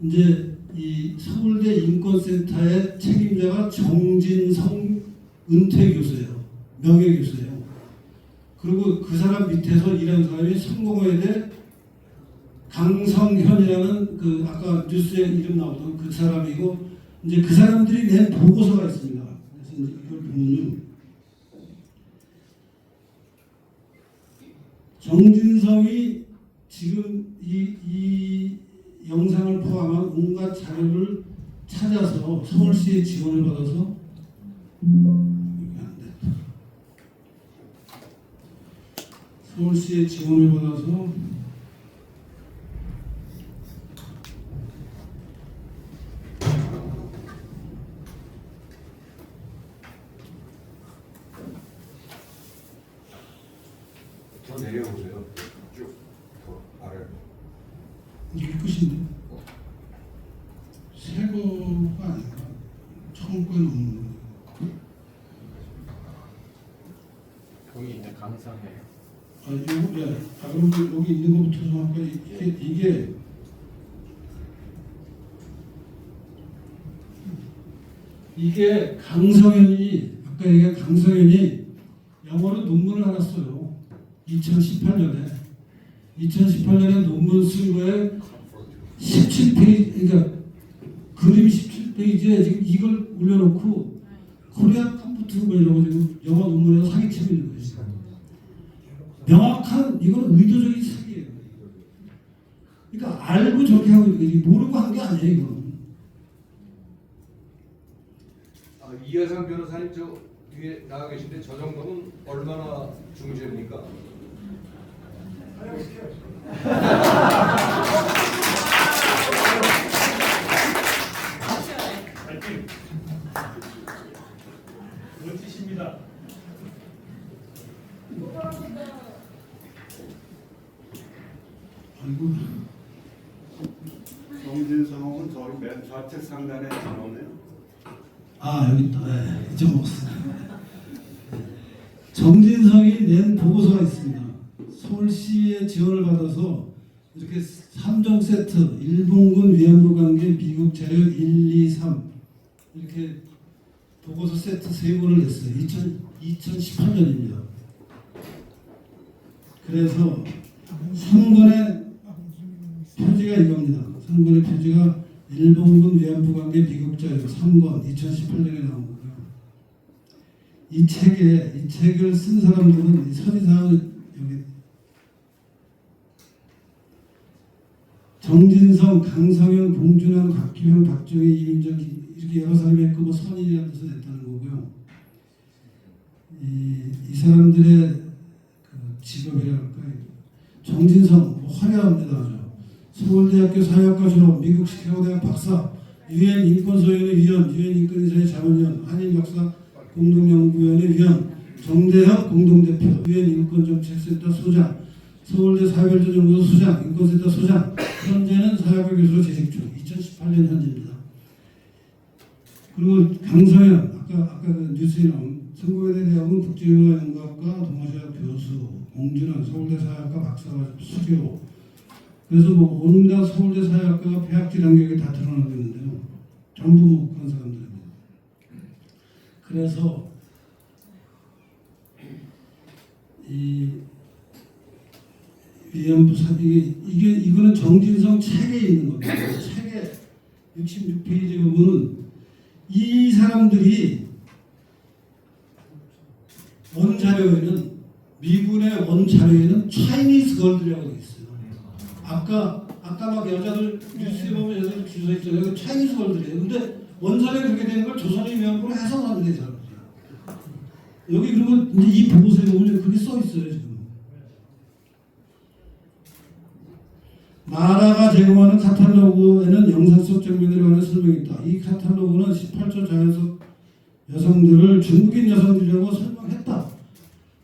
이제 이 서울대 인권센터의 책임자가 정진성 은퇴 교수예요. 명예 교수예요. 그리고 그 사람 밑에서 일하는 사람이 성공회대 강성현이라는 그 아까 뉴스에 이름 나오던 그 사람이고 이제 그 사람들이 낸 보고서가 있습니다. 그래서 이제 이걸 보면요. 정진성이 지금 이 영상을 포함한 온갖 자료를 찾아서 서울시의 지원을 받아서 서울시의 지원을 받아서 더 내려오세요. 쭉 더 아래. 이게 끝인데 새 거가 아닌가? 처음 거에 넣는 거. 거기 있는 강성이에요. 그럼 여기 있는 것부터 좀 할까요? 이게 강성현이 아까 얘기한 강성현이 영어로 논문을 하나 써요. 2018년에 논문 쓴 거에 17페이지, 그러니까 그림 17페이지에 지금 이걸 올려놓고 코리아 컴퓨터 뭐 이러고 지금 영어 논문에서 사기치고 있는 거예요. 명확한 이건 의도적인 사기예요. 알고 저렇게 하고 있는 거지 모르고 한 게 아니에요 이건. 이하상 변호사님 저 뒤에 나와 계신데 저 정도면 얼마나 중죄입니까? 멋지십니다. 아이고. 정진성은 저기 맨 좌측 상단에 나오네요. 아 여기 있다. 네, 잊어먹었어. 정진성이 낸 보고서가 있습니다. 서울시의 지원을 받아서 이렇게 3종 세트 일본군 위안부 관계 미국 자료 1, 2, 3 이렇게 보고서 세트 3권을 냈어요. 2018년입니다. 그래서 3권의 표지가 이겁니다. 3권의 표지가 일본군 위안부 관계 미국 자료 3권 2018년에 나온 거고요. 이 책을 쓴 사람들은 이 서지사는 여기 정진성, 강성현, 봉준환, 박규현, 박정희, 이윤정 이렇게 여러 사람이 했고 뭐 선인이라는 뜻을 냈다는 거고요. 이 사람들의 그 직업이랄까 정진성 뭐 화려합니다. 아주. 서울대학교 사회학과 졸업, 미국 시카고대학 박사, 유엔 인권소위원회 위원, 유엔 인권이사회 자문위원, 한일 역사 공동연구위원회 위원, 정대협 공동대표, 유엔 인권정책센터 소장, 서울대 사회발전연구소 소장, 인권센터 소장, 현재는 사회학과 교수로 재직 중. 2018년 현재입니다. 그리고 강성현, 아까 그 뉴스에 나온 성공회대 대학원 국제연구학과 동아시아 교수, 공준환 서울대 사회학과 박사 수료. 그래서 뭐 온갖 서울대 사회학과가 폐학질 단계에 다 드러나고 있는데요. 전부 뭐 그런 사람들입니다. 그래서 이 위안부 이거는 정진성 책에 있는 겁니다. 책에 66페이지 보면은 이 사람들이 원자료에는 미군의 원자료에는 차이니즈 걸들이라고 되어 있어요. 아까 막 여자들 뉴스에 보면 여자들 주소 있잖아요. 차이니즈 걸들이에요. 근데 원자료에 그렇게 되는 걸 조선인 위안부로 해석하면 되잖아요. 여기 그러면 이제 이 보고서에 보면 그게 써 있어요 지금. 나라가 제공하는 카탈로그에는 영상 속 장면들에 관한 설명이 있다. 이 카탈로그는 18조 자연석 여성들을 중국인 여성들이라고 설명했다.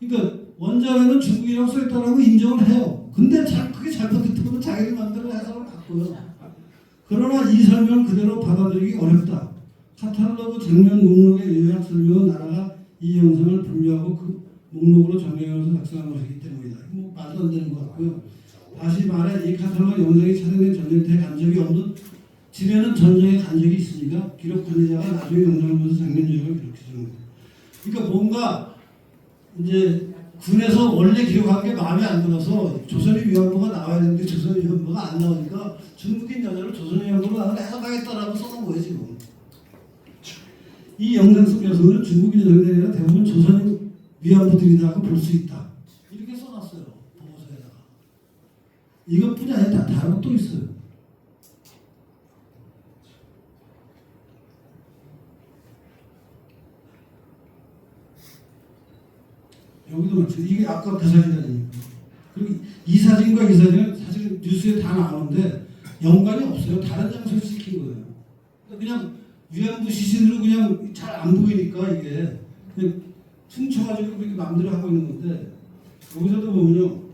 그러니까 원자료는 중국이라고 써있다라고 인정을 해요. 근데 그게 잘못됐다고 자기들 마음대로 해석을 바꿔요. 그러나 이 설명을 그대로 받아들이기 어렵다. 카탈로그 장면 목록의 요약 설명은 나라가 이 영상을 분류하고 그 목록으로 정리하면서 작성한 것이기 때문이다. 뭐 말도 안 되는 것 같고요. 다시 말해 이 카탈로그 영상이 촬영된 전쟁터에 간 적이 없는 지뢰는 전쟁에 간 적이 있으니까 기록 관리자가 나중에 영상을 보면서 장면 요약을 이렇게 주는 거예요. 그러니까 뭔가 이제 군에서 원래 기록한 게 마음에 안 들어서 조선인 위안부가 나와야 되는데 조선인 위안부가 안 나오니까 중국인 여자를 조선인 위안부로 나는 해석하겠다라고 써놓은 거예요 지금. 이 영상 속 여성은 중국인 여성이 아니라 대부분 조선인 위안부들이라고 볼 수 있다. 이렇게 써놨어요 보고서에다가. 이것뿐이 아니라 다른 것도 있어요. 여기도 마찬가지. 이게 아까 그 사진 아닙니까? 그리고 이 사진과 이 사진은 사실 뉴스에 다 나오는데 연관이 없어요. 다른 장소에 찍힌 거예요. 그냥 위안부 시신으로 그냥 잘 안 보이니까 이게 그냥 퉁쳐가지고 그렇게 마음대로 하고 있는 건데 여기서도 보면요.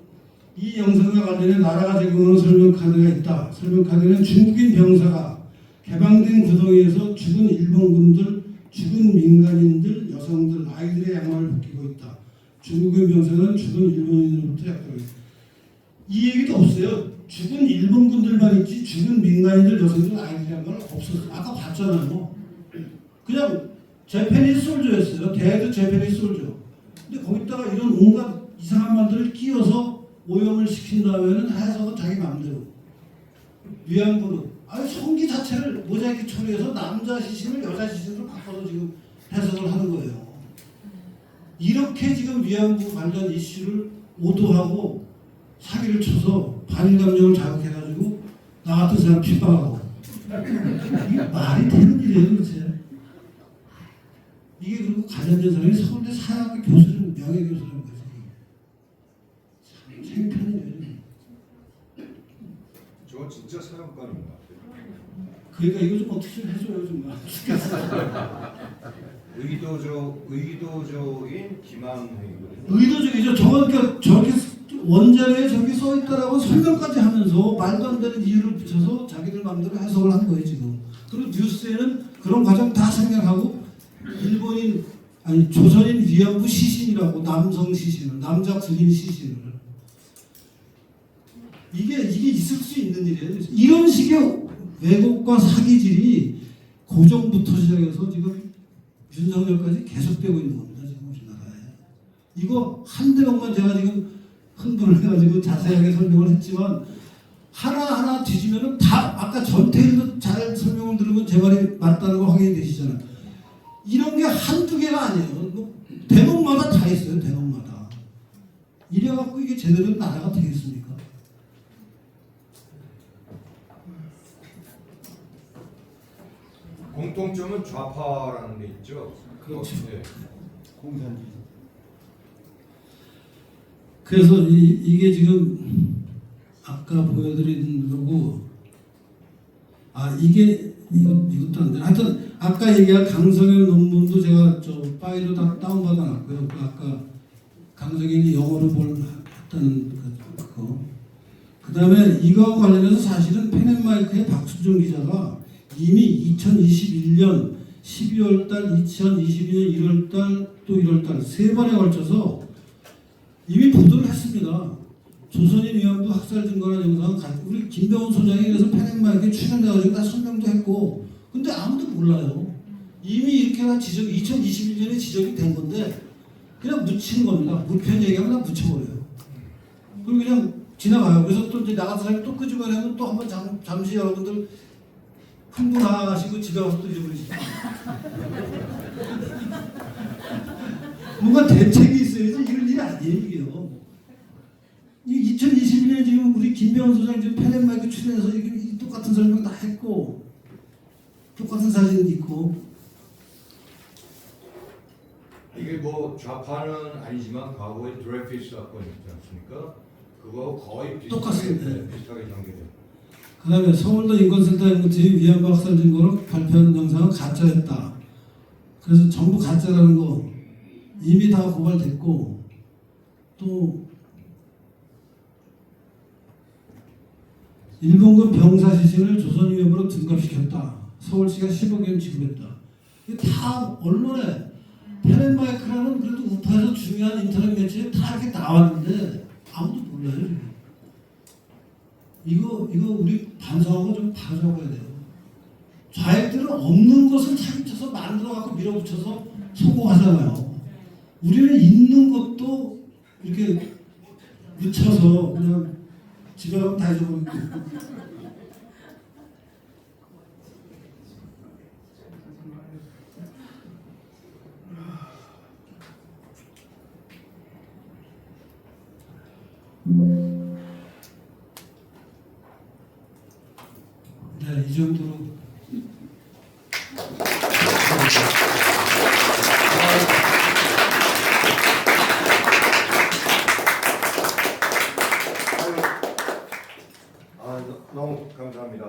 이 영상과 관련해 나라가 제공하는 설명 카드가 있다. 설명 카드는 중국인 병사가 개방된 구덩이에서 죽은 일본군들, 죽은 민간인들, 여성들, 아이들의 양말을 벗기고 있다. 중국인 병사는 죽은 일본인으로부터 약속을 했다. 이 얘기도 없어요. 죽은 일본군들만 있지 죽은 민간인들, 여성들, 아이들의 양말은 없었어요. 아까 봤잖아요. 그냥 재패니즈 솔저였어요. 대드 재패니즈 솔저. 근데 거기다가 이런 온갖 이상한 말들을 끼워서 오염을 시킨 다음에는 해석은 자기 마음대로 위안부로 아니 성기 자체를 모자이크 처리해서 남자 시신을 여자 시신으로 바꿔서 지금 해석을 하는 거예요. 이렇게 지금 위안부 관련 이슈를 오도하고 사기를 쳐서 반일 감정을 자극해가지고 같은 사람 핍박하고 이게 말이 되는 일이에요 도대체. 이게 그리고 가장된 사람이 서울대 사학교 교수를 명예교수라는 거지. 참 창피하네요. 저건 진짜 사형감인 것 같아요. 그러니까 이거 좀 어떻게 좀 해줘요 좀. 의도적인 기만행위거든요. 의도적이죠. 저건 저렇게 원자료에 저기 써 있다라고 설명까지 하면서 말도 안 되는 이유를 붙여서 자기들 마음대로 해석을 한 거예요 지금. 그리고 뉴스에는 그런 과정 다 생략하고 조선인 위안부 시신이라고 남성 시신을 남자 군인 시신을 이게 있을 수 있는 일이에요. 이런 식의 왜곡과 사기질이 고정부터 시작해서 지금 윤석열까지 계속되고 있는 겁니다. 지금 우리나라에. 이거 한 대목만 제가 지금 흥분을 해가지고 자세하게 설명을 했지만 하나하나 뒤지면은 다 아까 전태일도 잘 설명을 들으면 제 말이 맞다는 거 확인이 되시잖아요. 이런 게 한두 개가 아니에요. 뭐 대목마다 다 있어요. 대목마다. 이래갖고 이게 제대로 나라가 되겠습니까? 공통점은 좌파라는 게 있죠. 그렇죠. 네. 공산주의. 그래서 이게 지금 아까 보여드린 거고 이것도 안 돼. 하여튼 아까 얘기한 강성현 논문도 제가 저 파일로 다 다운받아 놨고요. 아까 강성현이 영어로 했다는 그거. 그 다음에 이거하고 관련해서 사실은 펜앤마이크의 박수정 기자가 이미 2021년 12월달, 2022년 1월달, 또 1월달 세 번에 걸쳐서 이미 보도를 했습니다. 조선인 위안부 학살 증거라는 영상은 우리 김병훈 소장이 그래서 펜앤마이크에 출연해가지고 다 설명도 했고, 근데 아무도 몰라요. 이미 이렇게 다 2021년에 지적이 된 건데 그냥 묻히는 겁니다. 무편 얘기하면 다 묻혀버려요. 그리고 그냥 지나가요. 그래서 또 이제 나가서 사람이 또 끄집어내면 또 한번 잠시 여러분들 흥분하시고 집에 가서 또 잊어버리시죠. 뭔가 대책이 있어야지 이런 일이 아니에요 이게요. 이 2021년에 지금 우리 김병훈 소장 지금 펜앤마이크 출연해서 지금 똑같은 설명 다 했고 똑같은 사진도 있고. 이게 뭐 좌파는 아니지만 과거에 드레피스 사건 있지 않습니까? 그거 거의 똑같습니다. 비슷하게 전개돼요. 그 다음에 서울도 인권센터 연구팀이 위안부 학살 증거로 발표한 영상은 가짜였다. 그래서 전부 가짜라는 거 이미 다 고발됐고, 또 일본군 병사 시신을 조선위안부로 등갑시켰다. 서울시가 10억 원 지급했다. 이게 다 언론에 펜앤마이크라는 그래도 우파에서 중요한 인터넷 매체에 다 이렇게 나왔는데 아무도 몰라요. 이거 우리 반성하고 좀 봐줘야 돼요. 좌익들은 없는 것을 차기쳐서 만들어갖고 밀어붙여서 성공하잖아요. 우리는 있는 것도 이렇게 묻혀서 그냥 집에 가면 다 잊어버리고. 네, 이 정도로. 너무 감사합니다.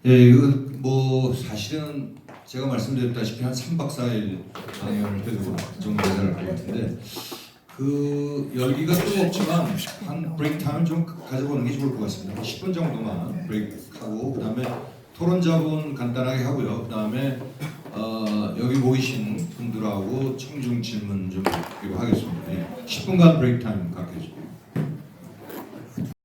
예, 이거 뭐 사실은 제가 말씀드렸다시피 한 3박 4일 강연을 해도 좀 모자랄 것 같은데 그 열기가 뜨겁지만 한 브레이크 타임을 좀 가져보는 게 좋을 것 같습니다. 10분 정도만 브레이크하고 그다음에 토론 자본 간단하게 하고요. 그다음에 여기 모이신 분들하고 청중 질문 좀 하겠습니다. 예, 10분간 브레이크 타임 갖겠습니다.